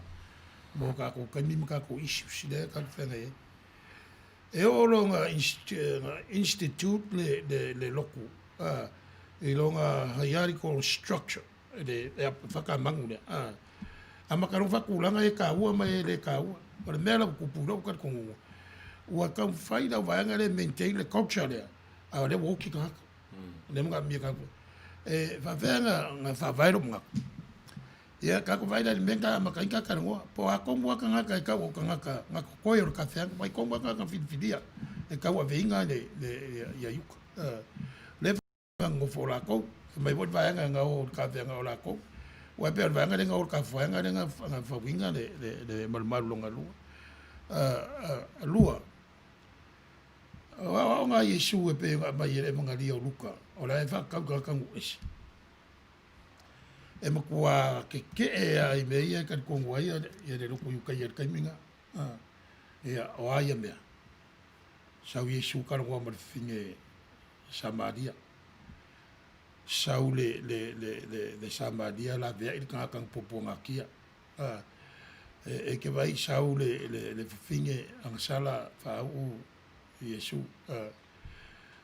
Mo ka ko kai mi ka ko issues de ka fa ngai. E o longa institute le loku. E longa hierarchical structure de fa mangu ne. A makaru fakulanga e kaua mai le kaua. O le mea la kupura o kat kongu. Ua kam whai da waianga le maintain le culture lea. A le woki ka haka. Le mga mia kaku. E whawhenga ngā whawairo mga. Ia kaku whai da le menga makainga karangoa. Po a kongu waka ngaka e kau o ka ngaka. Ngaka koe o ka whenga. Mai kongu waka ngaka whidiwhidia. E kau a veinga le ia yuka. Le whanga ngofo la kou. Mai wot waianga ngā o ka whenga o la kou. Wa pe va nga nga ka fa nga nga fa winga de mal longa lua lua wa nga Yesu e pe ba yere mga lia luka ora e fa ka ngwes e mo kwa ke e ai me ia ka ko ngwai e de luku yu ka yer ka minga e o ai me sa Yesu ka ngwa mal finge Samaria sau le Samaria la vea il kang poponga kia e ke vai sau le finge ang sala fa u Yesu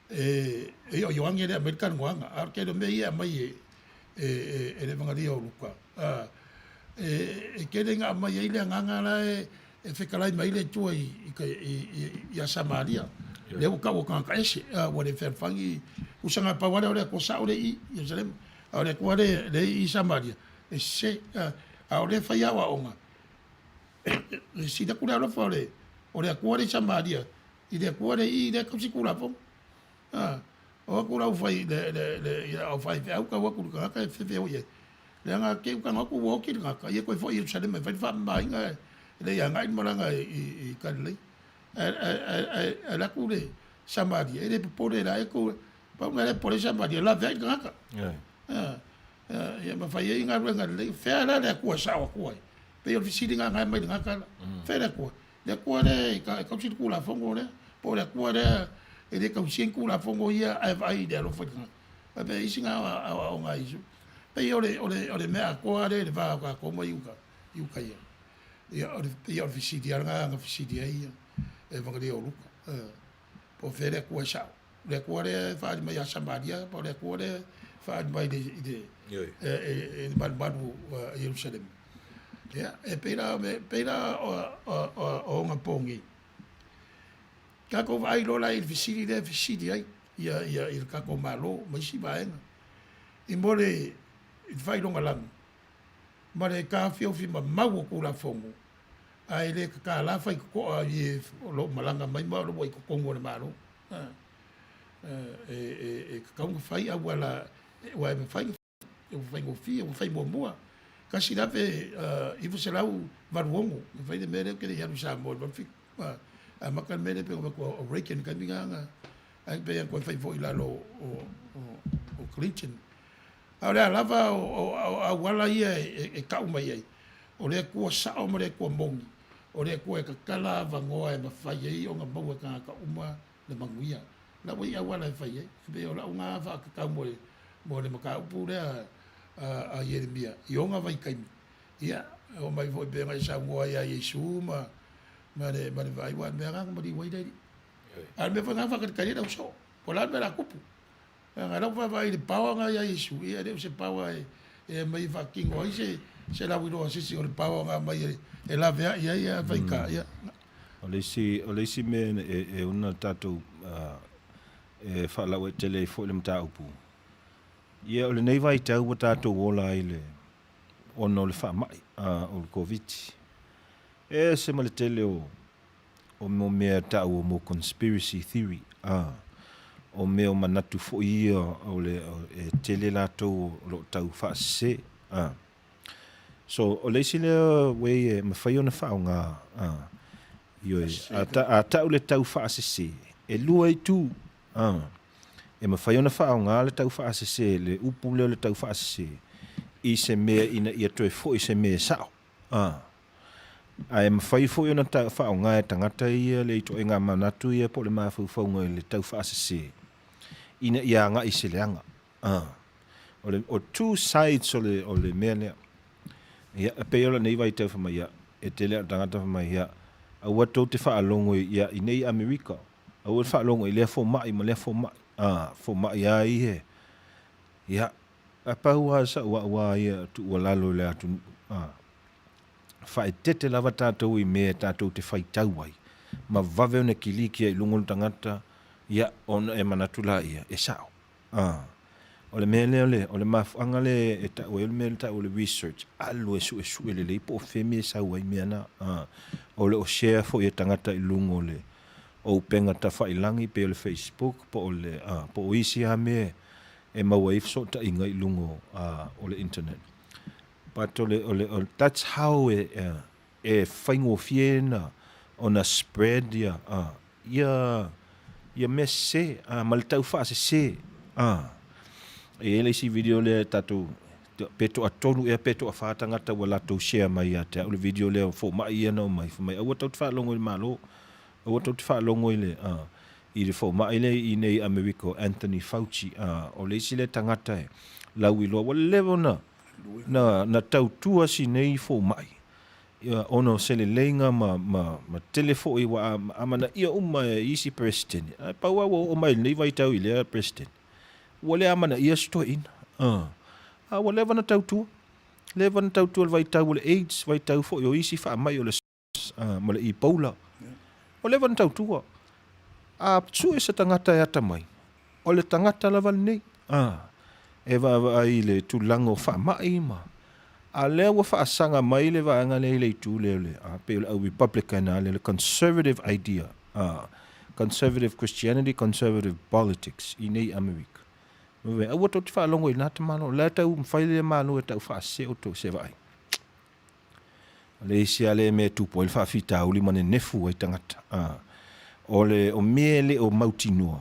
e o yoange le American wanga ar ke do meia mai e le vangaria o luka e ke denga mai ile nganga la e fekalai mai le tuai i Samaria le o ka ese o le ferfangi usanga pa wale o ko sa o le I Jerusalem o le ko le I Samaria e se o le fa ya wa onga e si da kula lo fa o le ko le Samaria I le ko le I le ko si kula fo o ko la fai le o fai au ka wa ku ka fe o ye le nga ke ka nga ku wo ki ka ye ko fo Jerusalem fa fa mai nga le ya ngai maranga I ka le la kule Samaria ele pole la eko pa ngale pole Samaria la vek ngaka ya ma fai inga renga le fe la le ku sa o ku pe o visiti nga ngai mai ngaka fe la ku le kua le ka kausi kula fongo le po le kua le e le kausi kula fongo ia ai de lo foi ka pe isinga a nga isu pe ole mea kua le va ka ko mo yuka ia ia visiti nga visiti ia e vangali o luka po fere kua sa le kua le fa mai a Samaria po le kua le fa mai de e balbalu Jerusalem ya e pera o nga pongi ka ko vai lo la il visiti ai ia il ka ko malo mai si va i mole il fai longa lang ma le ka fi ma mau ko la fongo ai le ka la fai ko ai lo malanga mai ma lo ko kongo le malo ka un fai a wala wa me fai go fi fai mo kasi la pe i fu selau varuongo me fai de mere que ya no sa mo va fi a makan mere pe ko awaken kan binga ai pe ko fai foi la lo o Christian ahora lava o wala ia e ka uma ia o le ko sa o mo le ko mongi o le ko ka kala vangoa e mafai ai o nga mau ka uma le Manuia la wa ia wala fai ai pe o la nga fa ka mo le maka upu le a Yeremia ionga vai kai ia o mai foi be mai sa ngoa ia Yesu ma le vai wa me nga ma di wai dai al me fa nga fa ka ni da so ko la me la kupu nga la fa vai de pawa nga ia Yesu ia de se pawa e mai fa kingo se la wiro se o pawa nga mai e la vea ia vai ka ia o le si me e una tatu e fa la we tele fo le mta upu ia o le nei vai tau wa tātou wola i le ono le wha mai o le COVID. E se ma le tele o mo mea tau o mo conspiracy theory. O mea o manatu fo ia o le tele lātou o lo tau wha se. So o le si lea wei ma whai ona wha o ngā. A tau le tau wha se. E lua i tū. E ma whai ona whao ngā le tau wha se le upu leo le tau wha se i se mea ina ia toi fo i se mea sao. A e ma whai fo i ona tau whao ngā e tangata ia le ito e ngā manatu ia po le maa whau ngai le tau wha se ina ia ngā i se leanga. O two sides o le mea lea. Ia a pe ola nei vai tau whamai ia e te lea tangata whamai ia a watou te wha alongo ia i nei Amerika. A wata wha alongo i lea fo mai ma lea fo mai. Fo mai ai he ia a paua sa wa ia tu walalo le atu fa tete lava tātou i me tātou te whai tau ai ma vave ona kiliki ai lungo tangata ia ona e manatula ia e sao o le mele o le mafuanga le e ta o le mele ta o le research alu e su le po femi sa wai mena o le o share fo ia tangata i lungo le o penga ta whailangi pe le Facebook po le po isi ha me e maua ifso ta inga i lungo o le internet. But that's how e whaingo fiena on a spread ia me se ma le tau wha se e ele si video le tatu peto atonu e peto a whātangata wa lato share mai a te o le video le fo mai ia no mai au tau te whalongo i malo o tau te whaalongo i le i le fo mai le i nei Ameriko Anthony Fauci o le isi le tangata e lau i loa wa levo na tau tua si nei fo mai ono se le leinga ma telefo i wa amana ia e isi president paua o mai nei vai tau i le president wa le amana ia sto in wa levo na tau tua le vai tau le AIDS vai tau fo i o isi wha mai o le ma le i paula o le van tau tua a tsu e se tangata e ata mai o le tangata lava nei e va ai le tulango wha mai ma a lea wa wha asanga mai le va anga le tu le pe le Republican le conservative idea conservative Christianity conservative politics i nei America me a wato te wha longo i nata mano le tau mwhai le mano e tau wha se o to se vai le isi ale me tupo il fa fita uli mane nefu ai tangata o mele o mautinua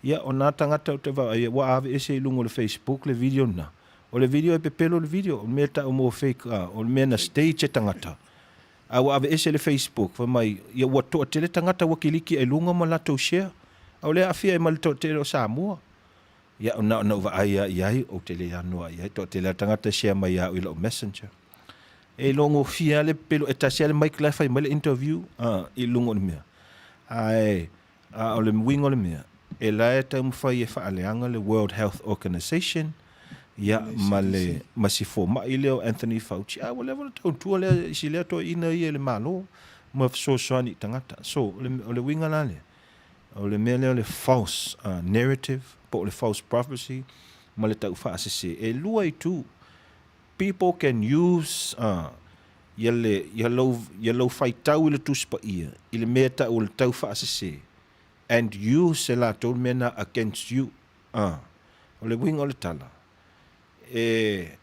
ia o nā tangata o te wa wa ave ese i lungo le Facebook le video na o le video e pepelo le video o me ta o mo fake o me na stage e tangata Au ave ese le Facebook, fa mai, ia ua toa tele tangata wakiliki e lunga ma lato share. Au le afia e mal toa tele o Samoa. Ia na uva aia iai o tele anua iai, toa tele tangata share mai au ilo messenger. E longo fia le pelo e tasia le Mike Life ai male interview, i lungo le mea. Ai, o le mwingo le mea. E lae tau mwhai e whaaleanga le World Health Organization, ia male masifo ma i leo Anthony Fauci. Wale wale tau tua lea isi lea toa ina ia le malo, ma so soani tangata. So, o le winga la lea. O le mea leo le false narrative, po le false prophecy, ma le tau whaasese. E lua i tu, people can use ia lau whai tau i le tuspa ia, i le mea tau le tau whaasese, and use se la tau mena against you. O le winga o le tala. E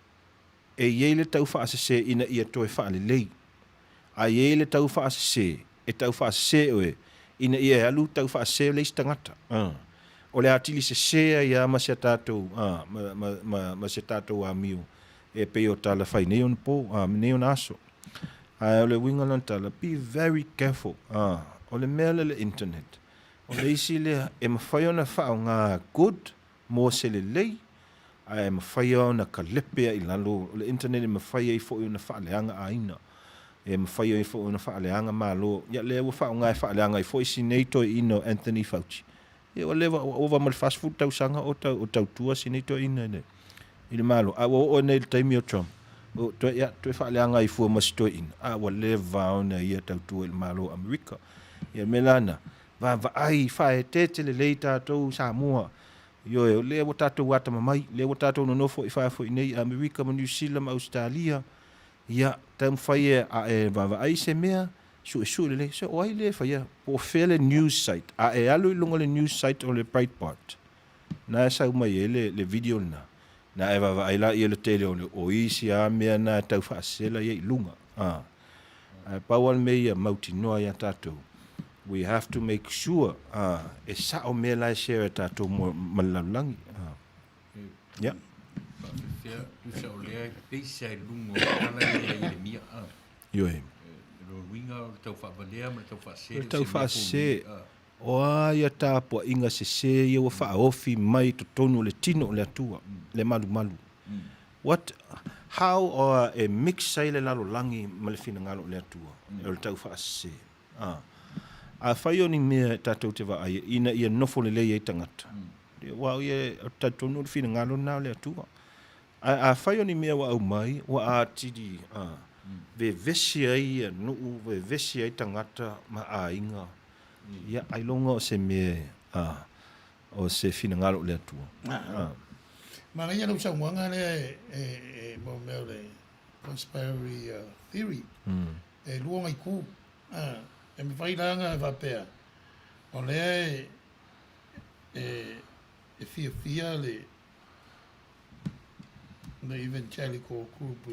iei le tau whaasese ina ia toe whaale lei. A iei le tau whaasese, e tau whaasese oe, ina ia alu tau whaasese leis tangata. O le atili se sea ia ma se tātou, ma se tātou a miu. E peo tala whai neon po, neon aso. O le winga lan tala, be very careful. O le mea le internet. O le isi le, e mawhai ona whao ngā good, mo se le lei, e mawhai ona ka lepea i lalo. O le internet e mawhai i fo i ona whaaleanga a ina. E mawhai i fo i ona whaaleanga malo. Ia le ua whao ngā e whaaleanga i fo isi neito i ino Anthony Fauci. E o lewa ova mal fast food tau sanga o tau tua si neito ina ne. I le malo. A o nei le taimi o Trump. O to ia to whaaleanga i fua masito ina. A o lewa ona ia tau tua i le malo Amerika. Ia melana. Va ai whae te le lei tātou Samoa. Yo le o tātou wata mamai. Le o tātou nonofo i whae fo i nei Amerika ma New Zealand ma Australia. Ia tam whae a e va ai se mea. Su le so o ai le whae. O fele news site. A e alu i lunga le news site o le Breitbart. Na sa mai le video na. Na e va ai la i le tele o isi a mea na tau whaasela i lunga. Pawal mea mauti noa ia tātou. We have to make sure e sa o mea lai share tātou malalangi. Yeah. Usa o lea peisa e lungo ala i le mia. Yo he. Ro winga o tau whaabalea ma tau whaase. Tau whaase. O aia tāpua inga se ia wa whaofi mai to tonu le tino le atua. Le malu. How or a mix sai le lalo langi ma le fina ngalo le atua. E le tau whaase. A whai ni mea tātou te wa ai, ina ia nofo le lei e tangata. Wa ia tātou le fina ngalo nao le atua. A whai ni mea wa au mai, wa a tidi, ve vesi ai nuu, ve vesi ai tangata ma a inga. Ia ailonga o se mea, o se fina ngalo le atua. Ma ngai anu sa mwanga le, mo mea le conspiracy theory. E luonga i ku. E me whai ranga e whapea. O lea e fia le evangelical group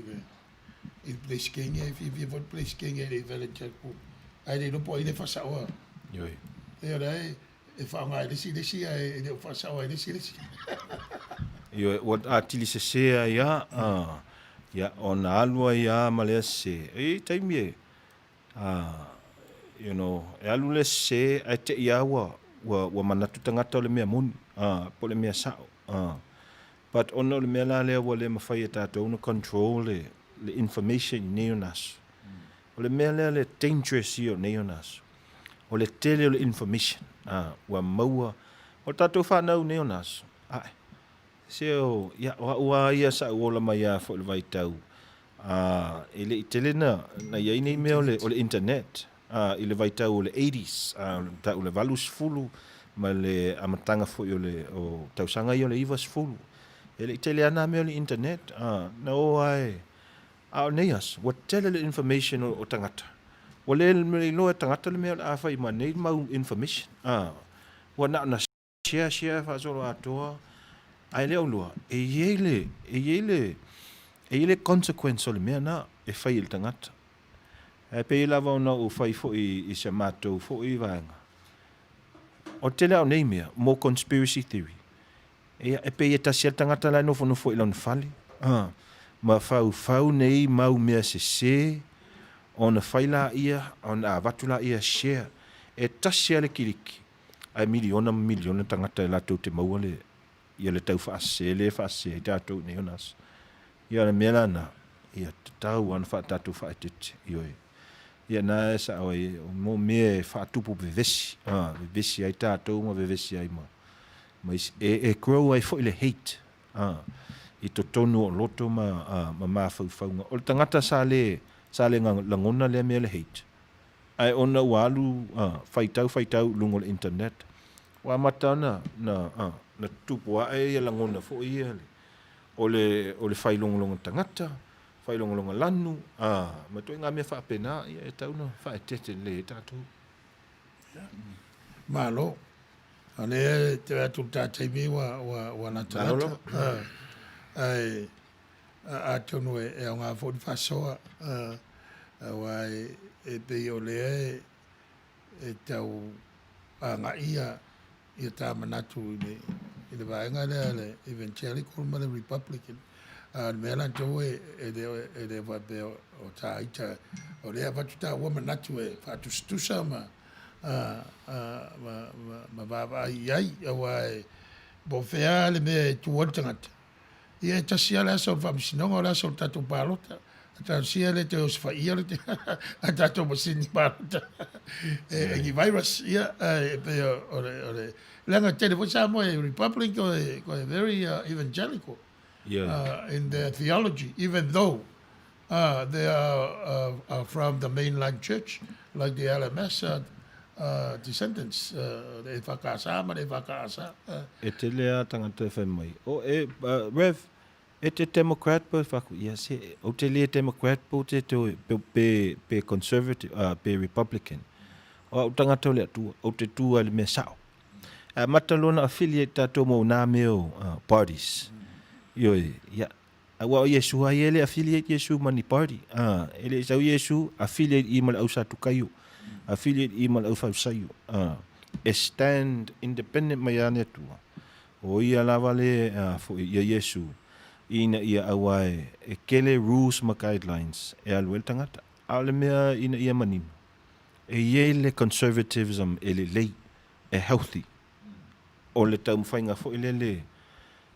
i place king e fia fot place king e evangelical group. Ai le nopo i le whasaoa. Yoi. E ora e whaonga e lesi e le whasaoa e lesi. Yoi, o a tili se sea ia, ia o na alua ia malea se. E taimi e, you know, e alu le se ai te ia wa manatu tangata o le mea moni, po le mea sao. But ono le mea la lea wa le mawhai e tātou no control le information i neo naso. O le mea lea le dangerous i o neo naso. O le tele o le information, wa maua. O tātou whanau neo naso. Seo, ia, ua ia sa uola mai a fo le vai tau. E le i tele na ia nei mea o le internet. I le vai tau o le 80s, tau le valus fulu, ma le amatanga fo i o le tausanga i o le ivas fulu. E le i tele ana mea o le internet, na o ai, o neias, wa tele le information o tangata. Wa le loa tangata le mea o le awha i ma nei mau information. Wa na share whaasolo atoa, ai leo lua, e iele consequence o le mea na, e whai il tangata. E pe i lava ona o whai fo i se mātou fo i vanga. O te leo nei mea, more conspiracy theory. E pe i tasia tangata lai nofo i launa whale. Ma whau nei mau mea se, ona faila ia ona avatula ia share e tasi ale kiliki ai miliona tangata la tu te maua le ia le tau faase tatou ne onas ia le melana ia tau ana fa tatou fa tete ia na sa oi mo me fa tupu vevesi ai tatou ma vevesi ai mas e grow ai fo le hate i to tonu o loto ma faunga o tangata sa le langona le me le hate ai ona walu faitau lungo le internet wa matana na tupu ai langona fo ia o le failongolonga tangata failongolonga lanu ma to nga me fa pena ia tau no fa tete le tatu malo ale te atu tatai mi wa na tangata ai a tonu e nga fo fa soa wa e pe ole e tau nga ia ta manatu le vaenga le evangelical ma le republican mela to e de va be o taita o le va tuta wo manatu e fa tu stusa ma va ai wa bo fea le me tu woltangat ia ta sia la so va sinonga la so tatu palota ta sia le te os fa ia le ta to mo sin palota e virus ia pe ole langa te vo sa mo republic ko very evangelical in their theology even though they are from the mainline church like the LMS descendants de fakasa ma de fakasa e te lea tangata e mai o rev e te democrat po faku ia se o te lea democrat po te pe conservative pe republican o tangata le tu o te tu ale me sao matalona affiliate tato mo na meo parties yo ia wa yesu ai ele affiliate yesu mani party ele sau yesu affiliate email au sa tukayo affiliate email au fa sayo stand independent mai ane tu o ia lava le fo ia yesu ina ia awai e kele rules ma guidelines e alwel tangata ale mea ina ia manima e yele conservatism ele lei e healthy o le tau mwhainga fo ele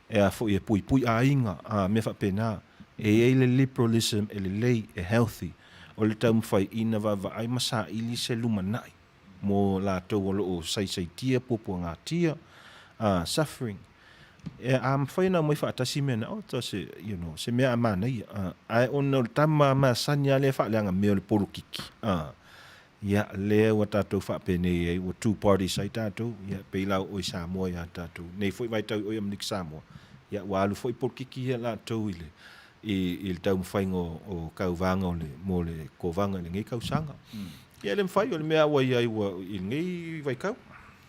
e a fo ia pui a inga me fa pena e ele liberalism ele lei e healthy o le tau mwhai ina va ai masa ili se lumanai mo la tau o sai tia popo ngā tia suffering e mwhaina mo i whaatasi mena o ta se se mea amana ia ai ono tama ma sanya le whaaleanga mea le polo kiki ia le wa tatou whaapene e o two parties ai tatou ia peilau o i Samoa ia tatou nei foi vai tau o i Amnik Samoa ia walu foi polo kiki ia la tau ile i le tau mwhainga o kauvanga o le mo le kovanga le ngai kausanga ia le mwhai o le mea wa ia i ngai vai kau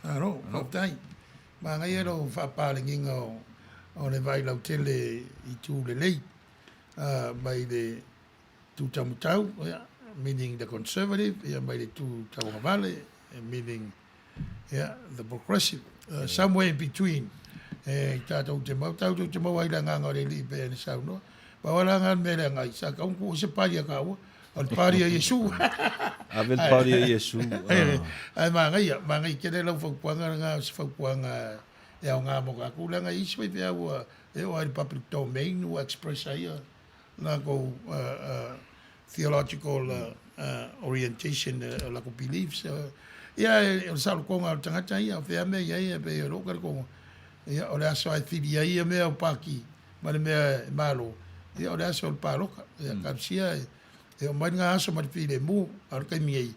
aro whautai ma ngai ero whaapalenginga o le vai lau tele i tū le lei mai le tūtamutau meaning the conservative mai le tūtau vale meaning the progressive somewhere in between tātou te mau ai la nganga o le li pe ne sau no pa wala ngan me le ngai sa kaun ko se paria ka o al paria Yesu avel paria Yesu ai ma ngai ke le lau faupuanga nga se faupuanga e au ngā mo ka kulanga i se pe au e o ai public domain o express ai na ko theological orientation la ko beliefs ia o sa ko nga tangata ia fe me ia pe ro ka ko ia o le aso ai fili ia me o paki ma le me malo ia o le aso pa roka ia ka sia e o mai nga aso ma fili mu ar ka mi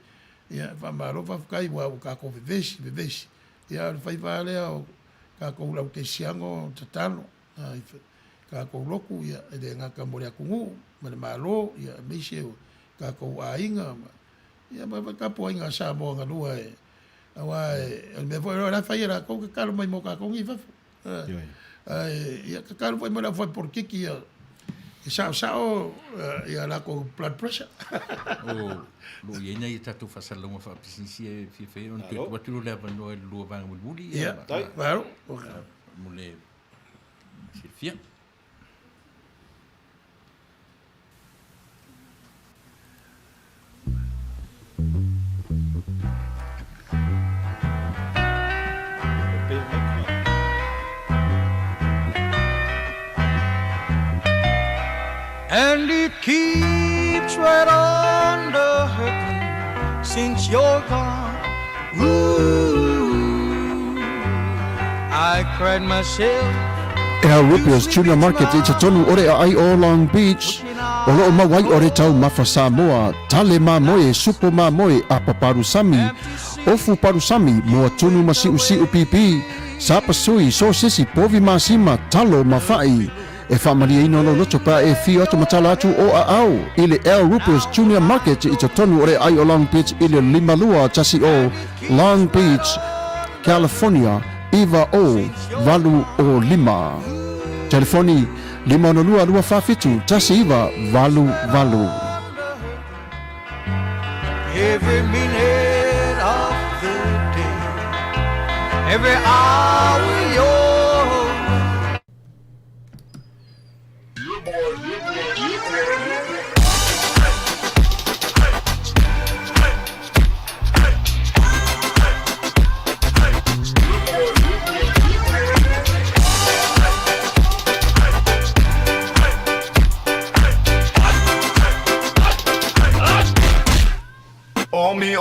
ia fa malo fa kai wa ka ko vesi ia fa vale o ka ko la ke siango tatalo ka ko loku ia e nga ka mo le kungu ma le malo ia me se ka ko ainga ia ma ka po ainga sa mo nga lua awa me foi la fa ia ko ka lo mai mo ka ko ngi fa ia ka ka foi mo la foi por que ia sa ia la ko blood pressure lo ia nei tatu fasalonga fa pisisi e fi on tu tu le van no lo van muli ia claro mule Silvia And it keeps right on the hurting since you're gone. Ooh, I cried myself. El Rupios Junior Market i te tonu ore ai o Long Beach. O loo mawai ore tau mafa Samoa, tale mamoe, supo mamoe, apa parusami, ofu parusami, moa tunu masiu siu pipi, sapa sui, so sisi, povi masima, talo mafai. E whamaria ino lo loto pa e fi atu matala atu o a au. Ile El Rupios Junior Market i te tonu ore ai o Long Beach, ile limalua tasi o Long Beach, California, Iva o Valu o Lima. Telefoni 502-245 tasi Iva Valu Valu. Every minute of the day, every hour yours.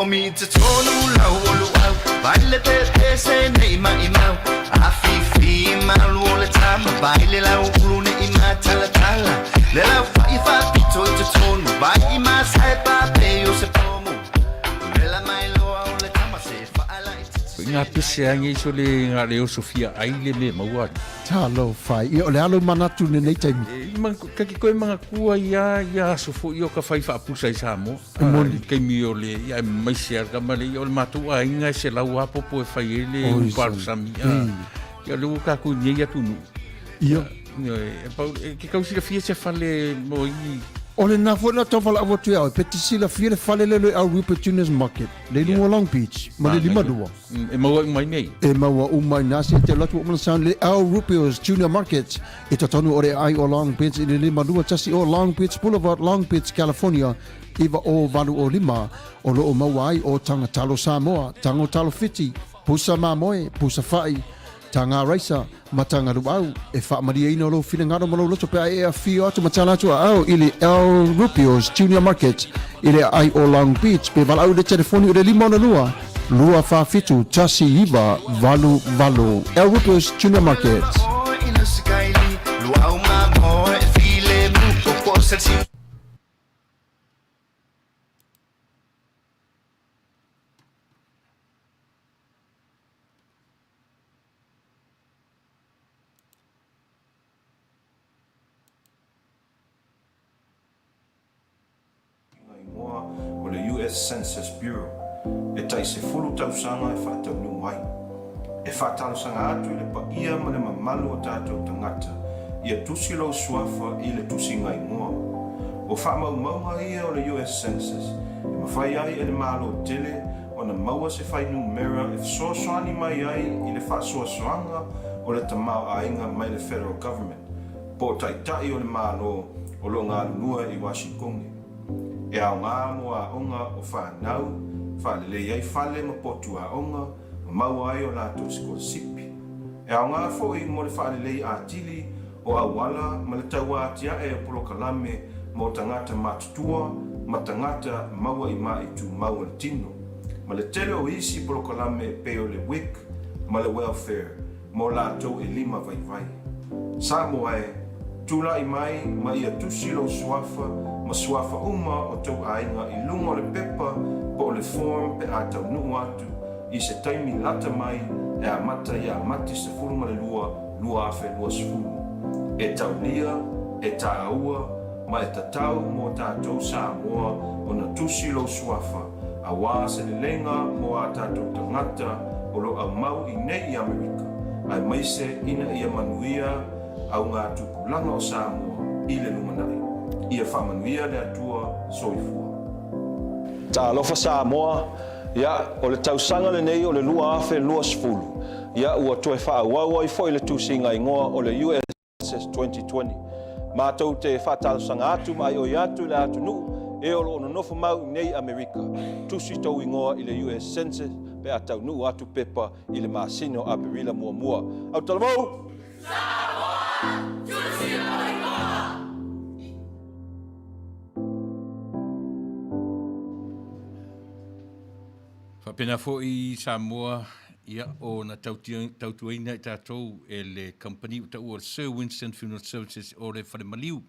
Omi te tonu lau olu au Baile te se nei mai mau Afifi malu o le tama Baile lau ulu ne ima tala tala Le lau fai pito te tonu Bai ima sai pape o se pomu Le la mai loa o le tama se faala Ngā pese angi so le ngā leo Sofia aile me maua. Talo fai, i o le alo manatu ne nei taimi. Kaki koe mga kua ia sofo i o ka whai whaapusa i Samoa. Kei mi o le, ia maise arka male, i o le matua inga se lau apopo e whai ele uparu sami. Ia leo kaku ni atu nu. Ia. Ke kausira fia se whale mo i. O le nā fwena tawhala awa tui au, peti sila fia le whale lelo au Rupert Juniors Market. Le lunga Long Beach, ma le lima dua. E maua umai nei. E maua umai nasi, te latu o manasan le au Rupert Junior Market. E tatonu ore ai o Long Beach, i le lima dua tasi o Long Beach Boulevard, Long Beach, California. Iwa o Valu o Lima, o lo o mawai o tanga talo Samoa, tango talo fiti, pusa mamoe, pusa fai, tanga raisa, matanga ruau, e whaamaria ino lo whina ngaro malo loto pe ai a whio atu matala atu au, ili El Rupios Junior Market, ili ai o Long Beach, pe walau de telefoni o de lima ona lua, lua whawhitu, tasi iwa, valu valu, El Rupios Junior Market. O le US Census Bureau e tai se fulu tausanga e whaatau nu mai. E whaatau sanga atu i le pa ia ma le mamalu o tātou tangata ia tusi lau suafa i le tusi ngai ngoa. O whaamau maunga ia o le US Census e mawhai ai e le malo tele o na maua se whai numera e soasoani mai ai i le whaasoasoanga o le tamau ainga mai le federal government. Po tai tai o le malo o lo ngā lunua i Washington. E au ngā mua onga o whanau, whalelei ai whale ma potu a onga, ma mau ai o lātou sikola sipi. E au ngā fōi mo le whalelei a tili o awala ma le taua atia e polo kalame mo tangata matutua, ma tangata maua i mai tu maua le tino. Ma le tele o isi polo kalame peo le WIC, ma le welfare, mo lātou e lima vai vai. Samoa e, tula i mai ma ia tusi lo suafa, ma suafa uma o tau ainga i lunga o le pepa po o le form pe a tau nuu atu i se taimi lata mai e a mata i a mati se furu ma le lua afe lua sefuru. E tau lia, e ta aua, ma e tatau mo tātou Samoa o na tusi lo suafa, a wā se le lenga mo a tātou tangata o lo au mau i nei i Amerika, ai maise ina i a Manuia au ngā tupulanga o Samoa i le lumanai. Ia whamanuia le atua soifua. Ta alofa Samoa, ia o le tausanga le nei o le lua afe lua sefulu. Ia ua toe whaauau ai foi le tusinga ingoa o le US 2020. Mātou te whatalusanga atu mai o iatu le atu nuu e o lo nofo mau nei Amerika. Tusi tau ingoa i le US Census pe atau nuu atu pepa i le masino a perila mua mua. Au talamau! Samoa! Tusi tau ingoa! pena fo I Samoa ia o na tautuaina I tātou e le company ta ua Sir Winston Funeral Services o le whare maliu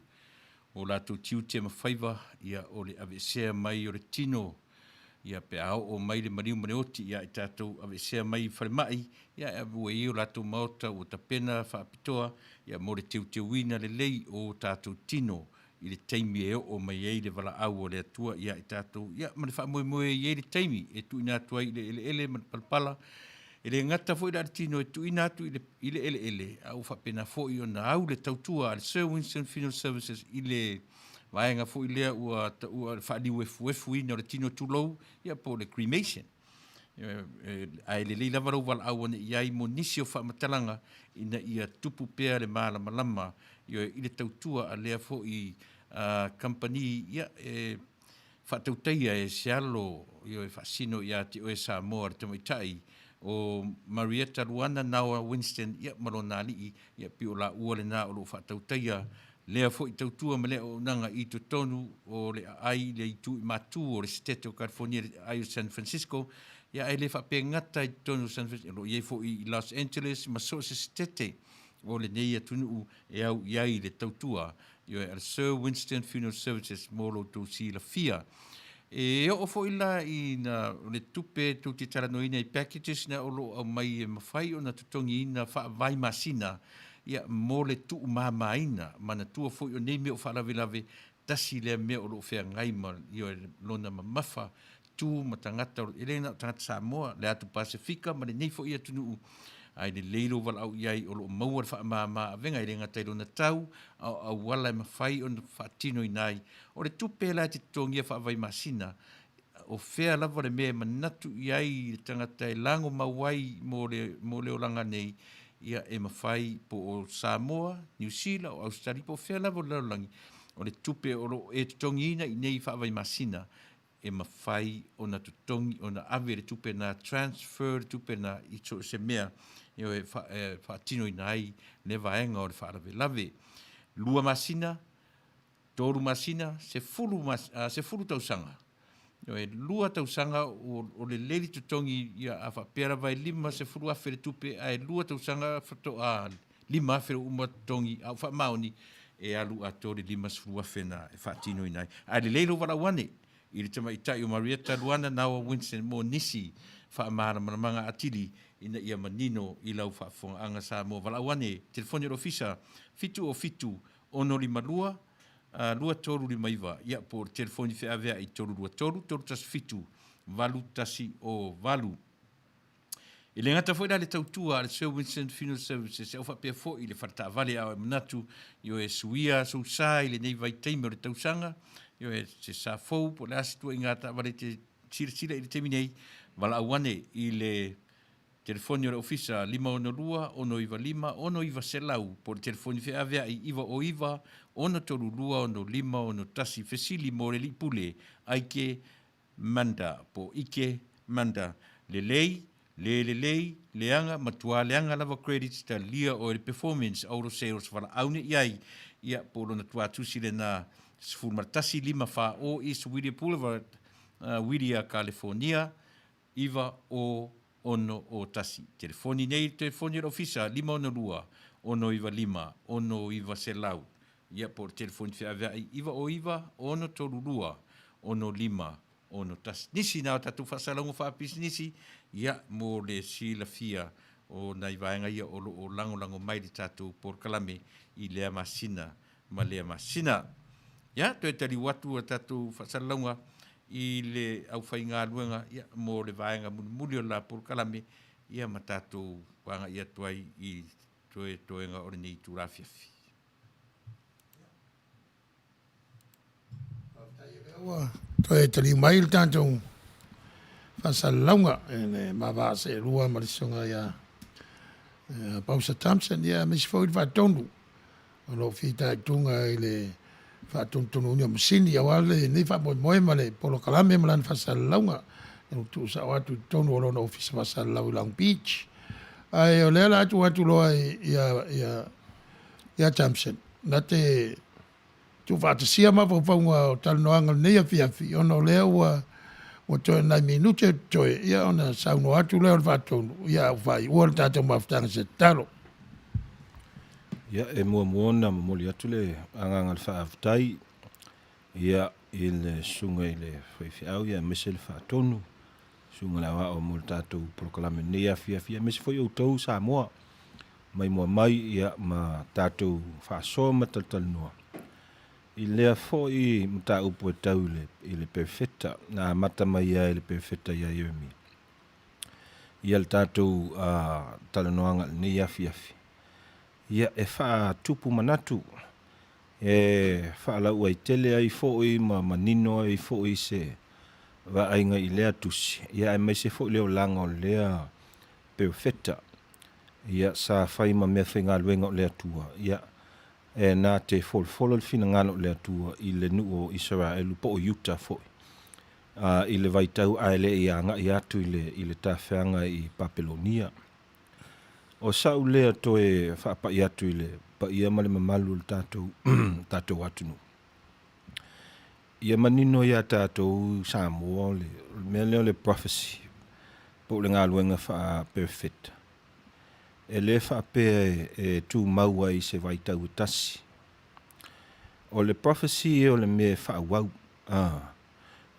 o lātou tiu te mawhaiva ia o le avesea mai o le tino ia pe ao o mai le maliu maneoti ia I tātou avesea mai whare mai ia e ua I o lātou maota o ta pena whaapitoa ia mo le tiu wina le lei o tātou tino I le taimi e o mai ei le wala au o le atua ia I tātou. Ia, ma le wha moe i le taimi e tu ina atua I le ele ma le palpala. E le ngata fo I le tino e tu ina atu I le ele. Au wha pena fo I o na au le tautua le Sir Winston Funeral Services I le vaenga fo I lea ua wha liu efu ina o le tino tulou ia po le cremation. Ai le leila varau wala au ane iai mo nisi o wha matalanga ina ia tupu pea le malama I le tautua a lea fo I company ia whatautaia e sealo e whasino ia te oe Samoa te maitai o Marietta Luana Naua Winston ia marona li ia pio la ua le na o lo whatautaia lea fo I tautua ma lea o nanga I to tonu o le ai le itu I matu o le state o California ai o San Francisco ia e le whape ngata I tonu San Francisco lo ie fo I Los Angeles ma so se state o le nei atunu e au iai le tautua io e Sir Winston Funeral Services molo tu si la fia e o fo ila I na le tupe tu te taranoina I packages na olo au mai e mawhai o na tutongi ina wha vai masina ia mo le tu mamaina mana tua fo I o nei meo whalavelave tasi lea mea olo whea ngai ma io e lona mamafa tu matangata ele na tangata Samoa le atu Pasifika ma le nei fo I atunu ai le leilo wala au iai o lo maua wha maa venga I le ngatai lona tau au wala e mawhai o na whaatino I nai o le tupe la te tongia wha vai masina o whea lava le mea manatu iai tangata e lango mawai mo le olanga nei ia e mawhai po o Samoa, New Zealand o Australia po whea lava le olangi o le tupe o lo e tongi ina I nei wha vai masina e mawhai o na tutongi o na ave le tupe na transfer tupe na I so se mea io e whaatino I nai le vaenga o le whaarawe lave. Lua masina, toru masina, se fulu tausanga. Io e lua tausanga o le leili tutongi ia a whapera vai lima se fulu awhere tupe ai lua tausanga a lima awhere uma tongi au whamaoni e alu a tori lima se fulu awhere na e whaatino I nai. Ai le leilo wala wane I le tama itai o Marietta Luana Naua Winston mo nisi whaamara manamanga atili ina ia manino I lau whaafonga anga Samoa. Wala wane, telefoni ofisa, fitu o fitu, ono lima lua, lua toru lima iwa, ia por telefoni whea vea I toru lua toru, toru tas fitu, valu tasi o valu. I le ngata fweda le tautua le Sir Winston Funeral Services, e au whapea fo I le wharata vale au e manatu, io e suia, so sai, le nei vai teime o le tausanga, io e se sa fou, po le asitua I ngata vale te sira I le temi nei, wala awane I le telefoni o le ofisa 512 125 126 por telefoni whea avea I iwa o iwa 132 105 1tasi fesili mo le lipule aike manda po ike manda le lei leanga matua leanga lava credits ta lia o le performance auto sales wala aune iai ia po lona tuatusi le na sfur martasi 5 fa o East Whittier Boulevard Whittier California iwa o ono o tasi. Telefoni nei, telefoni o ofisa, 512, ono iwa 5, ono iwa selau. Ia por telefoni whea vea iwa o iwa, ono torurua, ono 5, ono tasi. Nisi nao tatu whasalango whaapis nisi, ia mo le sila fia o nai vaenga ia o lango mai di tatu por kalame I lea masina, ma lea masina. Ia, toi tari watu o tatu whasalango I le au whainga luenga ia mo le vaenga muli o la por kalame ia matatou wanga ia tuai I toenga o nei turafiafi. Toi tali mai tantou whasalonga e mawa se rua marisonga ia Pausa Thompson ia mesi fo I whatonu o lo fita tunga I le whaatontonu unia musini a wale nei whamoe ma le polo kalame ma lan whasalonga e tu sa watu tonu o lona ofisa whasalau I Long Beach ai o lea atu loa ia Thompson na te tu whaatasia ma whaunga o talanoanga nei a fiafi ono lea ua o toe nai minute toe ia ona sauno atu leo le whatonu ia vai ua le tātou mawhitanga se talo. Ia e mua muona mamoli atu le anganga le whaafutai ia i le sunga i le whaiwhiau ia mese le whaatonu sunga la wa o mo le tātou proklame nea fia mese foi o tau sa moa mai mua mai ia ma tātou whaasoa mataltal noa. I lea foi mta upo e tau i le perfecta na mata mai ia i le perfecta ia Yeremi. Ia le tātou talanoanga ni afi. Ia e wha tupu manatu e wha lau ai tele ai foi ma manino ai foi se wa ainga i lea tusi. Ia e mai se foi leo langa o lea perfecta. Ia sa whai ma mea whainga luenga o lea tua. Ia e nā te folofolo le fina ngano le atua i le nu o Israelu po o Utah foi. I le vaitau aele i anga i atu i le tawhianga i Papelonia. O sau lea to e whaapa i atu i le pa ia male mamalu le tātou atunu. Ia manino ia tātou Samoa le mea leo le prophecy po le ngā luenga wha perfect. E le whapea e tū maua i se vaitau tasi. O le prophecy e o le me whaawau.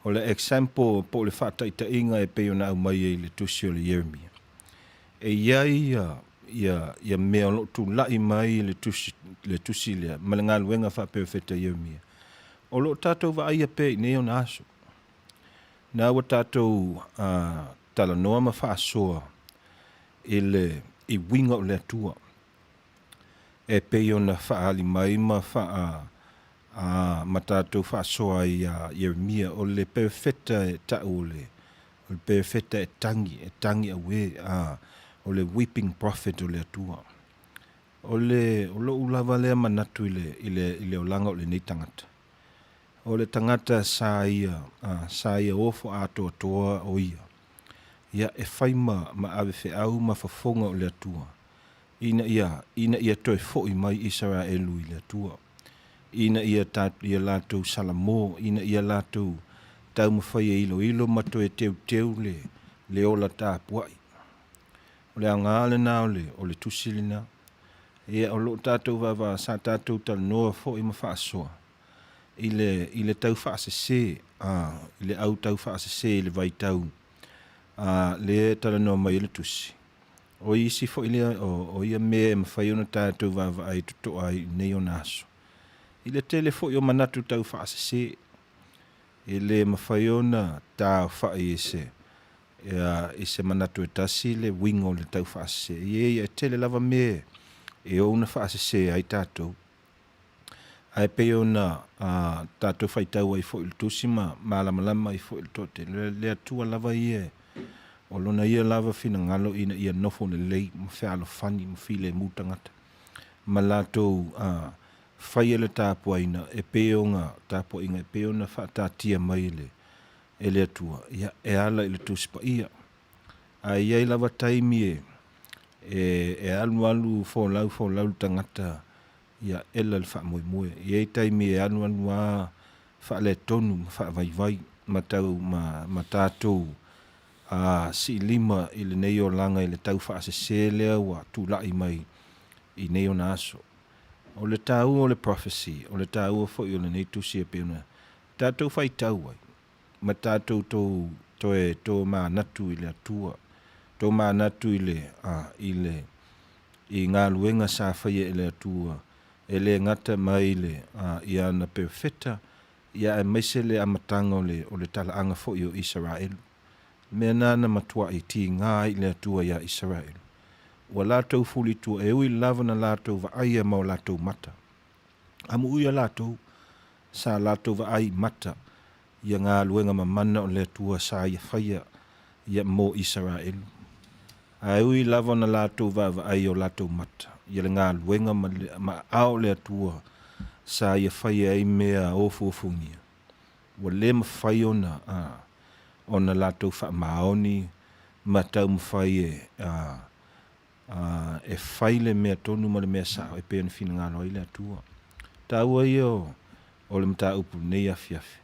O le example po le whaataita inga e peo na au mai e le tusi o le Yeremia. E iai ia mea lo tū lai mai le tusi le malanga luenga whapea wheta Yeremia. O lo tātou wa aia pe ne o na aso. Nā wa tātou tala noa ma whaasoa i winga o le atua. E peo na whaali mai ma tātou whaasoa i Yeremia o le perfecta e tau o le perfecta e tangi awe o le weeping prophet o le atua. O lo ulava lea manatu i le olanga o le nei tangata. O le tangata sa ia ofo ato atoa o ia. Ia e whai ma awe au ma whafonga o le atua. Ina ia toi foi mai Israelu i le atua. Ina ia lātou salamo, ina ia lātou tau mawhai e ilo ma toi teu le ola tāpuai. O le angale na o le tusilina. Ia o lo tātou wawa sa tātou tal noa foi ma whaasoa. I le tau whaasese, i le au tau whaasese, i le vai tau. Le tala no mai le tusi. O isi fo ile o ia me mawhai ona tātou wawa ai tuto ai nei o naso. I le tele fo i o manatu tau whaasese. I le mawhai ona tā whai ese. I se manatu e tasi le wingo le tau whaasese. I e tele lava me e o una whaasese ai tātou. Ai pe ona tātou whai tau ai fo il tusi ma malama i fo il tote. Le atua lava i e. O lona ia lava fina ngalo ina ia nofo le lei mawhialo fani mawhile mutangata. Ma lātou whai ele tāpua ina e peonga tāpua inga e peona whaatātia mai ele atua. Ia e ala ile tūsipa ia. A iai lava taimi e alu fōlau tangata ia ela le whaamoe. Iai taimi e alu a whaale tonu whaavaivai matau ma tātou si lima i le nei o langa i le tau whaasese lea wa tūlai mai i nei o naso. O le tau o le prophecy, o le tau o fo i o le nei tusi e peona. Tātou whai tau ai. Ma tātou tō mā natu i le atua. Tō mā natu i ngā luenga sa whai e le atua. E le ngata mai i ana perfecta. Ia e meise le amatanga o le tala anga fo i o Israelu. Mea nana matua i ti ngā i le atua ia Israel. Wa lātou fuli tua e ui lava na lātou va aia mau lātou mata. Amu uia lātou, sa lātou va ai mata, ia ngā luenga mamana o le atua sa ia whaia ia mo Israel. A ui lava na lātou va ai o lātou mata, ia le ngā luenga ma ao le atua sa ia whaia ai mea ofungia. Wa le ma whaiona ona lātou wha maoni ma tau mwhai e whaile mea tonu ma le mea sao e pēna whina ngā roi le atua. Tāua i o le mta upu nei afiafi.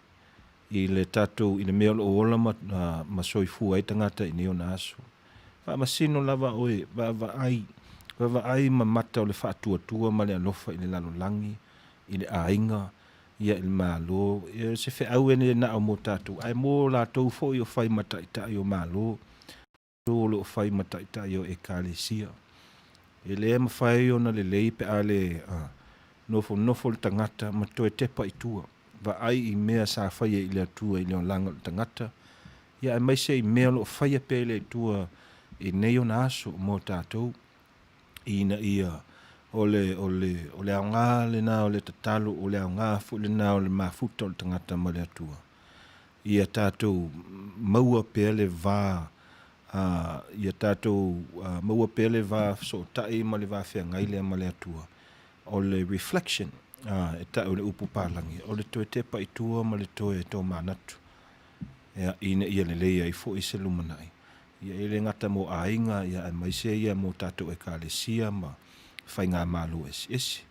I le tātou, i le mea o ola ma soifua ai tangata i neo na aso. Wha masino lava oe, wa ai ma mata o le whaatua ma le alofa i le lalolangi, i le ainga, ia il malo, se fe au ene na o mo tātou, ai mō la tau fo i o whai mata i tai o malo, o whai mata i tai o e kālesia. E le ma whai o na le lei pe ale nofo le tangata ma toe tepa i tua. Va ai I mea sa whai i le atua I le langa le tangata. Ia e mai se I mea lo whai pe le tua I neo na aso mo tātou. Ina ia o le aunga le na o le tatalo o le aunga fu le na o le mafuta o le tangata ma le atua. Ia tātou maua pe le va ia tātou maua pe le va so tai ma le va whea ngai le ma le atua. O le reflection e ta o le upu pālangi. O le toe tepa I tua ma le toe tō manatu. Ina ia le leia I fo I se lumanai. Ia ele ngata mo ainga ia e maise ia mo tātou e kālesia ma whai ngā mālu esi.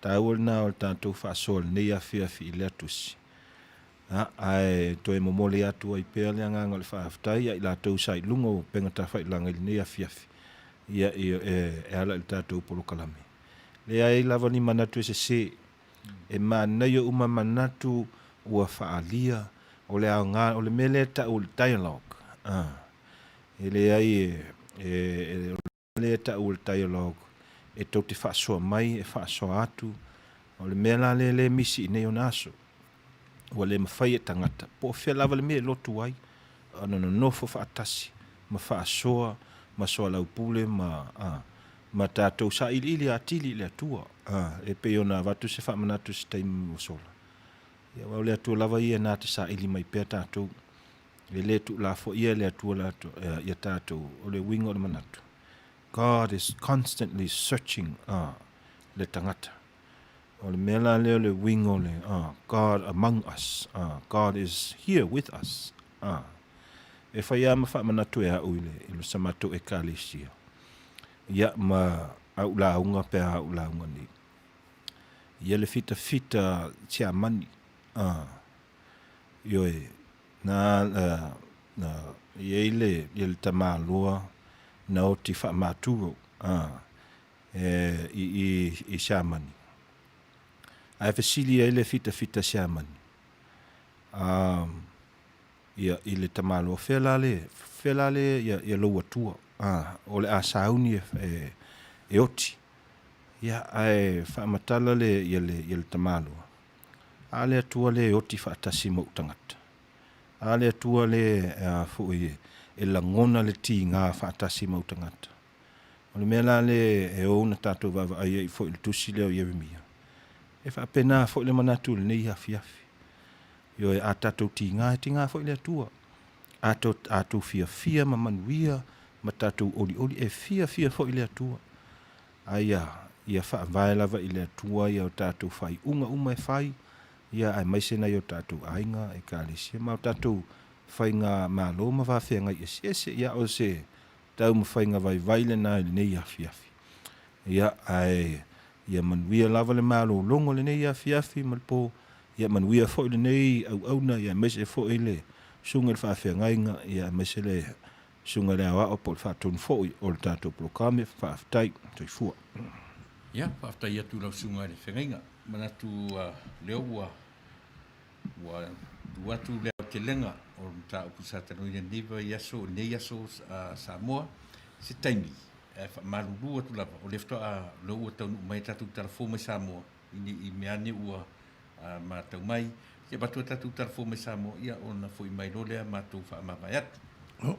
Tāua na o tātou whaasol nei a whiawhi I le atusi. Ai toe momole atu ai pēr le anganga le whaaftai ia I lātou sai lungo pengata whai langa I nei a whiawhi. Ia e ala I tātou polokalame. Le ai lava ni manatu se e mana o uma manatu ua whaalia o le aunga o le mele ta o le dialogue. E le ai e le ta o le dialogue e tau te whaasoa mai e whaasoa atu o le mela le misi I neo naso o le mawhai e tangata po whia lava le mea lotu ai no nofo whaatasi ma whaasoa ma soa lau pule ma tātou sa ili atili le atua e pe ona watu se whamanatu se taimu o sola ia wau le atua lava ia nā te sa ili mai pēr tātou e le tu la fo ia le atua la ia tātou o le wingo le manatu. God is constantly searching le tangata. O le mela leo le wingo le God among us. God is here with us. E whaia ma whamanatu e hauile I lo samatu e kālesia. Ia ma au launga pe au launga ni. Ia le fita tia mani. Ioe na ia le tamaloa na o ti whamaturo I siamani. Ai fasili ia le fita siamani. Ia I le tamaloa whelale ia loua tua. O le asauni e oti. Ia ai whaamatala ia le tamaloa. Ale atua le oti whaatasi mo utangata. Ale atua le fui e langona le ti ngā whaatasi mo utangata. O le mea le e o na tātou wawa ai fo I tusi leo Yeremia. E whaapena fo I le manatu le nei hafi. Yo e a tātou ti ngā fo I le atua. A tātou fia ma manuia ma tātou oli e fia fo I le atua. Aia ia whaavae lava I le atua ia o tātou whai uma e whai. Ia ai maisena I o tātou ainga e kālesia. Ma o tātou whai ngā mālo ma whawhia ngai ese ia o se tau ma whai ngā vai le nā le nei hafi. Ia ai ia manuia lava le mālo longo le nei hafi ma le po. Ia manuia fo I le nei au na ia maise fo I le sunga le whawhia ngainga ia maise le sunga le awa o po le whaatonu fo I o le tātou prokame whaafitai toi fua. Ia, whaafitai atu lau sunga le whengainga. Manatu leo wa duatu leo te lenga o mta upusatano I niva yaso ne yaso Samoa se taimi malulu atu lava o lefto lo tau mai tatu telefon mai Samoa I meane ua ma tau mai ke batu tatu telefon mai Samoa ia ona foi mai lole ma tu fa ma vai atu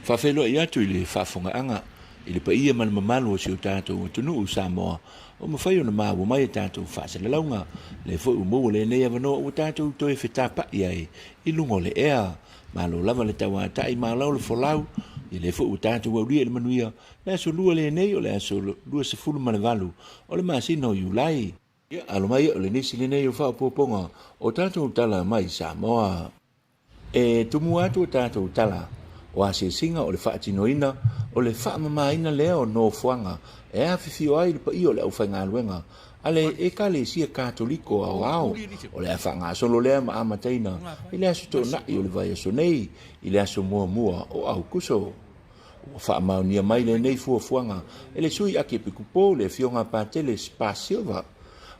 fa felo ia tu le fa fonga anga ile pa ia man mamalo si o tātou tunu Samoa o ma fai ona ma mai tātou fa se le launga le fo mo le nei avano o tātou to e feta pa ia I lungo le ea ma lo lava le tawa tai ma lo le folau I le fo o tātou o lia le manuia le so lua le nei o le so lua se fulu ma le valu o le masino Julai ia alo mai o le nisi le nei o fa poponga o tātou tala mai Samoa e tumu atu tātou tala o a se singa o le whaatinoina o le whaamamaina lea o no fuanga e a whiwhio ai le pa i o le au whainga luenga ale e ka le sia katoliko au au o le a whanga solo lea ma amateina i le asu tō nai o le vai aso nei i le aso mua mua o au kuso o whaamaunia mai le nei fuafuanga e le sui ake pikupo le fionga pātele spa silva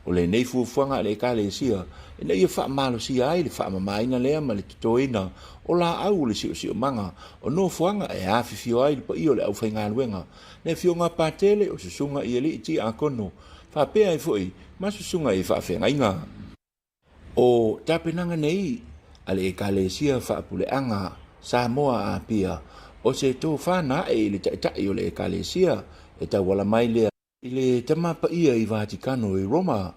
o le nei fuafuanga le ka le sia e nei e whaamalo si ai le whaamamaina lea ma le tutoina o la au le sio manga o no fuanga e a whiwhio ai le pa i o le au whainga luenga le fionga pātele o susunga i ele iti a kono whapea e foi ma susunga i whawhengainga o tapenanga nei ale e ka le sia whaapuleanga Samoa a pia o se tō whana e le tai o le e ka le sia e tau wala mai lea i le tamapa ia i Vatikano i Roma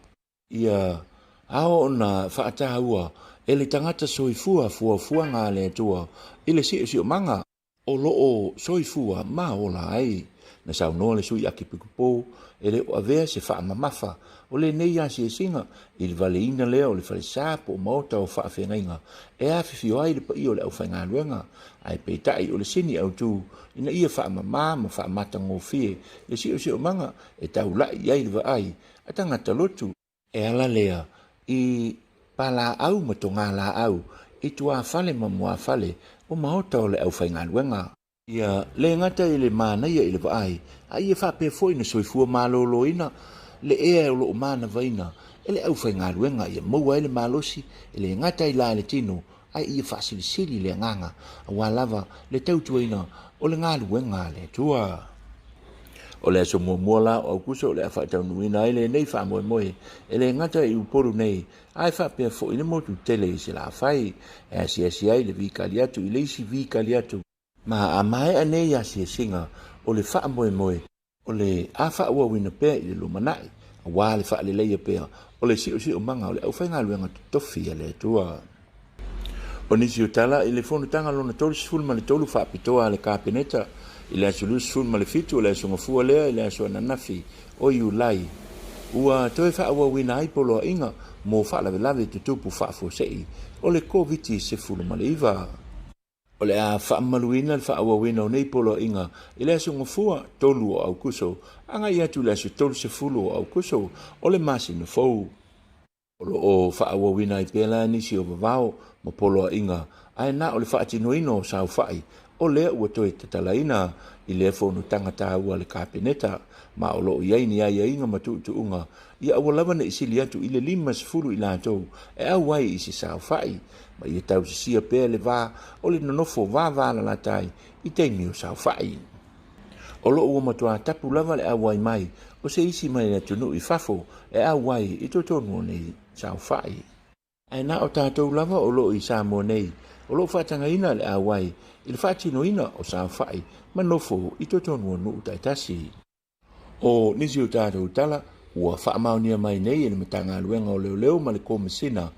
ia ao na whaatahua e le tangata soifua fuafuanga le tua i le sio manga o loo soifua ma ola ai na sau noa le sui aki pikupo e le o avea se whaamamafa o le nei a se singa i le valeina lea o le whalisapo o mauta o whaafengainga e a whiwhio ai le pa i o le au whainga luenga ai peitai o le sini au tū ina ia whaamama ma whaamata ngō fie le sio manga e tau lai ai le vai a tangata lotu e ala lea i pala au ma tonga la au i tua fale ma mua fale o mauta o le au whainga luenga ia le ngata i le mana ia i le vai a ia whape foi na soifua malolo ina le ea o lo mana vaina e le au whainga luenga ia maua ele malosi e le ngata i la le tino ai ia whaasilisiri le nganga a walava le tautuaina o le ngā luenga le tua o le aso mua la o kuso o le a whaitau nuina e le nei wha moe moe e le ngata i uporu nei ai whape foi na motu tele i se la whai e asi ai le vikali atu i leisi vikali atu ma a mai ane ya se singa o le wha moe moe o le a wha ua wina pēr i le lumanai a wā le wha le leia pēr o le sio manga o le au whainga luenga tofi a le tua o nisi o tala i le whonu tanga lona tolu sifulu ma le tolu wha apitoa le kāpeneta i le asu lusu sifulu ma le fitu o le asu ngafua lea i le asu ananafi o i ulai ua toe wha ua wina ai polo a inga mo wha lave tutupu wha fosei o le COVID sifulu ma le iwa o le a whaamaluina le whaawawina o nei polo inga i le asu ngafua tolu o au kuso anga i atu le asu tolu sifulu o au kuso o le masi na fau o lo o whaawawina i pēla nisi o vavao ma polo inga ai na o le whaatinoino o sau whai o lea ua toe tatalaina i le whonu tangata ua le kāpeneta ma o lo iaini ai inga ma tuunga ia ua lawana i sili atu i le 5 sifulu i lātou e au wai i si sau whai ma ia tau si sia pēr le vā o le nonofo vā la tai i teimi o sau whai. O lo ua matua tapu lava le awai mai o se isi mai le tunu i fafo e awai i totonu o nei sau whai. Ai na o tātou lava o lo i Samoa nei o lo whatanga ina le awai i le whatino ina o sau whai ma nofo i totonu o nuu taitasi. O nisi o tātou tala ua whaamaunia mai nei e le matanga luenga o leo ma le komisina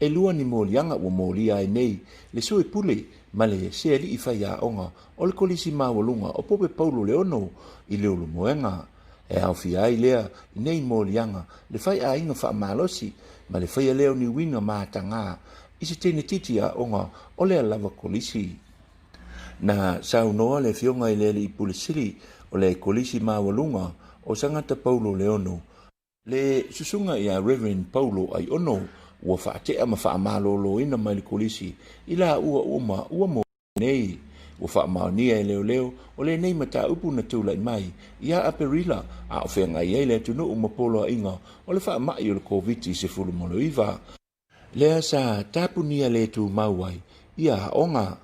e lua ni molianga ua molia ai nei le sui pule ma le seali i whai a onga o le kolisi mawalunga o pope Paulo Leono i leo lo moenga e au fi ai lea i nei molianga le whai a inga wha malosi ma le whai a leo ni winga mātanga i se tene titi a onga o lea lava kolisi na sau noa le fionga i lele i pule siri o le kolisi mawalunga o sangata Paulo Leono le susunga i a Reverend Paulo ai ono ua whaatea ma whaamalolo ina mai le kolisi i la ua mo nei ua whaamaunia e leo o le nei mata upu na tūlai mai ia aperila a o whenga i eile tunu umapolo a inga o le whaamai o le COVID se fulu molo iwa lea sa tapunia le tu mauai ia onga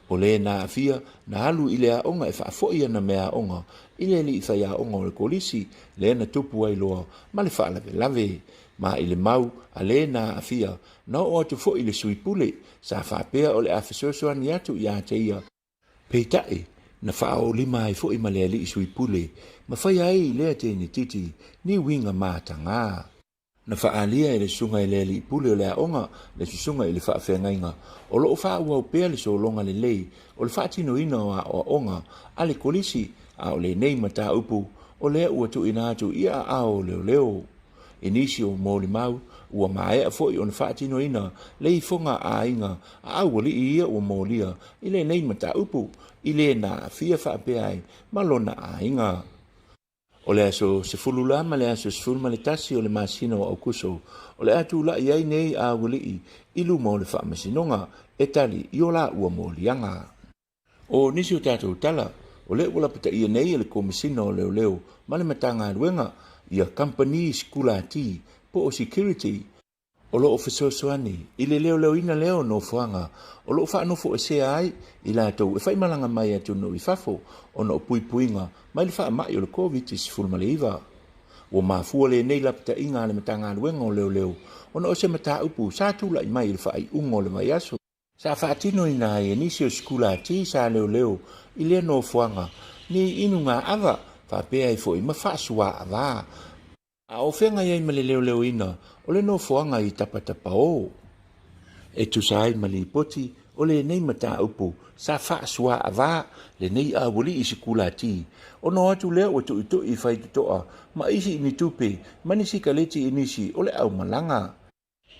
o le na afia na alu i le a onga e whaafoia na mea onga i le li i whai a onga o le kolisi le na tupu ai loa ma le whaalave lave ma i le mau a le na afia na o atu fo i le sui pule sa whaapea o le awhisosoani atu i a te ia peitai na whao lima ai fo i ma le ali i sui pule ma whai ai lea te ni titi ni winga mātanga na whaalia i le sunga i le ali i pule o le aonga le susunga i le whaafengainga o lo o wha ua upea le solonga le lei o le whaatino ina o aonga a le kolisi a o le nei mata upu o lea ua tu ina atu ia ao leo inisi o mōli mau ua maea foi o na whaatino ina le i fonga a inga a awali i ia ua mōlia i le nei mata upu i le na afia whaapea ai ma lona ainga. O le aso se fulula ma le aso se fulma le tasi o le masina o kuso. O le atu la iai nei a wili ilu mo le whaamasinonga e tali i o la ua mo lianga. O nisi o tātou tala, o le ula pata ia nei le komisina o leo leo ma le matanga aluenga ia company skulati po o security o lo ofesosoani i le leo ina leo no fuanga o lo whaanofo e sea ai i la tau e whaimalanga mai atu no i fafo o no puipuinga mai le wha mai o le COVID is fulmaleiva o mafua le nei lapta inga le matanga aluenga o leo o no se mata upu sa tula i mai le wha ai ungo le mai aso sa whaatino ina e nisi o skulati sa leo i le no fuanga ni inunga ava whapea i fo i mawhaasua ava a o whenga iai ma le leo ina o le no fuanga i tapatapa o. E tu sai ma le poti o le nei mata upu sa whaasua ava le nei a wuli i sikulati. O no atu lea o tu i whai tutoa ma isi ni tupe ma nisi kaleti inisi o le au malanga.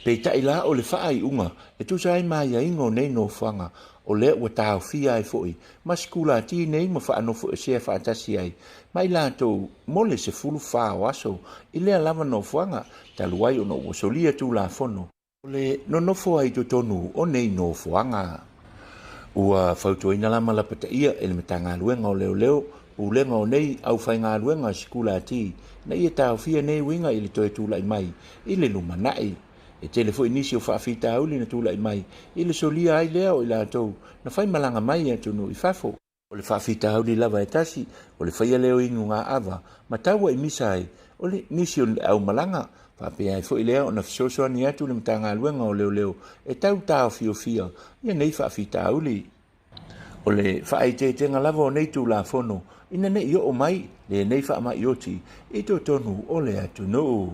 Pei taila o le wha i unga e tu sai ma ia ingo nei no fuanga o le ua tau fia ai foi ma sikulati nei ma whaanofo e sea whaatasi ai mai lātou mole se fulu wha o aso i lea lava no fuanga taluai o no wasolia tu la fono o le nonofo ai to tonu o nei no fuanga ua whautoina lama la pata ia e le metanga luenga o leo ulenga o nei au whainga luenga sikulati na ia tau fia nei winga i le toe tūlai mai i le lumanai e telefo inisi o whaafita auli na tūlai mai i le solia ai leo i lātou na whai malanga mai atu no i fafo o le whaafita auli lava e tasi o le whaia leo ingu ngā ava ma taua i misa ai o le nisi o le au malanga whapea ai fo i leo na fisosoa ni atu le mtanga aluenga o leo e tau tau fio fia ia nei whaafita auli o le whaaite tenga lava o nei tū la fono ina nei o mai le nei whaamai oti i to tonu o le atu no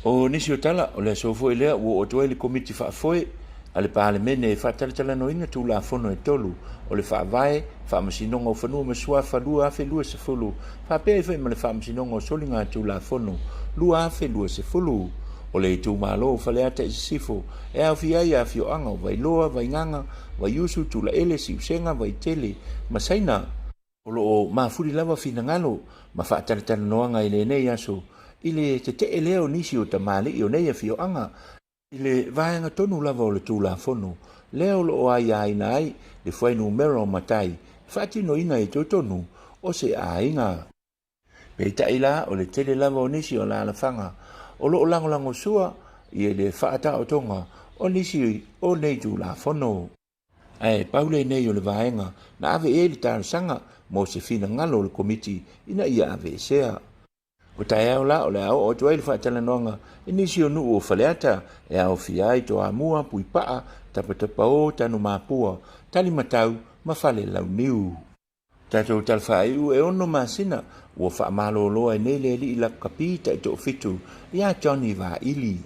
o nisi o tala o le sofo i lea o toa le komiti whaafoe a le pālemene e whaatalatala no ina tū la fono e tolu o le whaavae whaamasinonga o whanua masua whalua afe lua se fulu whapea i whai ma le whaamasinonga o solinga tū la fono lua afe lua se fulu o le tū malo o whaleata i sifo e au fiai a fio anga o vai loa, vai nganga, vai usu tū la ele si usenga, vai tele masaina o lo o mafuri lava fina ngalo ma whaatalatala noanga i le nei aso ile te leo nisi o tamale i o nei a fio anga ile vaenga tonu lava o le tūla fono leo lo o ai aina ai le fwai numero matai whati no ina i tonu o se ainga peita ila o le tele lava o nisi o la alafanga o lo o lango sua i le whaata o tonga o nisi o nei tūla fono ai paule nei o le vaenga na ave e li tāna sanga mo se fina ngalo le komiti ina ia ave sea o tae au la o le au o tuai le whaatala noanga e nisi o nuu o whaleata e au fiai to amua pui paa tapatapa o tanu mapua tali matau ma whale lau niu. Tatou talwhai u e ono masina ua whaamalo loa e nei le li ila kapi ta ito fitu ia Johnny va ili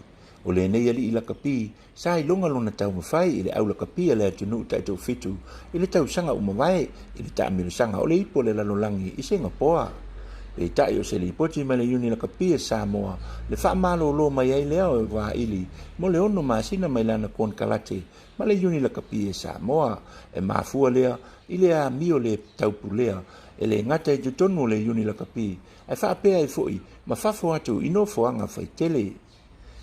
o le nei li ila kapi sa i longa lona tau mawhai i le au la kapi a le atunu ta ito fitu i le tau sanga umawai i le ta amiru sanga o le ipo le lalolangi i Singapore e tai o se li poti ma le uni la kapia Samoa le wha malo lo mai ai leo e wā ili mo le ono masina mai lana kon kalate ma le uni la kapia Samoa e mafua lea i le a mio le taupu lea e le ngata i tutonu le uni la kapia e wha apea i foi ma fafo atu ino foanga fai tele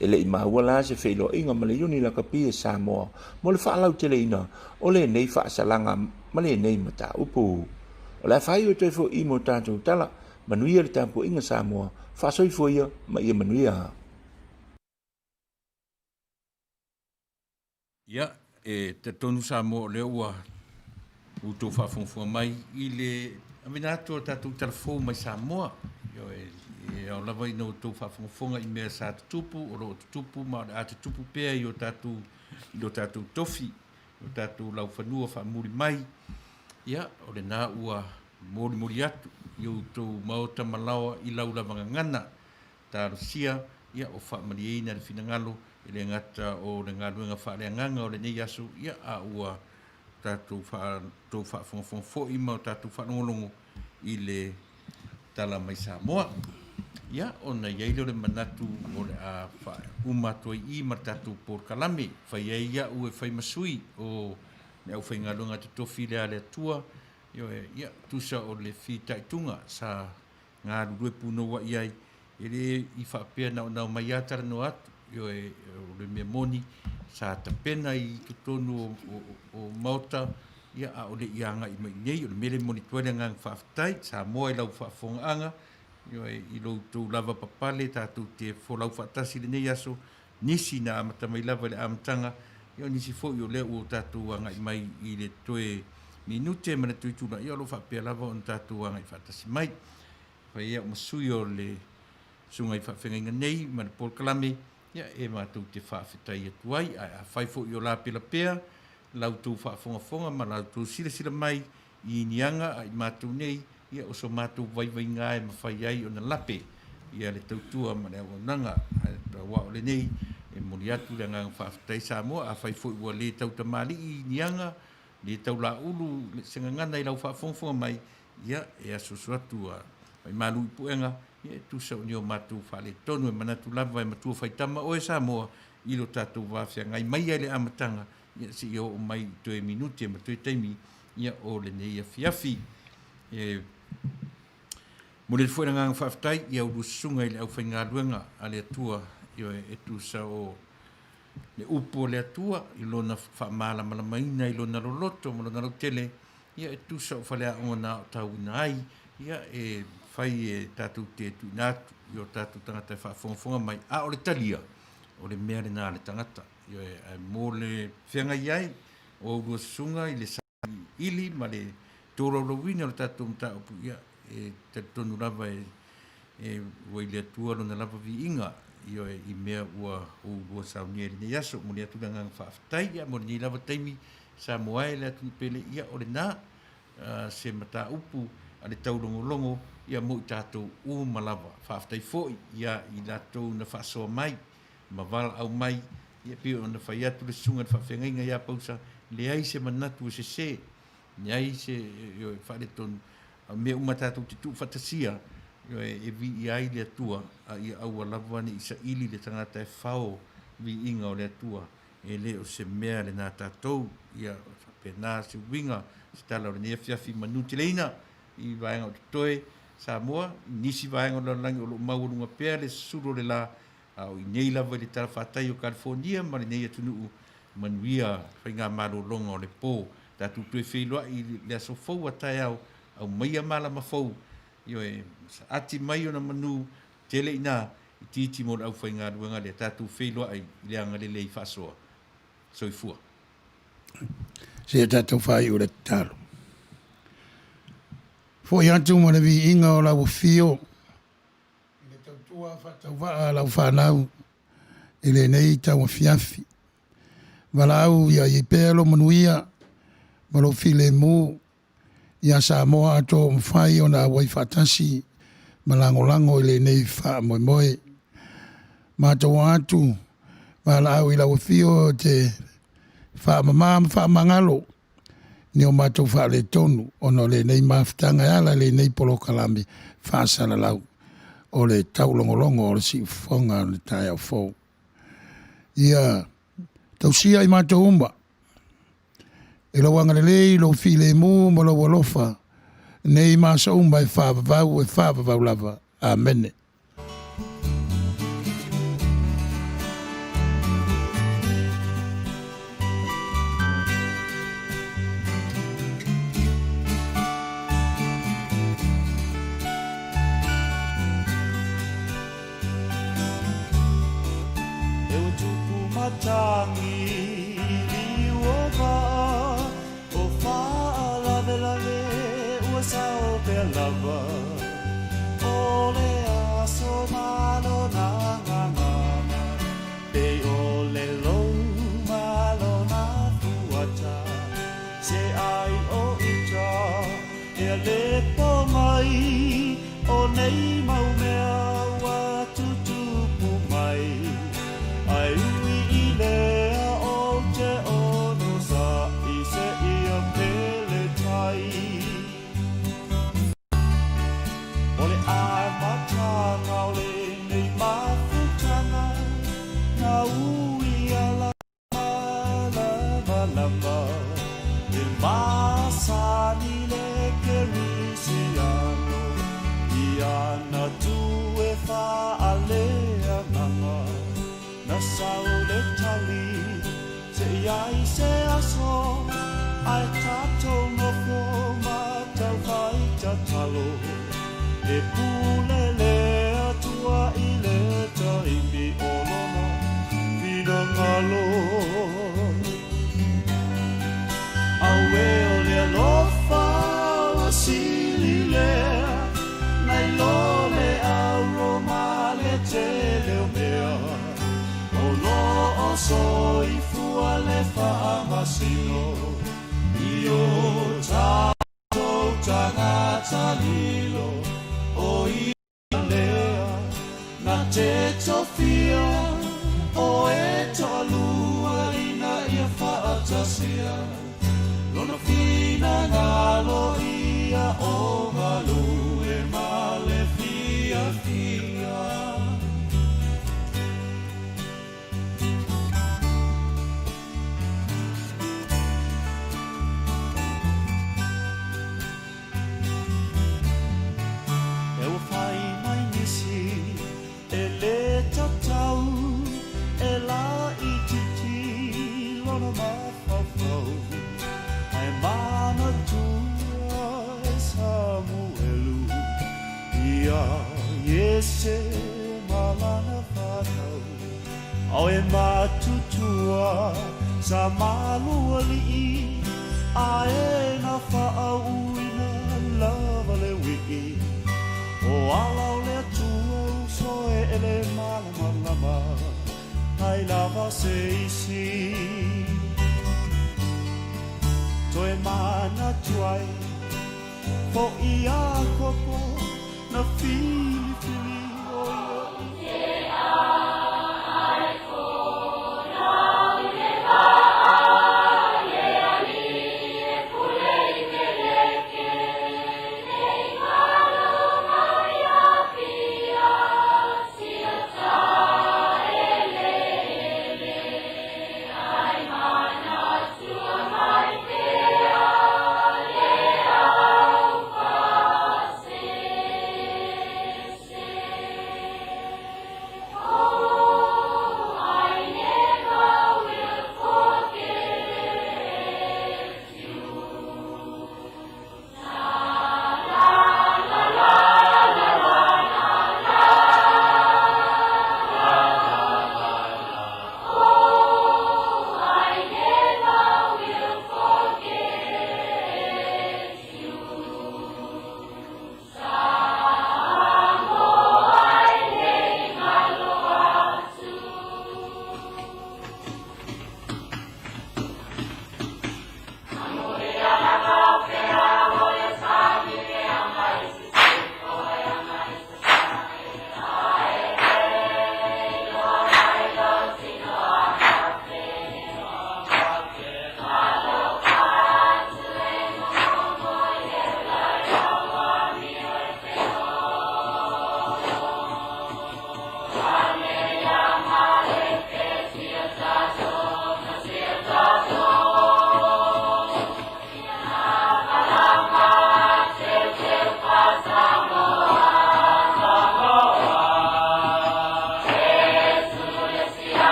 e le i maua la se feilo inga ma le uni la kapia Samoa mo le wha lau tele ina o le nei wha salanga ma le nei mata upu o le whai o te fo i mo tātou tala Manuia le tampo inga Samoa, whasoi foia ma ia Manuia. Ia, te tonu Samoa leo ua uto whawhongwhua mai i le aminatua tātou telefo mai Samoa. Io e au lawa ina uto whawhongwhunga i mea sa tutupu, o ro tutupu ma a tutupu pea i o tātou tofi, o tātou lau whanua whamuri mai. Ia, o le nā ua mori atu. Iu tau maota malawa i lau lawanga ngana ta Rusia ia o whaamariina le finangalo i le ngata o le ngaluenga whaaleanganga o le nei asu ia a ua tātou whaafongfongfo i mau tātou whanongolongo i le tala mai Samoa ia o na iei leo le manatu o le a umatoi i ma tātou por kalame whai ia ue whai masui o le au whainga lunga te tofi le ale tua, ia tusa o le fi taitunga sa ngā rurue puno wa iai, i whapea nao mai atara no atu, o le mea moni, sa tapena i ke tonu o Mauta, ia a o le ianga i mai nei, o le mele moni tuele ngang whaftai, sa moa i lau whafonga i lau tau lava papale, tātou te wholau whatasi le nei aso, nisi na amata mai lava le amatanga, nisi fo i o lea o tātou anga i mai i le toe minute, mana tui tūna i alo whapea lava o tātou anga i whatasi mai. Whai ia o masui o le sunga i whawhenga nei, mana Paul Kalame, ia mātou te whawhetai atuai, a whai fo i o la pela pea, lau tū whaafonga, ma lau tū sila mai i nianga, i mātou nei, ia o so mātou vai ngā e mawhai ai o na lape, ia le tautua ma le au nanga, wa o le nei, e mori atu le ngang whawhetai sa moa, a whai fo i ua le tau tamali i nianga, le tau la ulu, le senga ngana i lau whaafonga mai, ia e aso atu a mai malu i puenga, ia tu sa unio mātou whale tonu, e manatu lava e matua whaitama o e sa moa, i lo tātou wāwhia ngai mai ai le amatanga, ia si i o mai toe minuti e matue taimi, ia o le nei a fiafi. Mo le fuera ngang whaftai, ia uru sunga i le au whainga luenga a le atua, ia e tu sa o le upo le atua, i lona whamala malamaina, i lona loloto, mo lona rautele, ia e tu sa o whalea ona o tau ina ai, ia e whai e tātou te tu nātu, i o tātou tangata e whaafonga mai, a o le talia, o le mea le nā le tangata, ia e mō le whianga iai, o uru sunga i le sa ili, ma le tōraurawina o tātou mta opu, ia e te tonu lava e wai le atua lona lava vi inga, ia i mea ua ua saunia le ne yaso, mo le atu ngang whaaftai, ia mo le ni lava taimi sa moai le atu pele, ia o le nā, se mata upu, a le taulogologo, ia mo i tātou o malava, whaaftai foi, ia i lātou na whaasoa mai, ma wala au mai, ia pio na whai atu le sunga le whawhengainga ia pausa, le ai se manatu se, le ai se whare tonu, mea umatatou te tu whatasia, e vi i ai le atua, a ia aua lawane i sa ili le tangata e whao vi inga o le atua, e le o se mea le nā tātou, ia pēnā se winga, se tala o le nea fiafi manuti leina, i vaenga o te toe, Samoa, nisi vaenga o le langi o lo maurunga pēr, le suro le la, au i nei lava le tala whātai o California, ma le nei atunu Manuia, whai ngā maro longa o le pō, tātou tue wheiloa i le aso fau a tai au maia mala mafau, io e ati mai o na manu tele ina i titi mo au whai ngā ruanga le tātou wheiloa i le anga le lei whasoa. Soifua. Se tātou whai o le talo. Fōi atu mo le vi inga o lau fio, le tautua whatau waa lau whanau, i le nei tau fiafi. Walau ia i pēlo manuia, malo file mu, ia Samoa ato mwhai o na wai whatasi, malango i le nei wha moe moe. Mātou atu, walau i lau fio te wha mamam, wha mangalo, ni o mātou wha le tonu, ono le nei mawhitanga ala le nei polo kalame, wha sana lau, o le taulogologo o le si whonga o le tai au fōu. Ia, tausia i mātou umba, e lau anga lei, lau file mu, mo lau alofa, nei māsa umba e whāvavau lava, amene. Tangi liwoga o fa lave o sao pe lava o le aso malo na pe o le lo malo na fuata se ai o ita e le po mai o nei mau mea wa tutupu mai ai lea o te ono sa i se ia pele tai o le ai matanga o le nei mafutanga na ui ala lava E pule le atua I le taimi olona Pina ngalo Awe o le alofa o sili lea Nai lo le aroma le te leo mea O lo o so I fua le whaamasino Io tātou tangata lilo O I lea Na te tofia O e tolua Ina ia whaatasia Lona fina ngalo ia O malu e male fia fia Yese malana whanau Au e matutua sa malua li'i A e na whaauina lava le wiki O alau le atua so e ele malamalama Hai lava se isi Toe mana tuai Fo I a kopo na fia